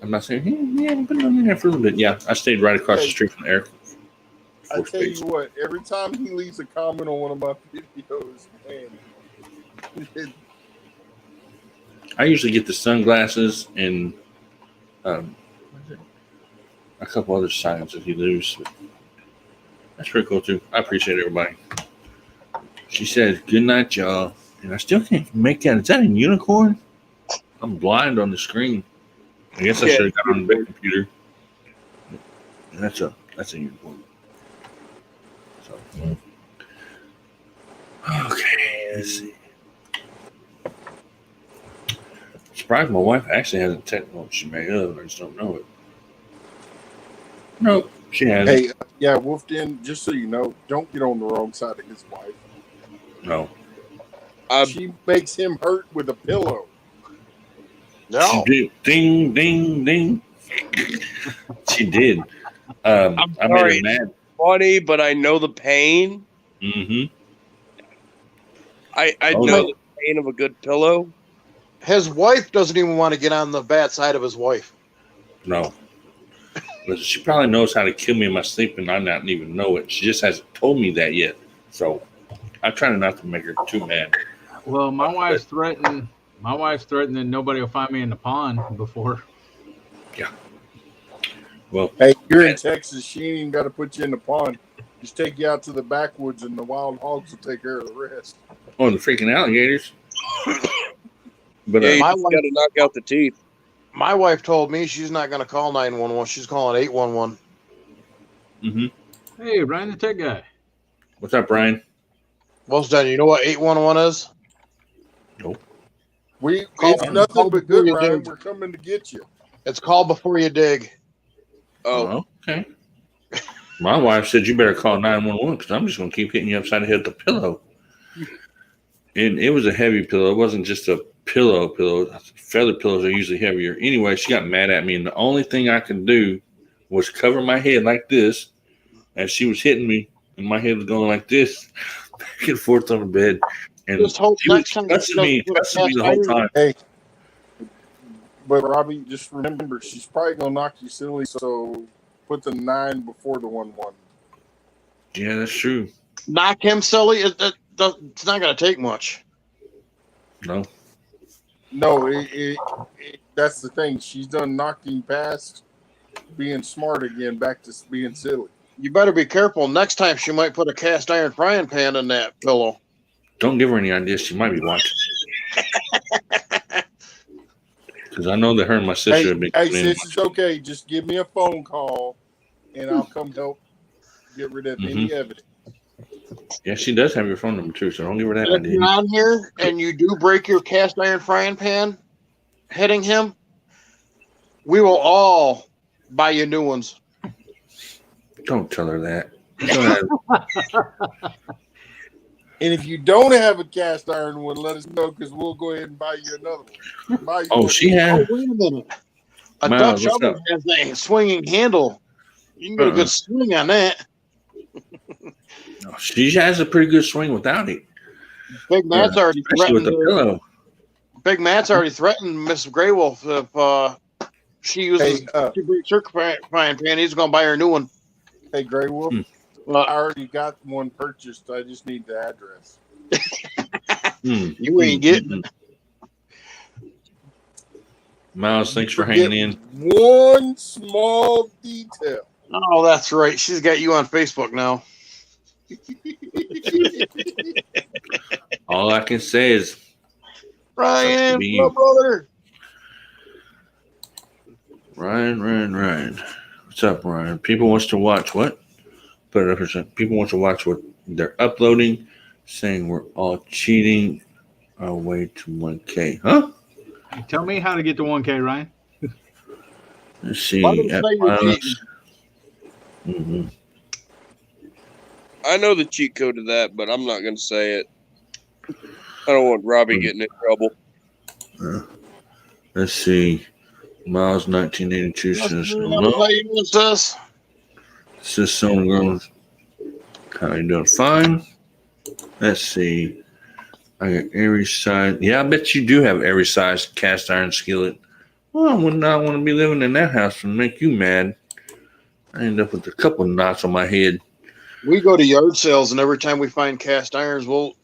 I'm not saying, yeah, I've been on there for a little bit. Yeah, I stayed right across the street from the Air Force I tell Base. you what, every time he leaves a comment on one of my videos, man, I usually get the sunglasses and a couple other signs if you lose. That's pretty cool, too. I appreciate everybody. She says, good night, y'all. And I still can't make out. Is that a unicorn? I'm blind on the screen. I guess I should have got on the big computer. And that's a unicorn. So, okay, let's see. Surprised my wife actually hasn't texted. Well, she may have. I just don't know it. Nope, she hasn't. Hey, yeah, Wolf Den, just so you know, don't get on the wrong side of his wife. No. She makes him hurt with a pillow. No. She did. Ding, ding, ding. She did. I made her mad. Funny, but I know the pain. Mm-hmm. I know the pain of a good pillow. His wife doesn't even want to get on the bad side of his wife. No. But she probably knows how to kill me in my sleep, and I not even know it. She just hasn't told me that yet. So I'm trying not to make her too mad. Well, my wife's threatened that nobody will find me in the pond before. Yeah. Well, hey, you're in Texas. She ain't even got to put you in the pond. Just take you out to the backwoods, and the wild hogs will take care of the rest. Oh, the freaking alligators. But you got to knock out the teeth. My wife told me she's not going to call 911. She's calling 811. Mm-hmm. Hey, Brian the tech guy. What's up, Brian? Well done. You know what 811 is? Nope. It's nothing but good, Brian. We're coming to get you. It's called Before You Dig. Oh, okay. My wife said you better call 911 because I'm just going to keep hitting you upside the head with the pillow. And it was a heavy pillow. It wasn't just a pillow. Feather pillows are usually heavier. Anyway, she got mad at me, and the only thing I could do was cover my head like this as she was hitting me, and my head was going like this, back and forth on the bed. And Just hope she was next time cussing me put a the whole cast iron. time. Hey, but Robbie, just remember, she's probably gonna knock you silly. So put the 9 before the 1-1. Yeah, that's true. Knock him silly. It's not going to take much. No. No, that's the thing. She's done knocked him past being smart again, back to being silly. You better be careful. Next time she might put a cast iron frying pan in that pillow. Don't give her any ideas. She might be watching. Because I know that her and my sister have been. Hey, sis, it's okay. Just give me a phone call, and I'll come help get rid of any evidence. Yeah, she does have your phone number too, so don't give her that If idea. you're on here and you do break your cast iron frying pan hitting him, we will all buy you new ones. Don't tell her that. And if you don't have a cast iron one, let us know because we'll go ahead and buy you another one. She has. Oh, wait a minute. A Miles, Dutch what's oven up? has a swinging handle. You can get a good swing on that. She has a pretty good swing without it. Big Matt's already Especially with threatened. the pillow. Big Matt's already threatened Miss Grey Wolf if she uses she breaks her frying pan. He's going to buy her a new one. Hey, Grey Wolf, I already got one purchased. I just need the address. You ain't getting it. Miles, thanks for hanging in. One small detail. Oh, that's right. She's got you on Facebook now. All I can say is, Ryan, be my brother. Ryan. What's up, Ryan? People wants to watch what? Put it up here. People want to watch what they're uploading, saying we're all cheating our way to 1K. Huh? Tell me how to get to 1K, Ryan. Let's see. I know the cheat code to that, but I'm not going to say it. I don't want Robbie getting in trouble. Let's see. Miles 1982 says hello. Says someone goes, how you doing? Fine. Let's see. I got every size. Yeah, I bet you do have every size cast iron skillet. Well, I would not want to be living in that house and make you mad. I end up with a couple of knots on my head. We go to yard sales, and every time we find cast irons, we'll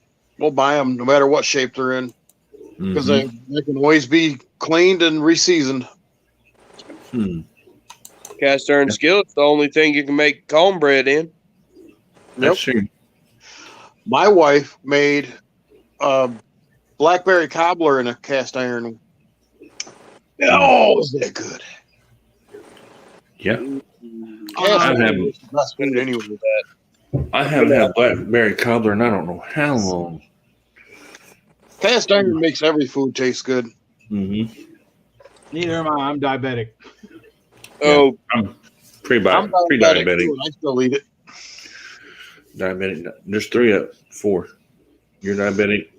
buy them no matter what shape they're in, because they can always be cleaned and reseasoned. Cast iron skillet's the only thing you can make cornbread in. That's true. My wife made a blackberry cobbler in a cast iron. Oh, is that good? Yeah. I haven't had blackberry cobbler in I don't know how long. Cast iron makes every food taste good. Neither am I. I'm diabetic. Oh, I'm pre-diabetic. I still eat it. Diabetic. There's 4. You're diabetic.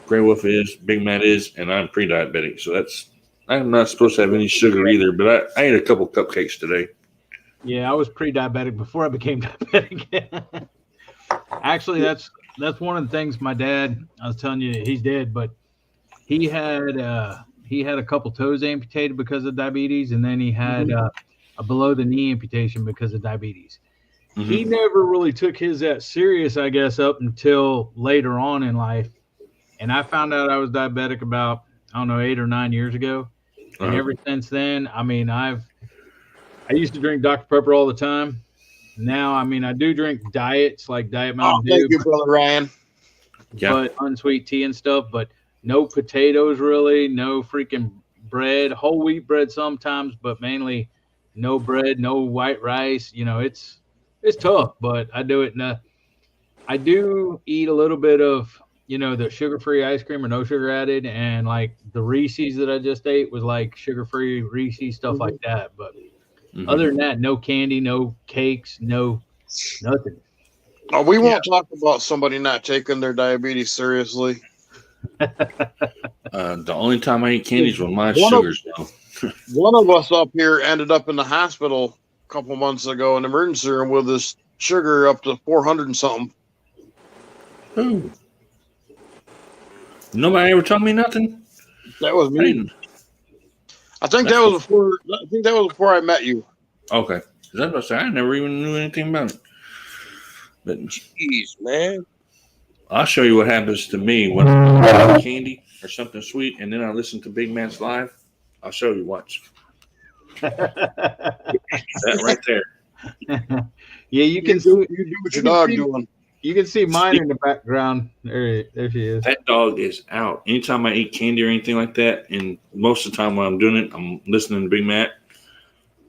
Grey Wolf is. Big Matt is, and I'm pre-diabetic. So I'm not supposed to have any sugar either. But I ate a couple cupcakes today. Yeah, I was pre-diabetic before I became diabetic. Actually, that's one of the things my dad. I was telling you, he's dead, but he had a couple toes amputated because of diabetes, and then he had a below the knee amputation because of diabetes. He never really took his that serious, I guess, up until later on in life. And I found out I was diabetic about, 8 or 9 years ago. And ever since then, I used to drink Dr. Pepper all the time. Now, I do drink diets like Diet Mountain Dew. Thank you, Brother Ryan. But unsweet tea and stuff, but no potatoes really, no freaking bread, whole wheat bread sometimes, but mainly no bread, no white rice. It's tough, but I do it. I do eat a little bit of, the sugar-free ice cream or no sugar added, and like the Reese's that I just ate was like sugar-free Reese's, stuff like that. But other than that, no candy, no cakes, no nothing. Oh, we won't talk about somebody not taking their diabetes seriously. The only time I eat candy is when my One of- sugar's low. One of us up here ended up in the hospital a couple months ago in the emergency room with his sugar up to 400 and something. Ooh. Nobody ever told me nothing. That was me. I think that was before I met you. Okay. That's what I say. I never even knew anything about it. But Jeez, man. I'll show you what happens to me when I eat candy or something sweet, and then I listen to Big Man's Live. I'll show you. Watch. That right there. Yeah, you can do what your dog doing. You can see mine in the background. There she is. That dog is out. Anytime I eat candy or anything like that, and most of the time when I'm doing it, I'm listening to Big Mac,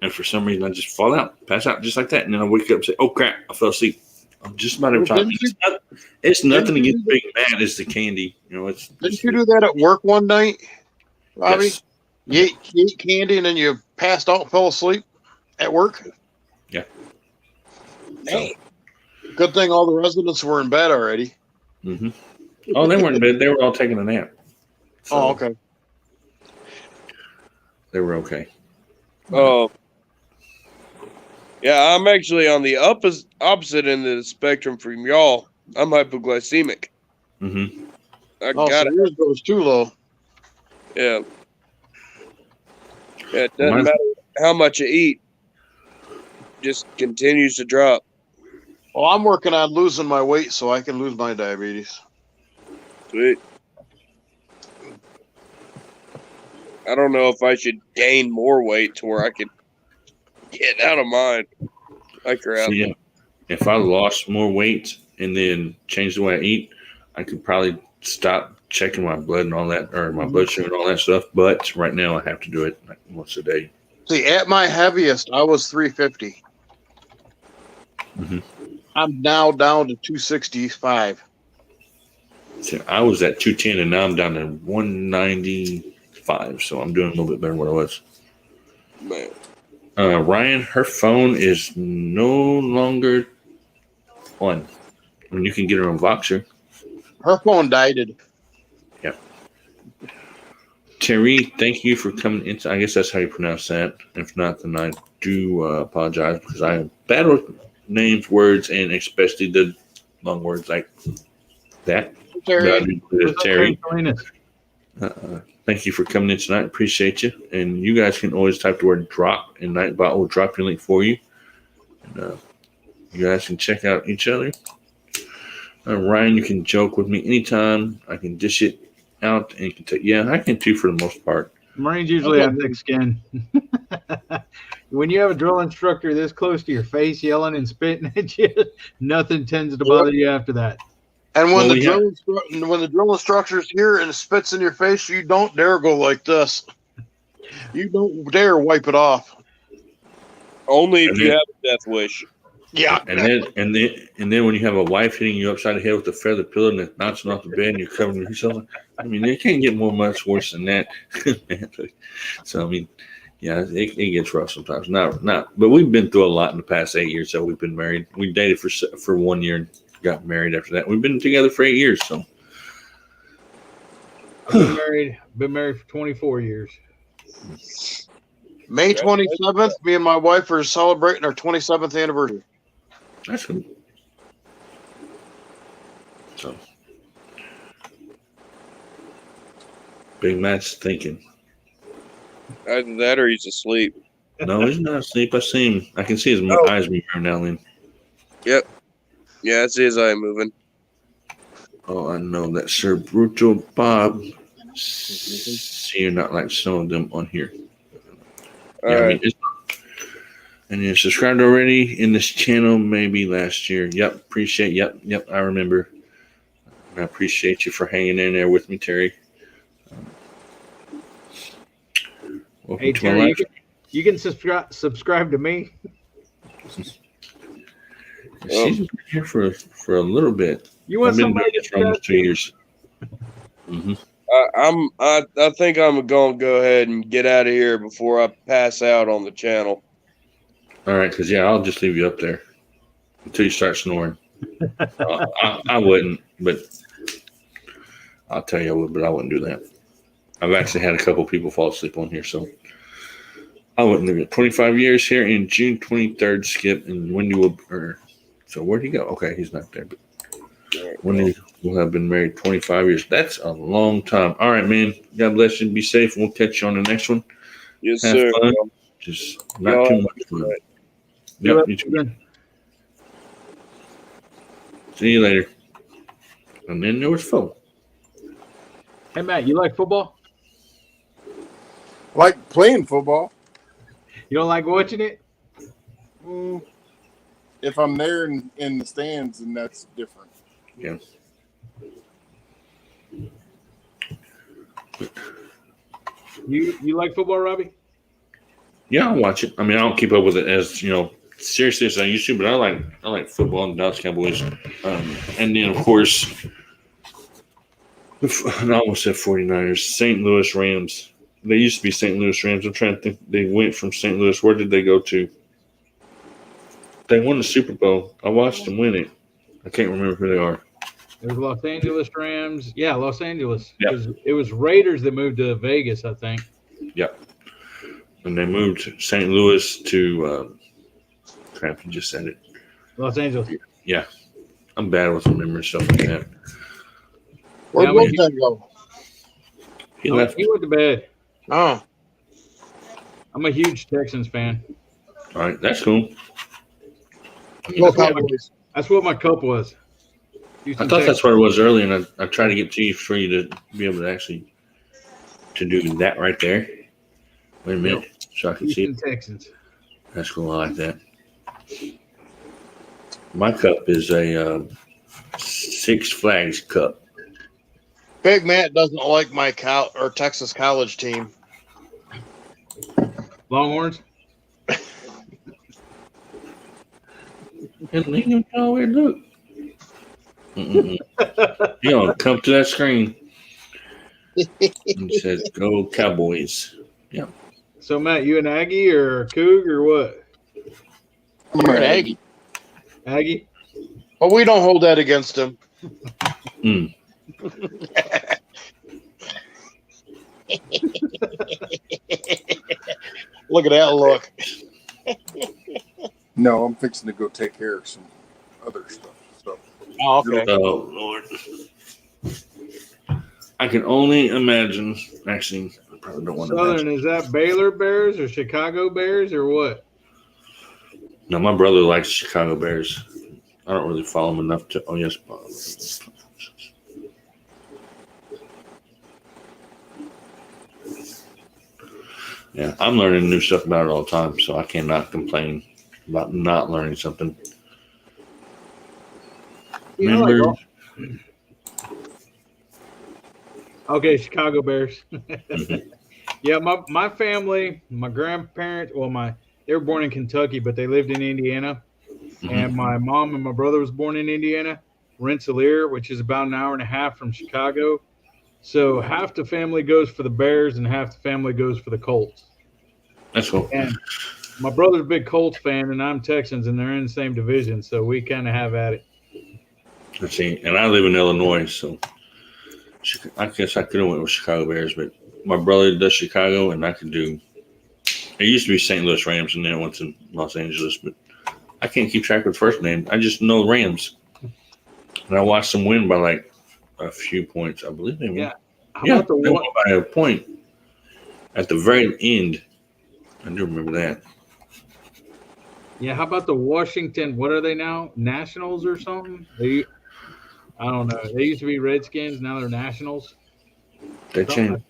and for some reason I just fall out, pass out just like that, and then I wake up and say, "Oh crap, I fell asleep." I'm just about every time. It's nothing against Big Mac. It's the candy. You know, Didn't you do that at work one night, Robbie? Yes. You ate candy and then you passed out and fell asleep at work? Yeah. Hey. Good thing all the residents were in bed already. Mm-hmm. Oh, they weren't in bed. They were all taking a nap. So okay. They were okay. Oh. Yeah, I'm actually on the opposite end of the spectrum from y'all. I'm hypoglycemic. Mm-hmm. I got it. Yours goes too low. Yeah. Yeah, it doesn't matter how much you eat. Just continues to drop. Well, I'm working on losing my weight so I can lose my diabetes. Sweet. I don't know if I should gain more weight to where I could get out of mine. Like crap. So, yeah, if I lost more weight and then changed the way I eat, I could probably stop checking my blood and all that, or my blood sugar and all that stuff. But right now, I have to do it like once a day. See, at my heaviest, I was 350. Mm-hmm. I'm now down to 265. So I was at 210, and now I'm down to 195. So I'm doing a little bit better than what I was. Man. Ryan, her phone is no longer on. I mean, you can get her on Voxer. Her phone died. Yeah. Terry, thank you for coming in. I guess that's how you pronounce that. If not, then I do apologize because I am bad with names, words, and especially the long words like that. Terry. Terry. Thank you for coming in tonight. Appreciate you. And you guys can always type the word drop, and Nightbot will drop your link for you. And you guys can check out each other. Ryan, you can joke with me anytime. I can dish it out, and you can take. Yeah, I can too for the most part. Marines usually have thick skin. When you have a drill instructor this close to your face yelling and spitting at you, nothing tends to bother you after that. And when the drill instructor's here and spits in your face, you don't dare go like this. You don't dare wipe it off. Only if you have a death wish. Yeah. And then when you have a wife hitting you upside the head with a feather pillow and it's bouncing off the bed and you're covering yourself, I mean, it can't get much worse than that. So I mean, yeah, it gets rough sometimes. Not, but we've been through a lot in the past 8 years. So we've been married. We dated for 1 year and got married after that. We've been together for 8 years. So I've been married for 24 years. May 27th, me and my wife are celebrating our 27th anniversary. That's good. So Big Matt's thinking. Either that or he's asleep. No, he's not asleep. I see him. I can see his eyes moving every now and then. Yep. Yeah, it's his eye moving. Oh, I know that Sir Brutal Bob. See, you're not like some of them on here. All right. And you subscribed already in this channel maybe last year. Yep, appreciate. Yep, I remember. I appreciate you for hanging in there with me, Terry. Welcome Hey, to Terry, my life. you can subscribe to me. She's been here for a little bit. You want I've been somebody doing this for almost 2 years. Mm-hmm. I think I'm gonna go ahead and get out of here before I pass out on the channel. All right, because I'll just leave you up there until you start snoring. I wouldn't, but I'll tell you I would, but I wouldn't do that. I've actually had a couple people fall asleep on here, so I wouldn't live it. 25 years here in June 23rd, Skip, and Wendy will. So where'd he go? Okay, he's not there. But Wendy will have been married 25 years. That's a long time. All right, man. God bless you. Be safe, and we'll catch you on the next one. Yes, Have sir. fun. Just not too much fun. Yep. You too. See you later. And then there was Phil. Hey, Matt, you like football? Like playing football. You don't like watching it? If I'm there in the stands, then that's different. Yeah. You like football, Robbie? Yeah, I'll watch it. I mean, I don't keep up with it as seriously as I used to, but I like football and Dallas Cowboys. And then of course, I almost said 49ers, St. Louis Rams. They used to be St. Louis Rams. I'm trying to think. They went from St. Louis. Where did they go to? They won the Super Bowl. I watched them win it. I can't remember who they are. It was Los Angeles Rams. Yeah, Los Angeles. Yep. It was Raiders that moved to Vegas, I think. Yep. And they moved St. Louis to crap, you just said it. Los Angeles. Yeah. I'm bad with remembering stuff like that. Where'd Wilson go? He left. He went to bed. Oh. I'm a huge Texans fan. All right, that's cool. That's what my cup was. I thought that's what it was earlier, and I tried to get to you for you to be able to actually to do that right there. Wait a minute, so I can see it. Texans. That's cool. I like that. My cup is a Six Flags cup. Big Matt doesn't like my Texas college team. Longhorns. And lean nowhere. Look. You know, come to that screen. It says "Go Cowboys." Yeah. So Matt, you an Aggie or a Coug or what? I'm an Aggie. Aggie. But we don't hold that against him. Look at that look. No, I'm fixing to go take care of some other stuff. So. Oh, okay. Oh, Lord. I can only imagine. Actually, I probably don't want to Southern, imagine. is that Baylor Bears or Chicago Bears or what? No, my brother likes Chicago Bears. I don't really follow him enough to. Oh, yes. Yeah, I'm learning new stuff about it all the time, so I cannot complain about not learning something. Remember? Okay, Chicago Bears. Mm-hmm. Yeah, my family, my grandparents, they were born in Kentucky, but they lived in Indiana. Mm-hmm. And my mom and my brother was born in Indiana, Rensselaer, which is about an hour and a half from Chicago. So half the family goes for the Bears and half the family goes for the Colts. That's cool. And my brother's a big Colts fan, and I'm Texans, and they're in the same division, so we kind of have at it. Let's see. And I live in Illinois, so I guess I could have went with Chicago Bears, but my brother does Chicago, and I could do. It used to be St. Louis Rams, and then it went to Los Angeles, but I can't keep track of the first name. I just know Rams, and I watched them win by like a few points. I believe they won. Yeah. They won by a point at the very end. I do remember that. Yeah, how about the Washington? What are they now? Nationals or something? I don't know. They used to be Redskins. Now they're Nationals. They changed.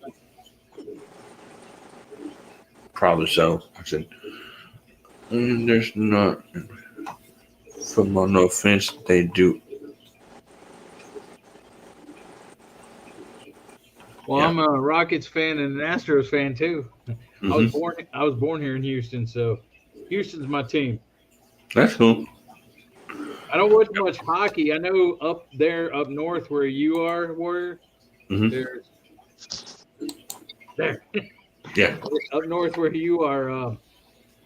Probably so. I said, there's not football. No offense, they do. Well, yeah. I'm a Rockets fan and an Astros fan too. Mm-hmm. I was born here in Houston, so Houston's my team. That's cool. I don't watch much hockey. I know up north where you are, Warrior. Mm-hmm. There. Yeah. Up north where you are,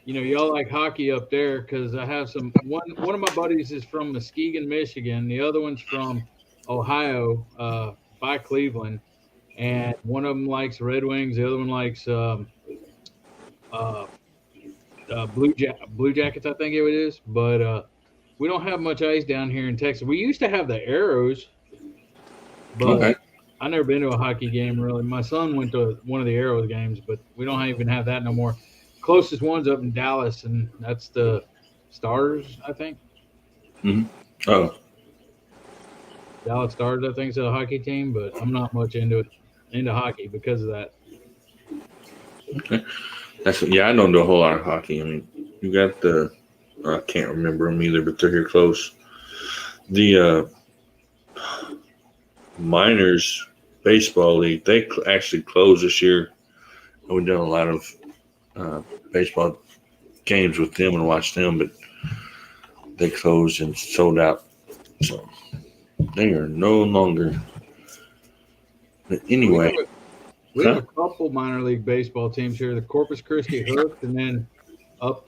y'all like hockey up there because I have one of my buddies is from Muskegon, Michigan. The other one's from Ohio, by Cleveland. and one of them likes Red Wings, the other one likes Blue Jackets, I think it is. But we don't have much ice down here in Texas. We used to have the Arrows, but Okay. I've never been to a hockey game really. My son went to one of the Arrows games, but we don't even have that no more. Closest one's up in Dallas, and that's the Stars, I think. Oh, Dallas Stars, I think, is a hockey team, but I'm not much into hockey because of that. okay. I don't do a whole lot of hockey. I mean, you got the I can't remember them either, but they're here close. The Miners Baseball League, they actually closed this year. We've done a lot of baseball games with them and watched them, but they closed and sold out. So they are no longer. But anyway. We have a couple minor league baseball teams here. The Corpus Christi Hooked, and then up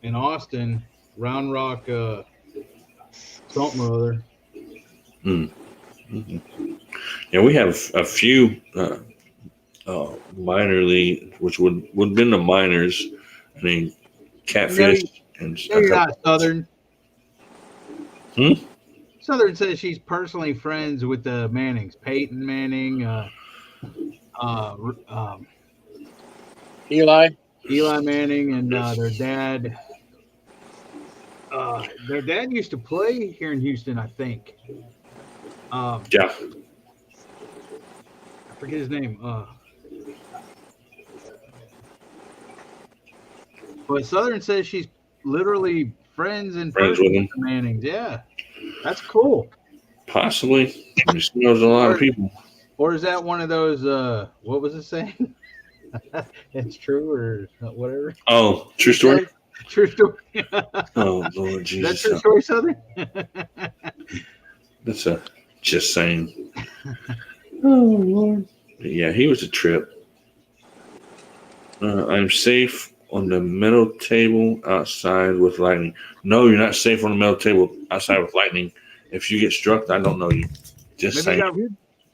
in Austin, Round Rock something or other. Yeah, we have a few minor league, which would have been the minors. I mean, Catfish and you're not Southern. Hmm? Southern says she's personally friends with the Mannings, Peyton Manning, Eli Manning, and their dad. Their dad used to play here in Houston, I think. Yeah. I forget his name. But Southern says she's literally friends with him. The Mannings. Yeah, that's cool. Possibly. She knows a lot of people. Or is that one of those? What was it saying? It's true or whatever. Oh, true story. True story. Oh Lord Jesus. That's true story, Southern. That's just saying. Oh Lord. Yeah, he was a trip. I'm safe on the metal table outside with lightning. No, you're not safe on the metal table outside with lightning. If you get struck, I don't know you. Just saying.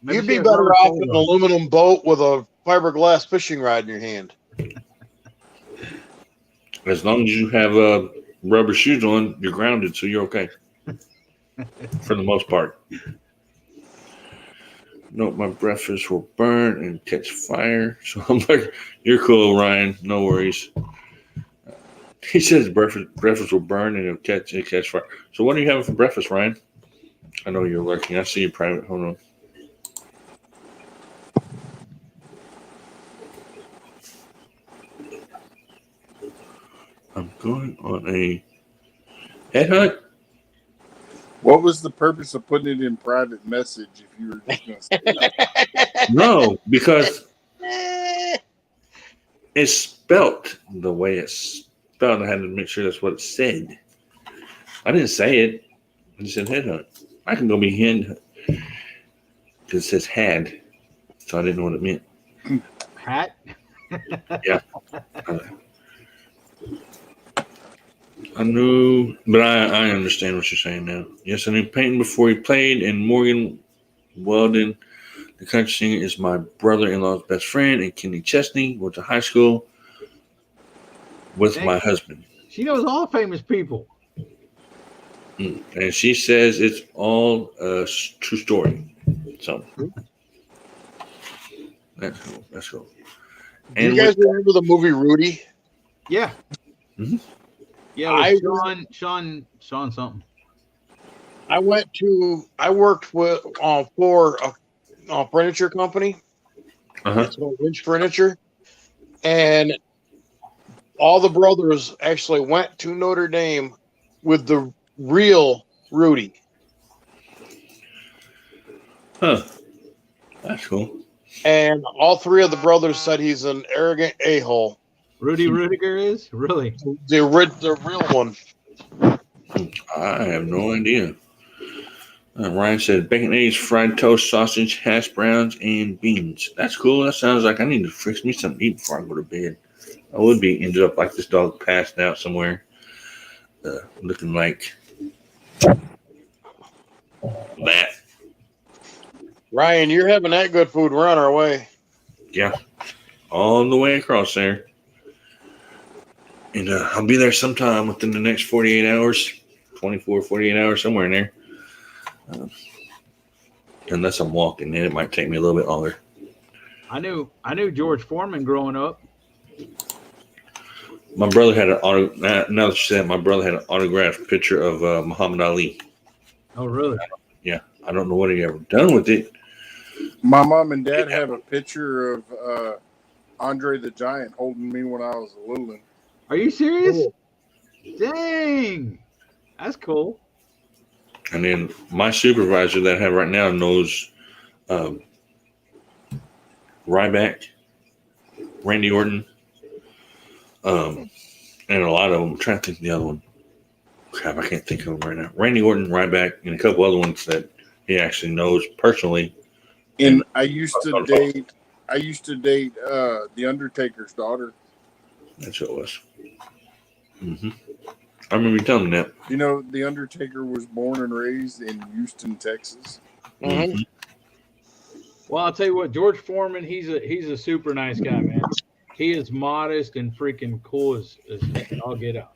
You'd be better off in an aluminum boat with a fiberglass fishing rod in your hand. As long as you have rubber shoes on, you're grounded, so you're okay. For the most part. No, my breakfast will burn and catch fire. So I'm like, you're cool, Ryan. No worries. He says breakfast will burn and it'll catch fire. So what are you having for breakfast, Ryan? I know you're lurking. I see you private. Hold on. I'm going on a headhunt. What was the purpose of putting it in private message if you were just going to say that? No, because it's spelt the way it's spelled. I had to make sure that's what it said. I didn't say it. I just said headhunt. I can go be hen because it says had, so I didn't know what it meant. Hat? Yeah. I knew, but I understand what you're saying now. Yes, I knew Peyton before he played, and Morgan Weldon, the country singer, is my brother-in-law's best friend, and Kenny Chesney went to high school with my husband. She knows all famous people. And she says it's all a true story. So that's cool. That's cool. Do you guys remember the movie Rudy? Yeah. Mm-hmm. Yeah, Sean something. I worked with for a furniture company. It's called Winch Furniture, and all the brothers actually went to Notre Dame with the real Rudy. Huh. That's cool. And all three of the brothers said he's an arrogant a-hole. Rudy Rudiger is? Really? The real one. I have no idea. Ryan said bacon, eggs, fried toast, sausage, hash browns, and beans. That's cool. That sounds like I need to fix me something to eat before I go to bed. I would be ended up like this dog passed out somewhere, looking like that. Ryan, you're having that good food. We're on our way. Yeah, all the way across there. And I'll be there sometime within the next 48 hours, 24, 48 hours, somewhere in there. Unless I'm walking, then it might take me a little bit longer. I knew George Foreman growing up. My brother had an now that you said, my brother had an autographed picture of Muhammad Ali. Oh, really? Yeah, I don't know what he ever done with it. My mom and dad have a picture of Andre the Giant holding me when I was a little one. Are you serious? Cool. Dang, that's cool. And then my supervisor that I have right now knows Ryback, Randy Orton, and a lot of them. I'm trying to think of the other one. Crap, I can't think of them right now. Randy Orton, Ryback, and a couple other ones that he actually knows personally. And I used to date the Undertaker's daughter. That's what it was. Mm-hmm. I remember you telling me that. You know, the Undertaker was born and raised in Houston, Texas. Mm-hmm. Well, I'll tell you what, George Foreman, he's a super nice guy, man. He is modest and freaking cool as I'll get out.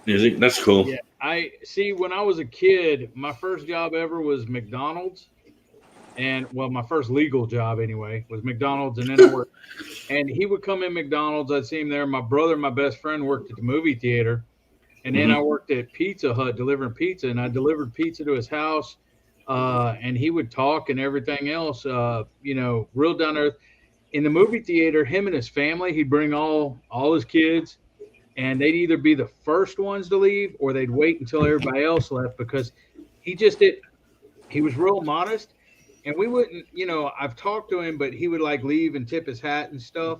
Is he? That's cool. Yeah, I see. When I was a kid, my first job ever was McDonald's, and well, my first legal job anyway was McDonald's, and then I worked. And he would come in McDonald's. I'd see him there. My brother, my best friend, worked at the movie theater, and then I worked at Pizza Hut delivering pizza, and I delivered pizza to his house. And he would talk and everything else, real down to earth. In the movie theater, him and his family, he'd bring all his kids, and they'd either be the first ones to leave or they'd wait until everybody else left because he was real modest. And we wouldn't, I've talked to him, but he would like leave and tip his hat and stuff.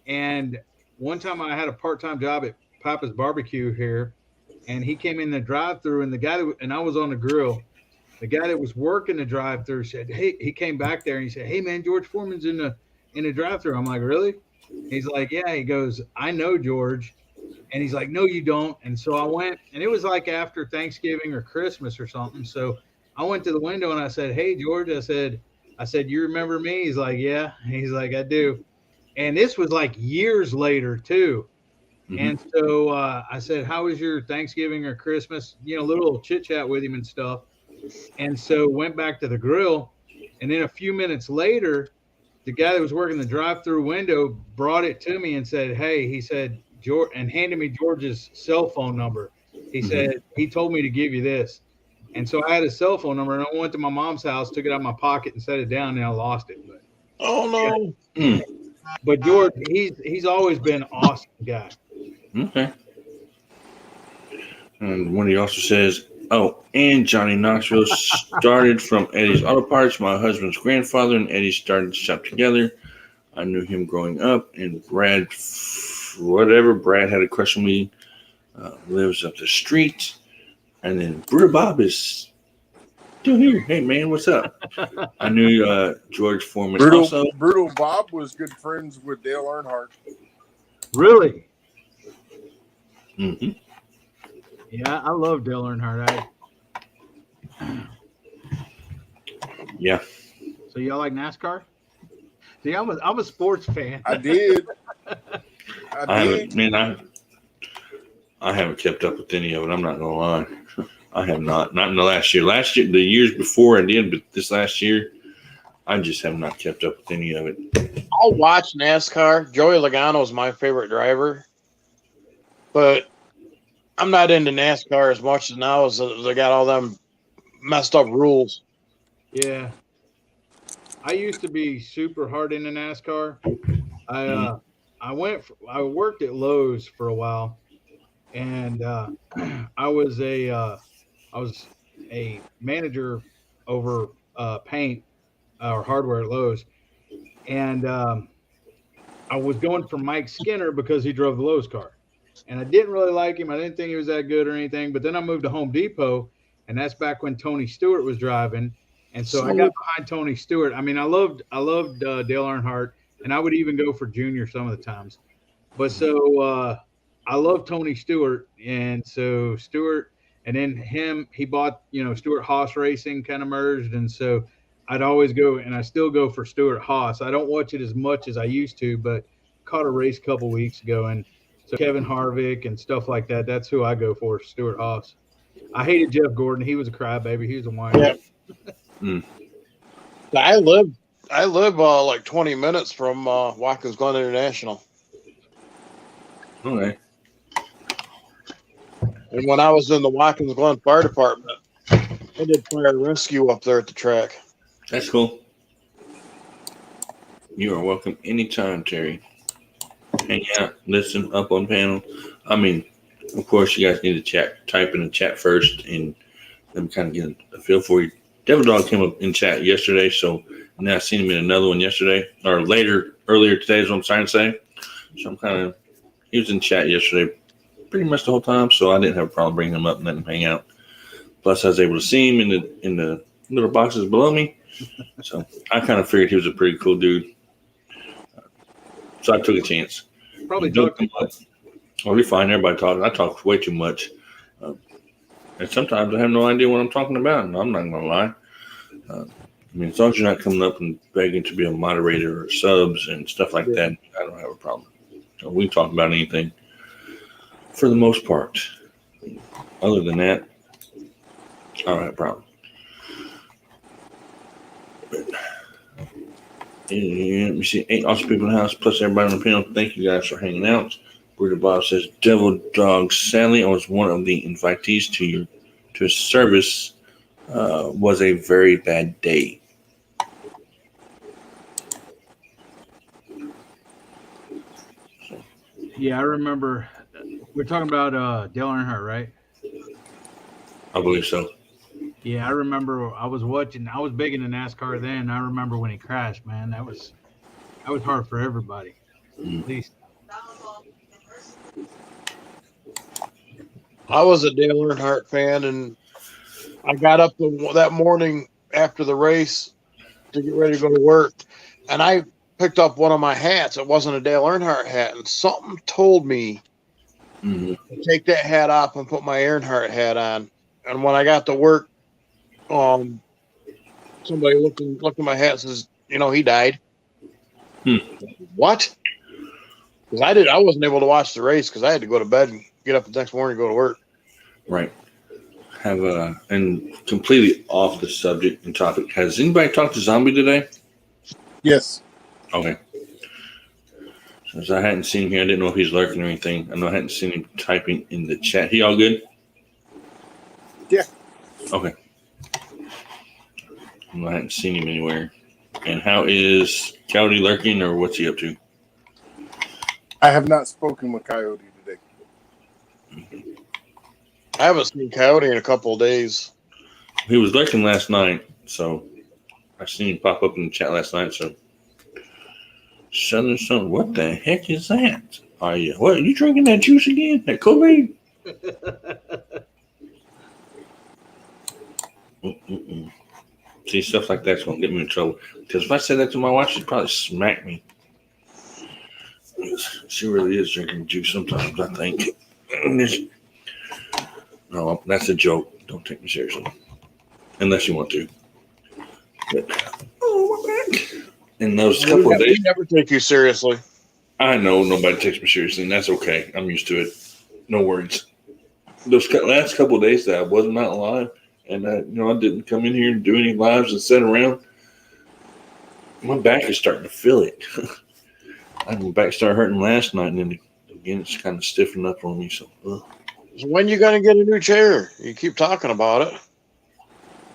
And one time I had a part-time job at Papa's Barbecue here, and he came in the drive-thru, and and I was on the grill. The guy that was working the drive-thru said, "Hey," he came back there and he said, "Hey man, George Foreman's in the drive-thru." I'm like, "Really?" He's like, "Yeah." He goes, "I know George," and he's like, "No, you don't." And so I went, and it was like after Thanksgiving or Christmas or something. So I went to the window and I said, "Hey George," I said, "You remember me?" He's like, "Yeah." He's like, "I do." And this was like years later too. Mm-hmm. And so I said, "How was your Thanksgiving or Christmas?" Little chit chat with him and stuff. And so went back to the grill, and then a few minutes later, the guy that was working the drive-through window brought it to me and said, "Hey," he said, "George," and handed me George's cell phone number. He said, "He told me to give you this." And so I had his cell phone number, and I went to my mom's house, took it out of my pocket, and set it down, and I lost it. But oh no! Yeah. But George, he's always been an awesome guy. Okay. And when he also says, "Oh, and Johnny Knoxville started from Eddie's Auto Parts. My husband's grandfather and Eddie started to shop together. I knew him growing up, and Brad had a crush on me, lives up the street. And then Brutal Bob is still here. Hey, man, what's up?" I knew George Foreman also. Brutal Bob was good friends with Dale Earnhardt. Really? Mm-hmm. Yeah, I love Dale Earnhardt. Yeah. So y'all like NASCAR? See, I'm a sports fan. I did. I haven't kept up with any of it. I'm not gonna lie. I have not. Not in the last year. Last year, the years before I did, but this last year, I just have not kept up with any of it. I'll watch NASCAR. Joey Logano is my favorite driver, but I'm not into NASCAR as much as now as they got all them messed up rules. Yeah. I used to be super hard into NASCAR. I worked at Lowe's for a while, and I was a manager over paint or hardware at Lowe's, and I was going for Mike Skinner because he drove the Lowe's car, and I didn't really like him. I didn't think he was that good or anything. But then I moved to Home Depot, and that's back when Tony Stewart was driving. And so I got behind Tony Stewart. I mean, I loved Dale Earnhardt, and I would even go for Junior some of the times. But so I love Tony Stewart, and so Stewart, and then he bought Stewart Haas Racing kind of merged, and so I'd always go, and I still go for Stuart Haas. I don't watch it as much as I used to, but caught a race a couple weeks ago, and so Kevin Harvick and stuff like that. That's who I go for, Stuart Haas. I hated Jeff Gordon. He was a crybaby. He was a whiner. Yeah. I live like 20 minutes from Watkins Glen International. Okay. And when I was in the Watkins Glen Fire Department, I did fire rescue up there at the track. That's cool. You are welcome anytime, Terry. Hang out, listen, up on panel. I mean, of course, you guys need to chat. Type in the chat first, and let me kind of get a feel for you. Devil Dog came up in chat yesterday, so now I seen him in another one yesterday, or earlier today is what I'm trying to say. So he was in chat yesterday pretty much the whole time, so I didn't have a problem bringing him up and letting him hang out. Plus, I was able to see him in the little boxes below me, so I kind of figured he was a pretty cool dude. So I took a chance. Probably talk too much. I'll be fine. Everybody talks. I talk way too much. And sometimes I have no idea what I'm talking about, and I'm not going to lie. I mean, as long as you're not coming up and begging to be a moderator or subs and stuff like that, I don't have a problem. So we can talk about anything for the most part. Other than that, I don't have a problem. But, let me see. 8 awesome people in the house, plus everybody on the panel. Thank you guys for hanging out. Bruder Bob says, Devil Dog, sadly, I was one of the invitees to a service. Was a very bad day. Yeah, I remember. We're talking about Dale Earnhardt, right? I believe so. Yeah, I remember. I was watching. I was big into NASCAR then. I remember when he crashed. Man, that was hard for everybody. At least. I was a Dale Earnhardt fan, and I got up that morning after the race to get ready to go to work, and I picked up one of my hats. It wasn't a Dale Earnhardt hat, and something told me to take that hat off and put my Earnhardt hat on. And when I got to work, somebody looked at my hat and says, he died. What? Because I wasn't able to watch the race because I had to go to bed and get up the next morning and go to work. Right. And completely off the subject and topic. Has anybody talked to Zombie today? Yes. Okay. Since I hadn't seen him here, I didn't know if he's lurking or anything. I know I hadn't seen him typing in the chat. He all good? Yeah. Okay. I hadn't seen him anywhere. And how is Coyote lurking, or what's he up to? I have not spoken with Coyote today. I haven't seen Coyote in a couple of days. He was lurking last night, so I seen him pop up in the chat last night. So, Southern Sun, what the heck is that? Are you drinking that juice again? That Kool-Aid? See, stuff like that's gonna get me in trouble. Because if I said that to my wife, she'd probably smack me. She really is drinking juice sometimes, I think. No, that's a joke. Don't take me seriously. Unless you want to. But, my back. In those couple of days. We never take you seriously. I know nobody takes me seriously, and that's okay. I'm used to it. No worries. Those last couple of days that I was not live, and I didn't come in here and do any lives and sit around, my back is starting to feel it. My back started hurting last night, and then again, it's kind of stiffened up on me. So, So when you going to get a new chair? You keep talking about it.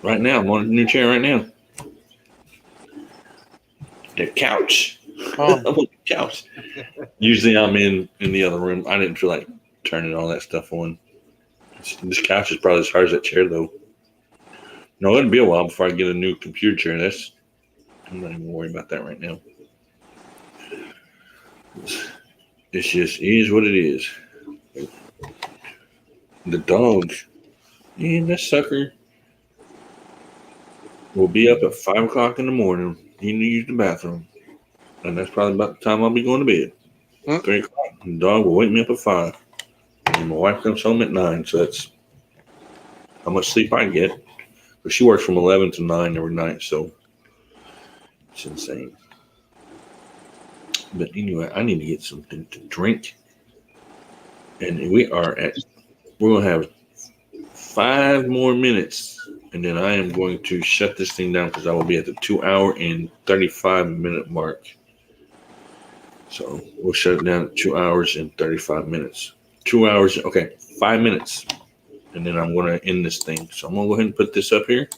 Right now, I'm on a new chair right now. The couch. Oh. I'm on the couch. Usually I'm in the other room. I didn't feel like turning all that stuff on. This couch is probably as hard as that chair, though. No, it'll be a while before I get a new computer chair. I'm not even worried about that right now. This just is what it is. The dog, that sucker will be up at 5 o'clock in the morning. He needs to use the bathroom. And that's probably about the time I'll be going to bed. 3 o'clock. The dog will wake me up at 5. And my wife comes home at 9, so that's how much sleep I get. But she works from 11 to 9 every night, so It's insane. But anyway, I need to get something to drink. And we're going to have 5 more minutes. And then I am going to shut this thing down because I will be at the 2 hour and 35 minute mark. So we'll shut it down at 2 hours and 35 minutes. 2 hours, okay, 5 minutes. And then I'm going to end this thing. So I'm going to go ahead and put this up here.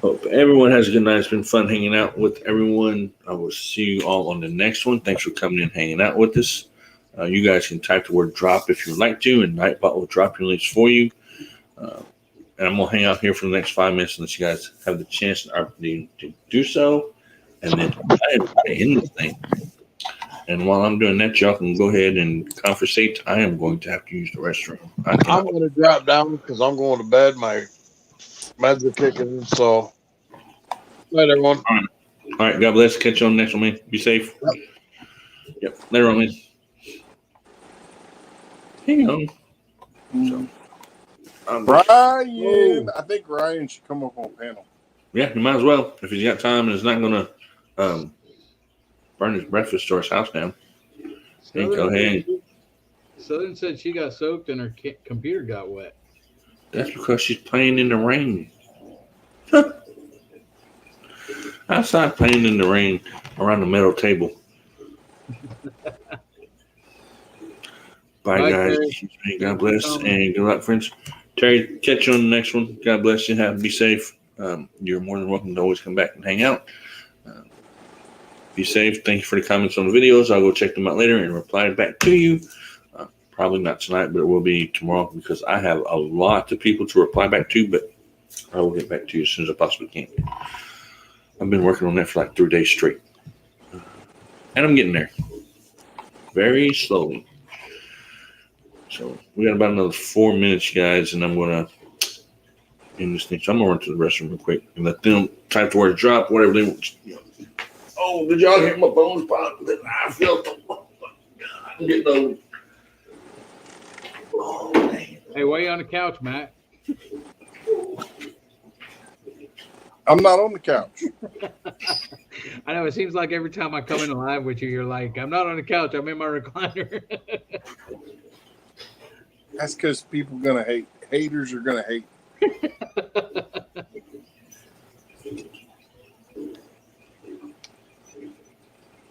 Hope everyone has a good night. It's been fun hanging out with everyone. I will see you all on the next one. Thanks for coming in, hanging out with us. You guys can type the word drop if you would like to, and Nightbot will drop your links for you. And I'm going to hang out here for the next 5 minutes unless you guys have the chance and opportunity to do so. And then I am going to end this thing. And while I'm doing that, y'all can go ahead and conversate. I am going to have to use the restroom. I'm going to drop down because I'm going to bed. My meds are kicking in. So, night, everyone. All right. God bless. Catch you on the next one, man. Be safe. Yep. Later on, man. Hang on. So, Ryan. I think Ryan should come up on panel. Yeah, you might as well. If he's got time and it's not going to burn his breakfast or his house down. Hey, go ahead. Southern said she got soaked and her computer got wet. That's because she's playing in the rain. Outside playing in the rain around the metal table. Bye, guys. God bless and good luck, friends. Terry, catch you on the next one. God bless you. Be safe. You're more than welcome to always come back and hang out. Be safe. Thank you for the comments on the videos. I'll go check them out later and reply back to you. Probably not tonight, but it will be tomorrow because I have a lot of people to reply back to, but I will get back to you as soon as I possibly can. I've been working on that for like 3 days straight. And I'm getting there. Very slowly. So we got about another 4 minutes, guys, and I'm going to end this thing. So I'm going to run to the restroom real quick and let them type the word drop, whatever they want. Oh, did y'all hear my bones pop? I felt them. I'm getting old. Oh, man. Hey, why are you on the couch, Matt? I'm not on the couch. I know. It seems like every time I come in live with you, you're like, I'm not on the couch. I'm in my recliner. That's because people are going to hate. Haters are going to hate.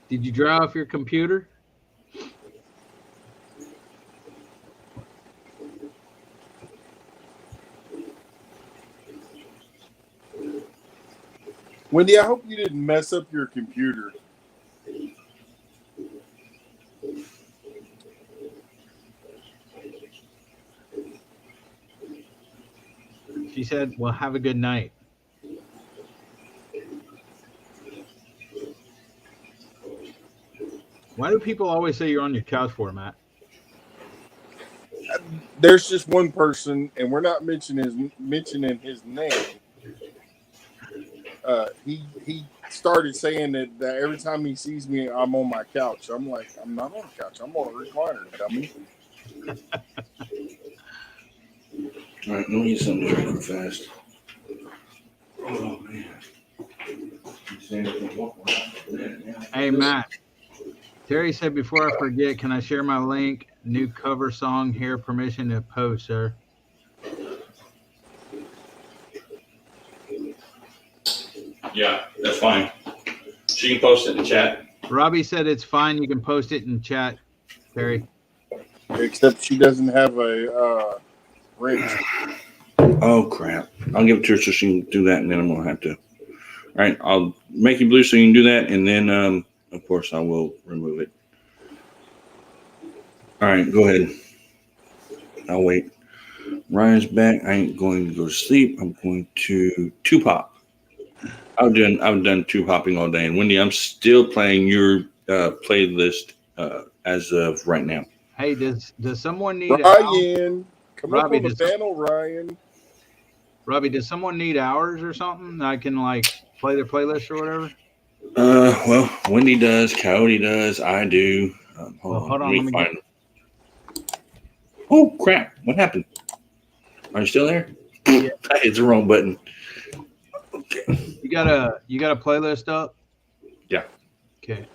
Did you dry off your computer? Wendy, I hope you didn't mess up your computer. She said, well, have a good night. Why do people always say you're on your couch for, Matt? There's just one person, and we're not mentioning his name. He started saying that every time he sees me, I'm on my couch. I'm like, I'm not on the couch. I'm on a recliner, dummy. All right, let me get something to drink fast. Oh, man. Hey, Matt. Terry said, before I forget, can I share my link? New cover song here. Permission to post, sir. Yeah, that's fine. She can post it in the chat. Robbie said it's fine. You can post it in chat, Terry. Except she doesn't have a wrench. Oh, crap. I'll give it to her so she can do that, and then I'm going to have to. All right, I'll make you blue so you can do that, and then, of course, I will remove it. All right, go ahead. I'll wait. Ryan's back. I ain't going to go to sleep. I'm going to two-pop. I've done two-popping all day. And, Wendy, I'm still playing your playlist as of right now. Hey, does someone need Ryan? Come Robbie, up on the panel, Ryan. Robbie, does someone need hours or something? I can, like, play their playlist or whatever? Well, Wendy does. Coyote does. I do. Hold on. Let me find them. Oh, crap. What happened? Are you still there? Yeah. I hit the wrong button. Okay. You got a playlist up? Yeah. Okay.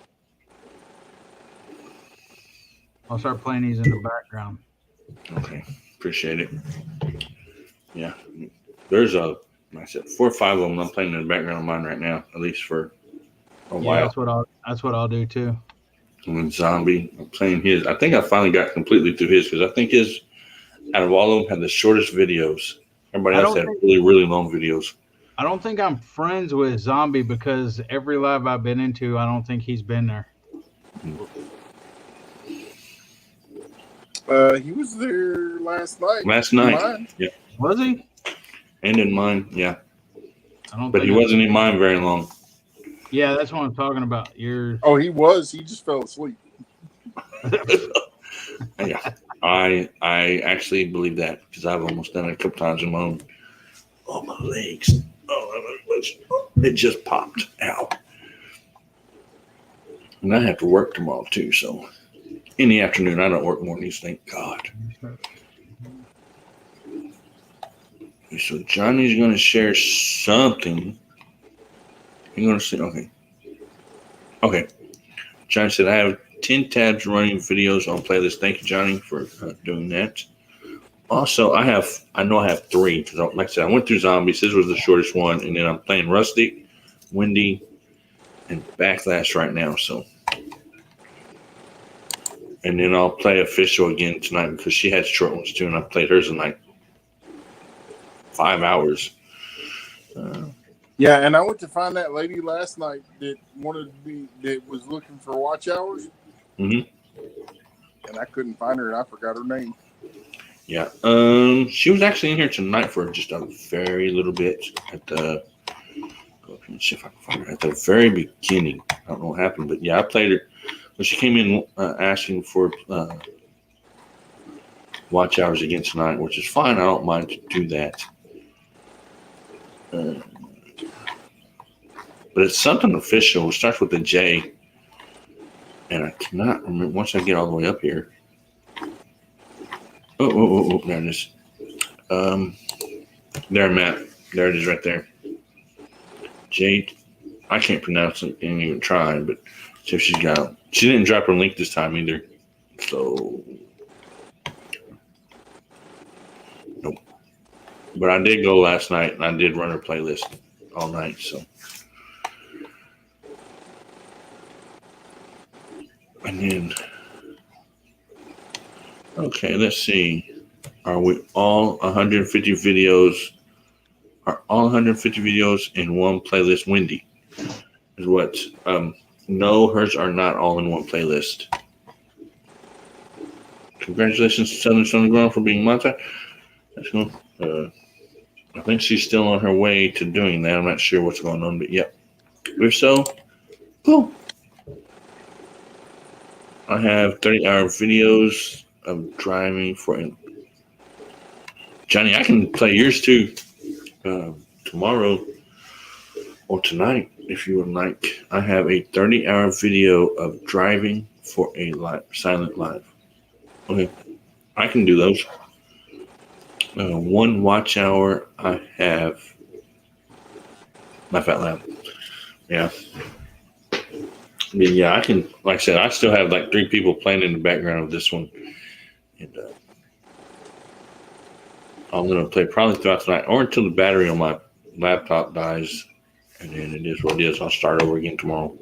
I'll start playing these in the background. Okay. Appreciate it. Yeah. There's like I said, 4 or 5 of them I'm playing in the background of mine right now, at least for a while. That's what I'll do too. And then Zombie, I'm playing his. I think I finally got completely through his because I think his, out of all of them, had the shortest videos. Everybody else had really, really long videos. I don't think I'm friends with Zombie because every live I've been into, I don't think he's been there. He was there last night. Last night. Yeah. Was he? And in mine, yeah. But he think wasn't in mine very long. Yeah, that's what I'm talking about. Oh, he was. He just fell asleep. Yeah, I actually believe that because I've almost done it a couple times in my own. Oh, my legs. Oh, it just popped out. And I have to work tomorrow too, so in the afternoon I don't work mornings, thank God. So Johnny's going to share something. You're going to see, okay. Johnny said, I have 10 tabs running videos on playlist. Thank you, Johnny, for doing that. Also, I know I have 3 because, like I said, I went through Zombies. This was the shortest one, and then I'm playing Rustic, Windy, and Backlash right now. So, and then I'll play Official again tonight because she had short ones too, and I played hers in like 5 hours. Yeah, and I went to find that lady last night that was looking for watch hours. Mm-hmm. And I couldn't find her, and I forgot her name. Yeah. She was actually in here tonight for just a very little bit at the. Let's see if I can find her at the very beginning. I don't know what happened, but yeah, I played her. But she came in asking for watch hours again tonight, which is fine. I don't mind to do that. But it's something official. It starts with a J. And I cannot remember once I get all the way up here. Oh, there it is. There, Matt. There it is right there. Jade. I can't pronounce it. Didn't even try, but see if she's got it. She didn't drop her link this time either. So, nope. But I did go last night, and I did run her playlist all night, so. And then, okay, let's see. Are we all 150 videos? Are all 150 videos in one playlist? Windy is what? No, hers are not all in one playlist. Congratulations to Southern Sun Ground for being monetized. That's cool. I think she's still on her way to doing that. I'm not sure what's going on, but yep. If so, cool. I have 30-hour videos of driving for Johnny. I can play yours too tomorrow or tonight if you would like. I have a 30-hour video of driving for a silent live. Okay, I can do those. 1 watch hour I have. Laugh out loud. Yeah. I mean, yeah, I can, like I said, I still have like 3 people playing in the background of this one. And I'm going to play probably throughout the night or until the battery on my laptop dies. And then it is what it is. I'll start over again tomorrow.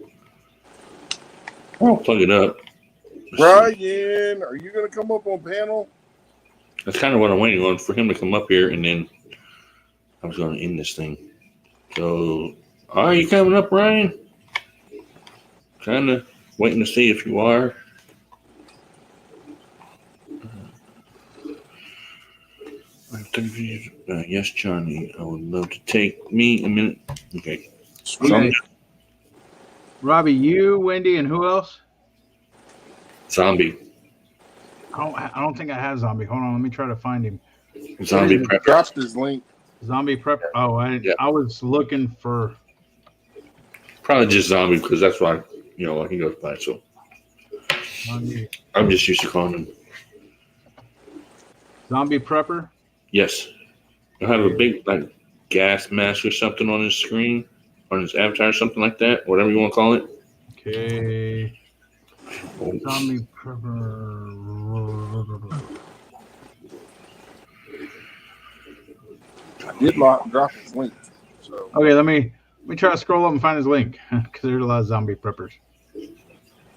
I'll plug it up. Brian, are you going to come up on panel? That's kind of what I'm waiting on, for him to come up here, and then I was going to end this thing. So, are you coming up, Brian? Kind of waiting to see if you are. Yes, Johnny. I would love to take me a minute. Okay. Okay. Robbie, you, Wendy, and who else? Zombie. I don't think I have Zombie. Hold on, let me try to find him. Zombie Prepper. Dropped his link. Zombie Prepper. Oh, I was looking for. Probably just Zombie because that's why he goes by. So I'm just used to calling him Zombie Prepper. Yes, I have a big gas mask or something on his screen. on his avatar, something like that, whatever you want to call it. Okay. Oh. Zombie. I did drop his link. So Okay, let me try to scroll up and find his link because there's a lot of zombie preppers.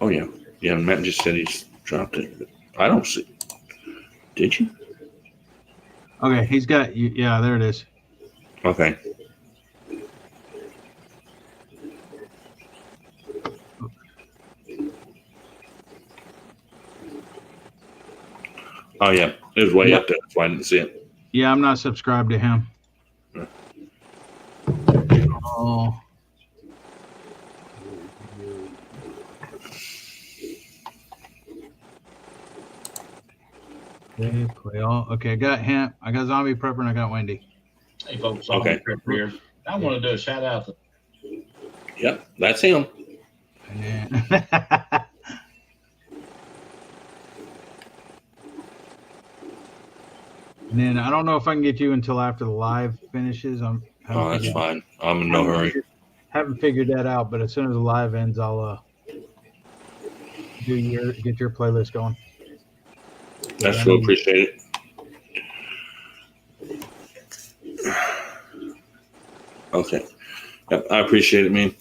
Oh yeah, yeah. Matt just said he's dropped it, but I don't see. Did you? Okay, he's got. Yeah, there it is. Okay. Oh yeah, it was way up there. That's why I didn't see it. Yeah, I'm not subscribed to him. Oh. Okay, play all. Okay, I got him. I got Zombie Prepper and I got Wendy. Hey folks, Zombie Prepper here. I want to do a shout out to. Yep, that's him. And then I don't know if I can get you until after the live finishes. Oh, that's fine. I'm in no hurry. Haven't figured that out, but as soon as the live ends, I'll get your playlist going. That's real appreciate it. Okay. Yep, I appreciate it, man.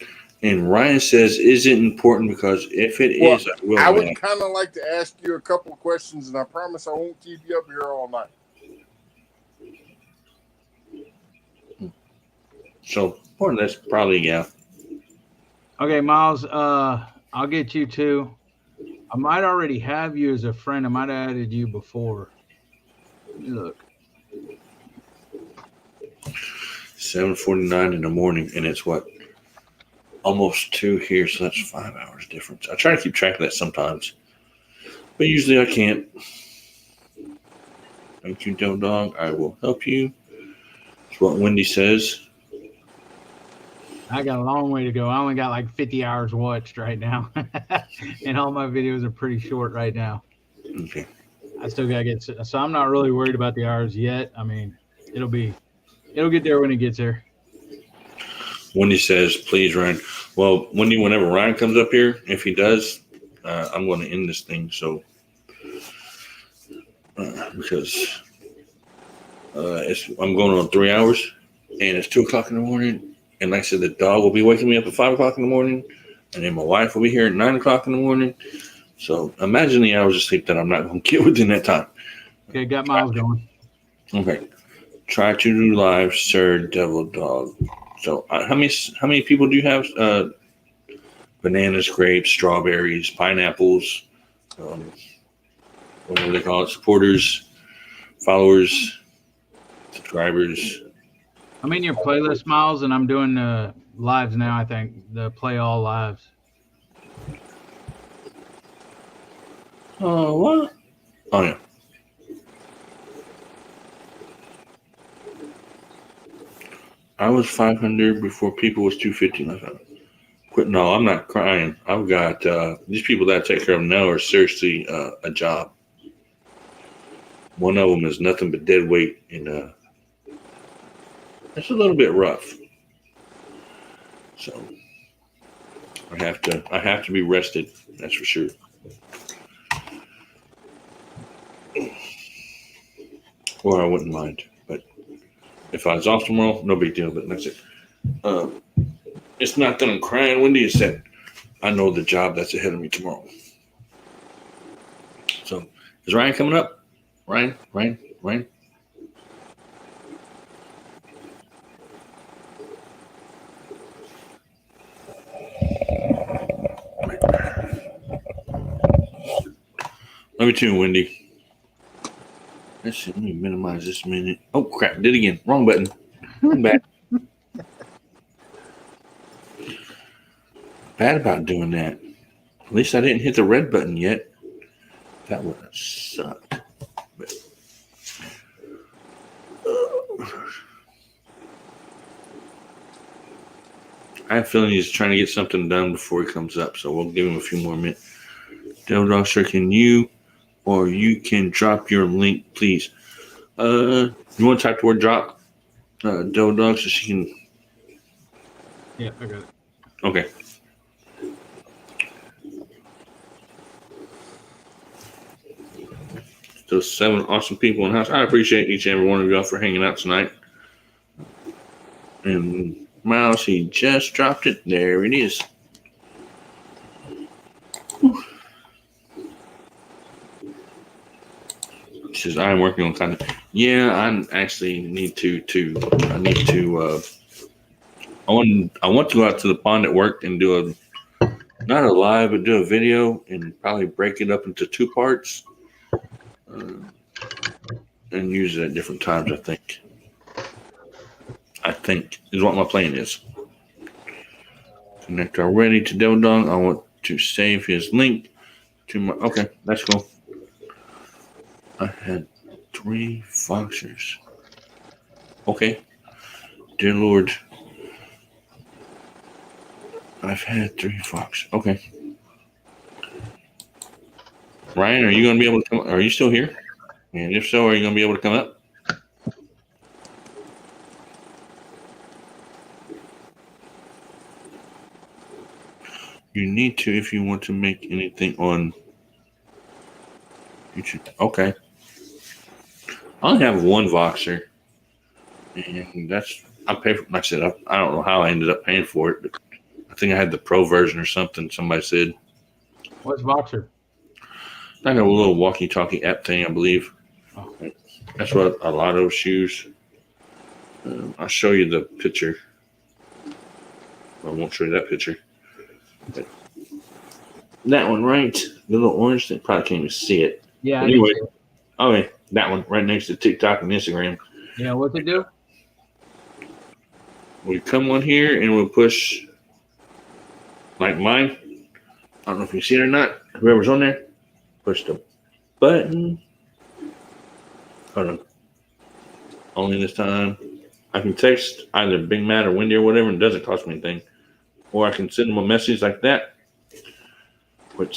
And Ryan says, is it important? Because if it is, I will. I would kind of like to ask you a couple of questions, and I promise I won't keep you up here all night. So, important, that's probably, yeah. Okay, Miles, I'll get you too. I might already have you as a friend. I might have added you before. Look. 7:49 in the morning, and it's what? Almost 2 here, so that's 5 hours difference. I try to keep track of that sometimes, but usually I can't. Thank you, Doe Dog. I will help you. That's what Wendy says. I got a long way to go. I only got like 50 hours watched right now. And all my videos are pretty short right now. Okay. I still got to get, so I'm not really worried about the hours yet. I mean, it'll get there when it gets there. Wendy says, please, Ryan. Well, Wendy, whenever Ryan comes up here, if he does, I'm going to end this thing. So, because I'm going on 3 hours, and it's 2 o'clock in the morning. And like I said, the dog will be waking me up at 5 o'clock in the morning, and then my wife will be here at 9 o'clock in the morning. So imagine the hours of sleep that I'm not going to get within that time. Okay, got Miles going. Okay. Try to do live, Sir Devil Dog. So how many people do you have? Bananas, grapes, strawberries, pineapples, whatever they call it, supporters, followers, subscribers. I'm in your playlist, Miles, and I'm doing lives now, I think. The play all lives. Oh, what? Oh, yeah. I was 500 before people was 250. Quit. No, I'm not crying. I've got these people that I take care of now are seriously a job. One of them is nothing but dead weight, and it's a little bit rough. So I have to be rested. That's for sure. Or I wouldn't mind, but if I was off tomorrow, no big deal. But that's it. It's not that I'm crying, Wendy. It's that I know the job that's ahead of me tomorrow. So is Ryan coming up? Ryan. Let me tune, Wendy. Let's see. Let me minimize this a minute. Oh crap! Did it again. Wrong button. I'm back. Bad about doing that. At least I didn't hit the red button yet. That would have sucked. But, I have a feeling he's trying to get something done before he comes up, so we'll give him a few more minutes. Devil Dog, sir, can you or you can drop your link, please? You want to type the word drop? Devil Dog, so she can. Yeah, I got it. Okay. Those 7 awesome people in the house. I appreciate each and every one of y'all for hanging out tonight. And Miles, he just dropped it. There it is. He says, I'm working on content. Yeah, I actually need to I need to I want to go out to the pond at work and do not a live, but do a video and probably break it up into 2 parts and use it at different times. I think is what my plan is. Connect already to Devil Dog. I want to save his link to my. Okay, that's cool. I had 3 Foxers. Okay, dear Lord, I've had 3 Foxers. Okay. Ryan, are you going to be able to come? Are you still here? And if so, are you going to be able to come up? You need to if you want to make anything on YouTube. Okay. I only have 1 Voxer. And I pay for, like I said, I don't know how I ended up paying for it, but I think I had the pro version or something. Somebody said. What's Voxer? I got a little walkie-talkie app thing, I believe. Oh. That's what a lot of those shoes. I'll show you the picture. I won't show you that picture. But that one, right? The little orange thing. Probably can't even see it. Yeah. But anyway, okay, that one right next to TikTok and Instagram. Yeah, what they do? We come on here and we'll push like mine. I don't know if you see it or not. Whoever's on there, push the button. Hold on. Only this time. I can text either Big Matt or Wendy or whatever, and it doesn't cost me anything. Or I can send them a message like that, and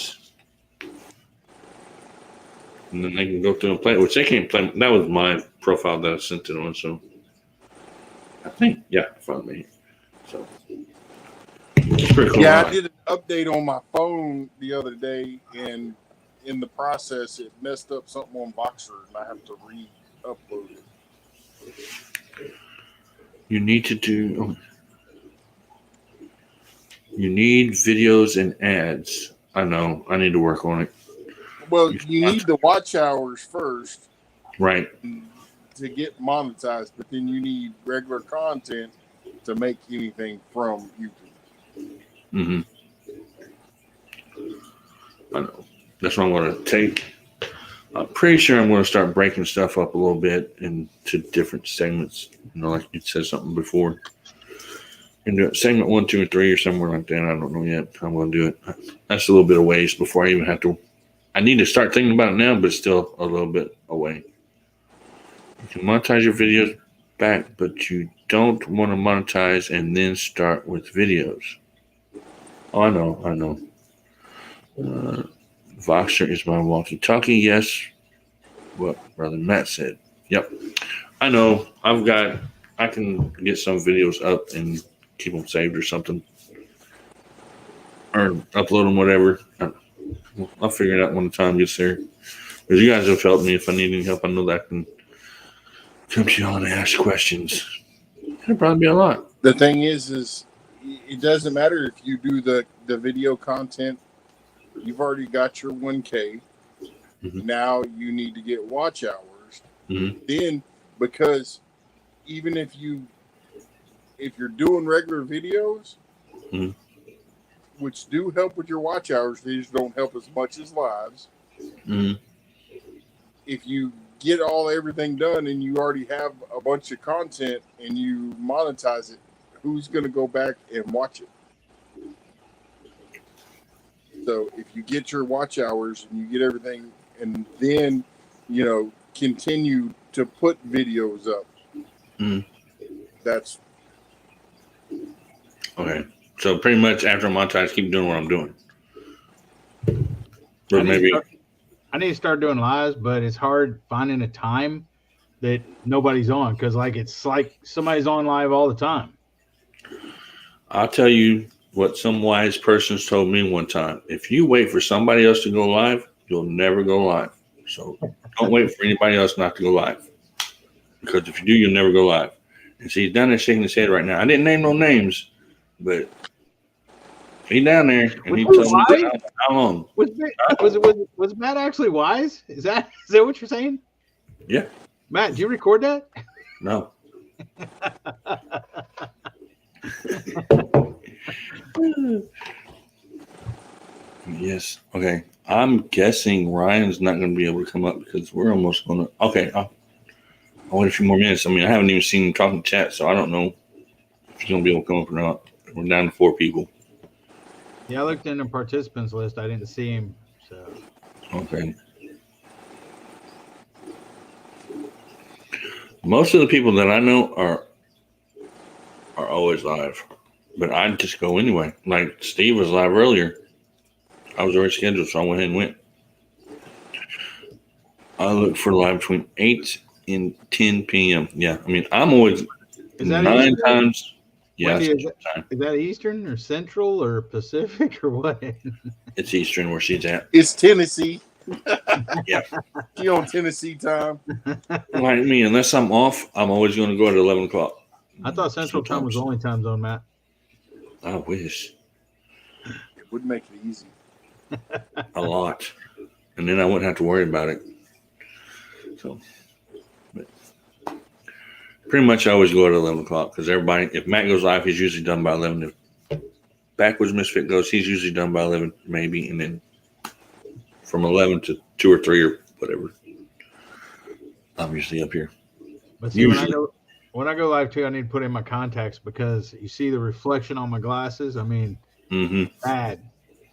then they can go through and play, which they can't play. That was my profile that I sent it on, so I think, yeah, found me. So it's pretty cool. Yeah, I did an update on my phone the other day, and in the process, it messed up something on Boxer, and I have to re-upload it. You need to do. You need videos and ads. I know. I need to work on it. Well, you need the watch hours first, right, to get monetized, but then you need regular content to make anything from YouTube. Mm-hmm. I know. That's what I'm going to take. I'm pretty sure I'm going to start breaking stuff up a little bit into different segments. You know, like you said something before. And do it segment 1, 2, and 3 or somewhere like that. I don't know yet. I'm going to do it. That's a little bit of ways before I even have to. I need to start thinking about it now, but it's still a little bit away. You can monetize your videos back, but you don't want to monetize and then start with videos. Oh, I know. Voxer is my walkie-talkie. Yes, what Brother Matt said. Yep, I know. I can get some videos up and keep them saved or something, or upload them, whatever. I'll figure it out when the time gets there. Because you guys have helped me. If I need any help, I know that I can come to you and ask questions. It'll probably be a lot. The thing is it doesn't matter if you do the video content. You've already got your 1K. Mm-hmm. Now you need to get watch hours. Mm-hmm. Then, because even if you're doing regular videos, mm-hmm. which do help with your watch hours, they just don't help as much as lives. Mm-hmm. If you get everything done and you already have a bunch of content and you monetize it, who's going to go back and watch it? So if you get your watch hours and you get everything, and then, continue to put videos up, that's okay. So pretty much after monetize, keep doing what I'm doing. Or maybe I need to start doing lives, but it's hard finding a time that nobody's on, because it's like somebody's on live all the time. I'll tell you what some wise persons told me one time. If you wait for somebody else to go live, you'll never go live. So don't wait for anybody else not to go live. Because if you do, you'll never go live. And see, he's down there shaking his head right now. I didn't name no names, but he's down there and he told me how long. Was Matt actually wise? Is that what you're saying? Yeah. Matt, did you record that? No. Yes. Okay. I'm guessing Ryan's not going to be able to come up because we're almost going to. Okay. I'll wait a few more minutes. I mean, I haven't even seen him talk in chat, so I don't know if he's going to be able to come up or not. We're down to 4 people. Yeah, I looked in the participants list. I didn't see him. So. Okay. Most of the people that I know are always live, but I just go anyway. Like Steve was live earlier. I was already scheduled, so I went ahead and went. I look for live between 8 and 10 p.m. Yeah, I mean, I'm always 9 Eastern? times. Yeah, is that Eastern or Central or Pacific or what? It's Eastern where she's at. It's Tennessee. Yeah. She on Tennessee time. Like me, unless I'm off, I'm always going to go at 11 o'clock. I thought Central Time was the only time zone, Matt. I wish. It would make it easy. A lot. And then I wouldn't have to worry about it. So, but pretty much I always go at 11 o'clock because everybody, if Matt goes live, he's usually done by 11. If Backwards Misfit goes, he's usually done by 11, maybe. And then from 11 to 2 or 3 or whatever, I'm usually up here. But see, when I go live too, I need to put in my contacts because you see the reflection on my glasses. I mean, bad.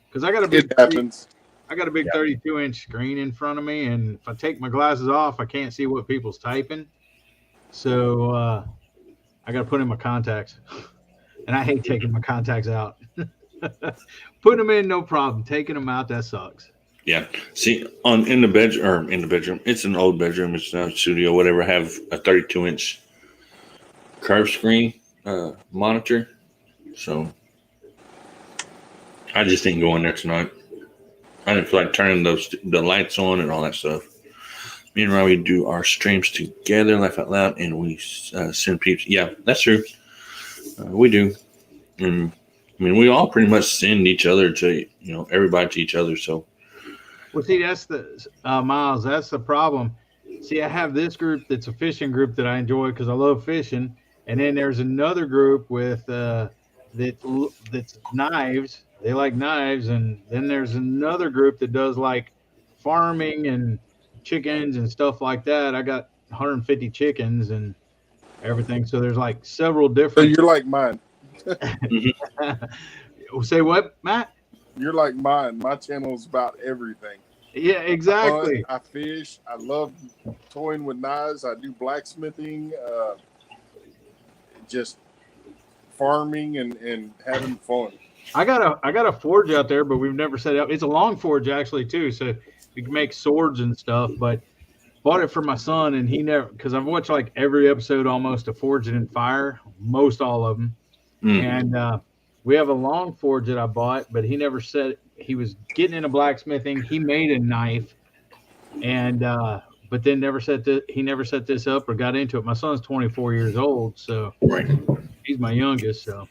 Because I got a big 32-inch screen in front of me, and if I take my glasses off, I can't see what people's typing. So I got to put in my contacts, and I hate taking my contacts out. Putting them in, no problem. Taking them out, that sucks. Yeah. See, in the bedroom, it's an old bedroom. It's not a studio, whatever. I have a 32-inch curved screen monitor. So I just didn't go in there tonight. I didn't feel like turning the lights on and all that stuff. Me and Robbie do our streams together, laugh out loud, and we send peeps. Yeah, that's true. We do. And I mean, we all pretty much send each other to, everybody to each other. So. Well, see, that's the Miles. That's the problem. See, I have this group that's a fishing group that I enjoy because I love fishing, and then there's another group with that's knives. They like knives, and then there's another group that does like farming and chickens and stuff like that. I got 150 chickens and everything, so there's like several different. So you're like mine. Say what, Matt? You're like mine. My channel is about everything. Yeah, exactly. I fish. I love toying with knives. I do blacksmithing. Just farming and having fun. I got a forge out there, but we've never set it up. It's a long forge actually too, so you can make swords and stuff. But bought it for my son, and he never, because I've watched like every episode almost of Forged in Fire, most all of them, and we have a long forge that I bought, but he never said he was getting into blacksmithing. He made a knife, and but then he never set this up or got into it. My son's 24 years old, so he's my youngest. So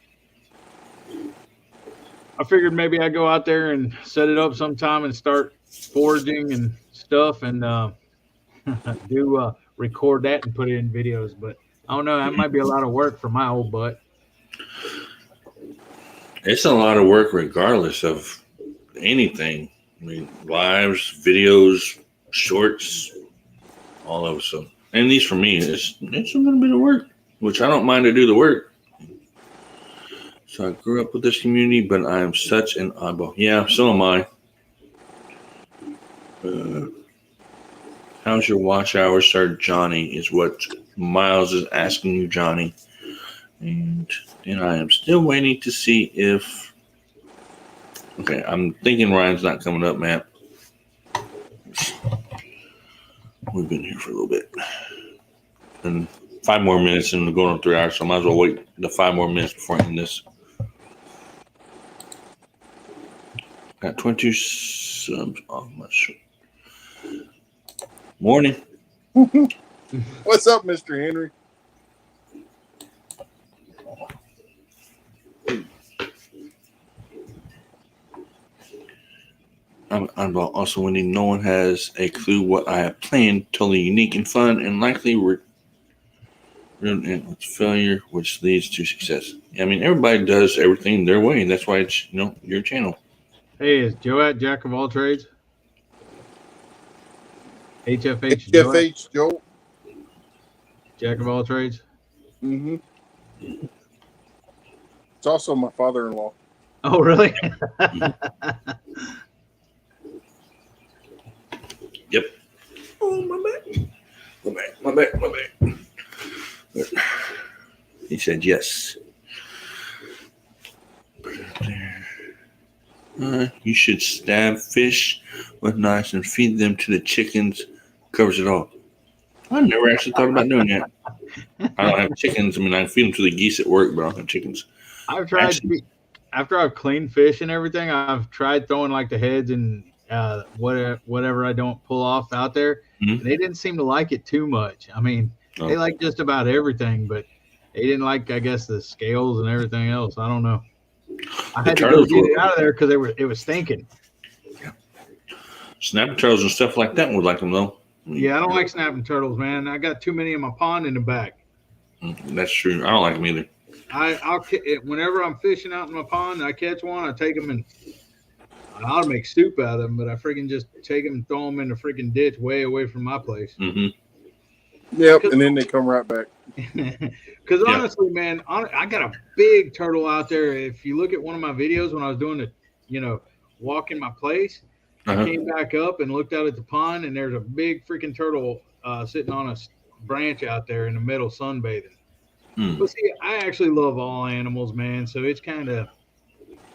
I figured maybe I'd go out there and set it up sometime and start forging and stuff, and record that and put it in videos. But I don't know, that might be a lot of work for my old butt. It's a lot of work regardless of anything. I mean, lives, videos, shorts, all of it. So, and these for me, it's a little bit of work, which I don't mind to do the work. So I grew up with this community, but I am such an oddball. Yeah, so am I. How's your watch hour, Sir Johnny, is what Miles is asking you, Johnny. And then I am still waiting to see if... Okay, I'm thinking Ryan's not coming up, Matt. We've been here for a little bit. And 5 more minutes and we're going on 3 hours, so I might as well wait the 5 more minutes before I end this. Got 22 subs on my show. Morning. What's up, Mr. Henry? I'm about also winning. No one has a clue what I have planned. Totally unique and fun, and likely we're with failure, which leads to success. I mean, everybody does everything their way. That's why it's your channel. Hey, is Joe at Jack of all trades? HFH HFH Joe. Jack of all trades. Mm-hmm. It's also my father-in-law. Oh, really? Yep. Oh, my back. He said yes. You should stab fish with knives and feed them to the chickens. Covers it all. I never actually thought about doing that. I don't have chickens. I mean, I feed them to the geese at work, but I don't have chickens. I've tried after I've cleaned fish and everything. I've tried throwing like the heads and whatever I don't pull off out there. Mm-hmm. They didn't seem to like it too much. I mean, they like just about everything, but they didn't like, I guess, the scales and everything else. I don't know. I had to go get it out of there because it was stinking. Yeah. Snapping turtles and stuff like that would like them though. Yeah, I don't like snapping turtles, man. I got too many in my pond in the back. That's true. I don't like them either. I'll whenever I'm fishing out in my pond, I catch one, I take them and I'll make soup out of them, but I freaking just take them and throw them in the freaking ditch way away from my place. Mm-hmm. Yep, and then they come right back. Because honestly, man, I got a big turtle out there. If you look at one of my videos when I was doing the, walk in my place, I came back up and looked out at the pond, and there's a big freaking turtle sitting on a branch out there in the middle sunbathing. Mm. But see, I actually love all animals, man. So it's kind of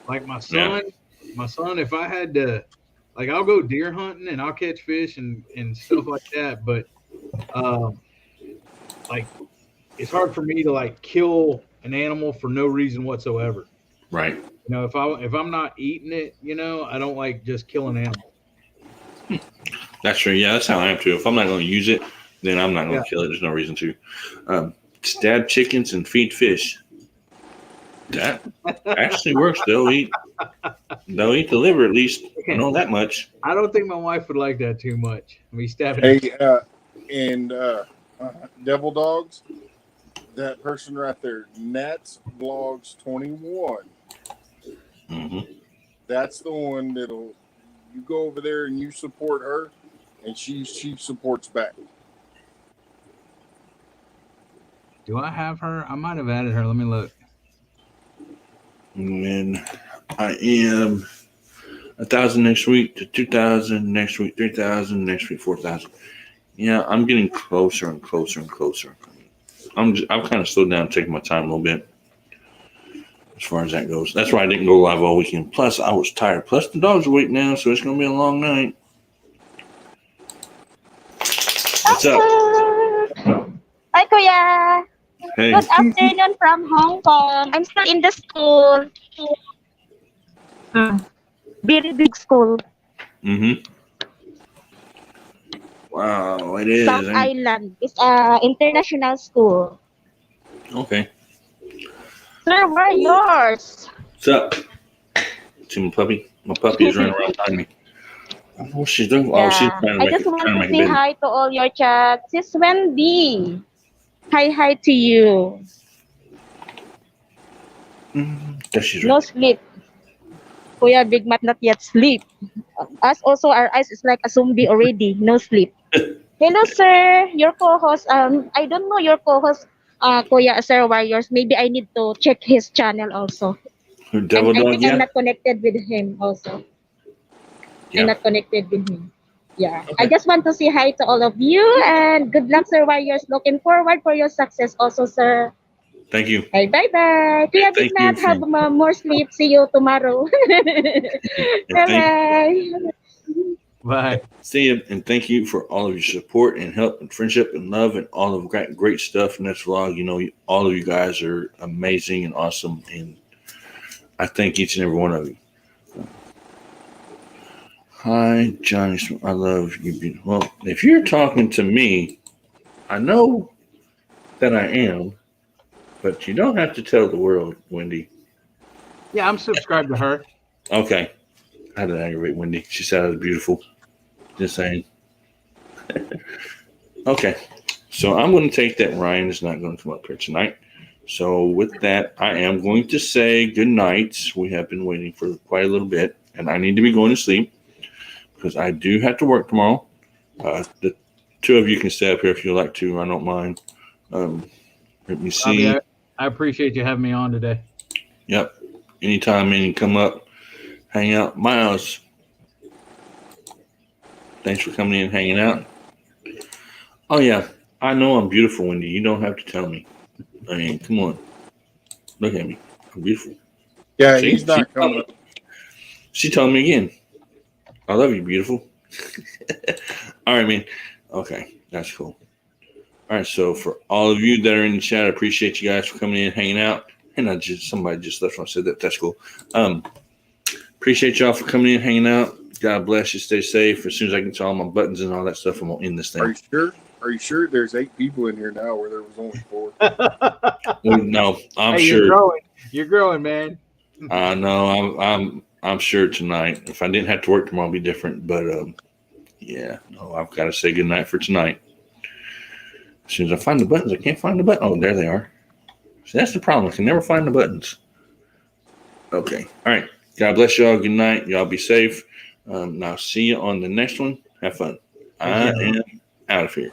like my son. Yeah. My son, if I had to, like, I'll go deer hunting and I'll catch fish and stuff like that. But like, it's hard for me to like kill an animal for no reason whatsoever. Right. If I'm not eating it, I don't like just killing animals. That's true. Yeah, that's how I am too. If I'm not going to use it, then I'm not going to kill it. There's no reason to. Stab chickens and feed fish. That actually works. They'll eat the liver at least. I know that much. I don't think my wife would like that too much. I mean, stabbing. Hey, and Devil Dogs, that person right there, Nats Vlogs 21. Mm-hmm. That's the one you go over there and you support her, and she supports back. Do I have her? I might have added her. Let me look. And I am 1,000 next week to 2,000 next week, 3,000 next week, 4,000. Yeah, I'm getting closer and closer and closer. I've kind of slowed down, taking my time a little bit as far as that goes. That's why I didn't go live all weekend. Plus, I was tired. Plus, the dog's awake now, so it's going to be a long night. What's up? Hi, Kuya. Hey. Good afternoon from Hong Kong. I'm still in the school. Very big school. Mm-hmm. Wow, it is. South Island. It's an international school. Okay. Sir, where are yours? What's up? See my puppy? My puppy is running around behind me. I don't know what she's doing. Yeah. Oh, she's trying to I just want to say hi to all your chats. Sis Wendy. Hi to you. There she's No right. sleep. Kuya Big Mat not yet sleep. Us also, our eyes is like a zombie already. No sleep. Hello, sir. Your co-host. I don't know your co-host, Kuya Sir Warriors. Maybe I need to check his channel also. Who, Devil I Dog? think Yeah. I'm not connected with him also. Yeah. I'm not connected with him. Yeah. Okay. I just want to say hi to all of you and good luck, Sir Warriors. Looking forward for your success also, sir. Thank you. Hey, bye-bye. Kuya Big Mat, have more sleep. See you tomorrow. Bye-bye. Bye. See you, and thank you for all of your support and help and friendship and love and all of great stuff in this vlog. All of you guys are amazing and awesome, and I thank each and every one of you. Hi, Johnny. I love you. Well, if you're talking to me, I know that I am, but you don't have to tell the world, Wendy. Yeah, I'm subscribed to her. Okay. I had to aggravate Wendy. She said I was beautiful. Just saying. Okay. So I'm going to take that Ryan is not going to come up here tonight. So with that, I am going to say good night. We have been waiting for quite a little bit, and I need to be going to sleep because I do have to work tomorrow. The two of you can stay up here if you like to. I don't mind. Let me see. Robbie, I appreciate you having me on today. Yep. Anytime, man, you come up, hang out. Miles, thanks for coming in and hanging out. Oh, yeah. I know I'm beautiful, Wendy. You don't have to tell me. I mean, come on. Look at me. I'm beautiful. Yeah, See? he's not coming up. She told me again. I love you, beautiful. All right, man. Okay, that's cool. All right, so for all of you that are in the chat, I appreciate you guys for coming in, hanging out. And somebody just left when I said that. That's cool. Appreciate y'all for coming in, hanging out. God bless you. Stay safe. As soon as I can tell all my buttons and all that stuff, I'm gonna end this thing. Are you sure? Are you sure there's 8 people in here now where there was only 4? Well, no, I'm Hey, sure. You're growing, man. I know. I'm sure tonight. If I didn't have to work tomorrow, it'd be different. But yeah, no, I've got to say goodnight for tonight. As soon as I find the buttons, I can't find the button. Oh, there they are. See, that's the problem. I can never find the buttons. Okay. All right. God bless y'all. Good night. Y'all be safe. Now, see you on the next one. Have fun. I am out of here.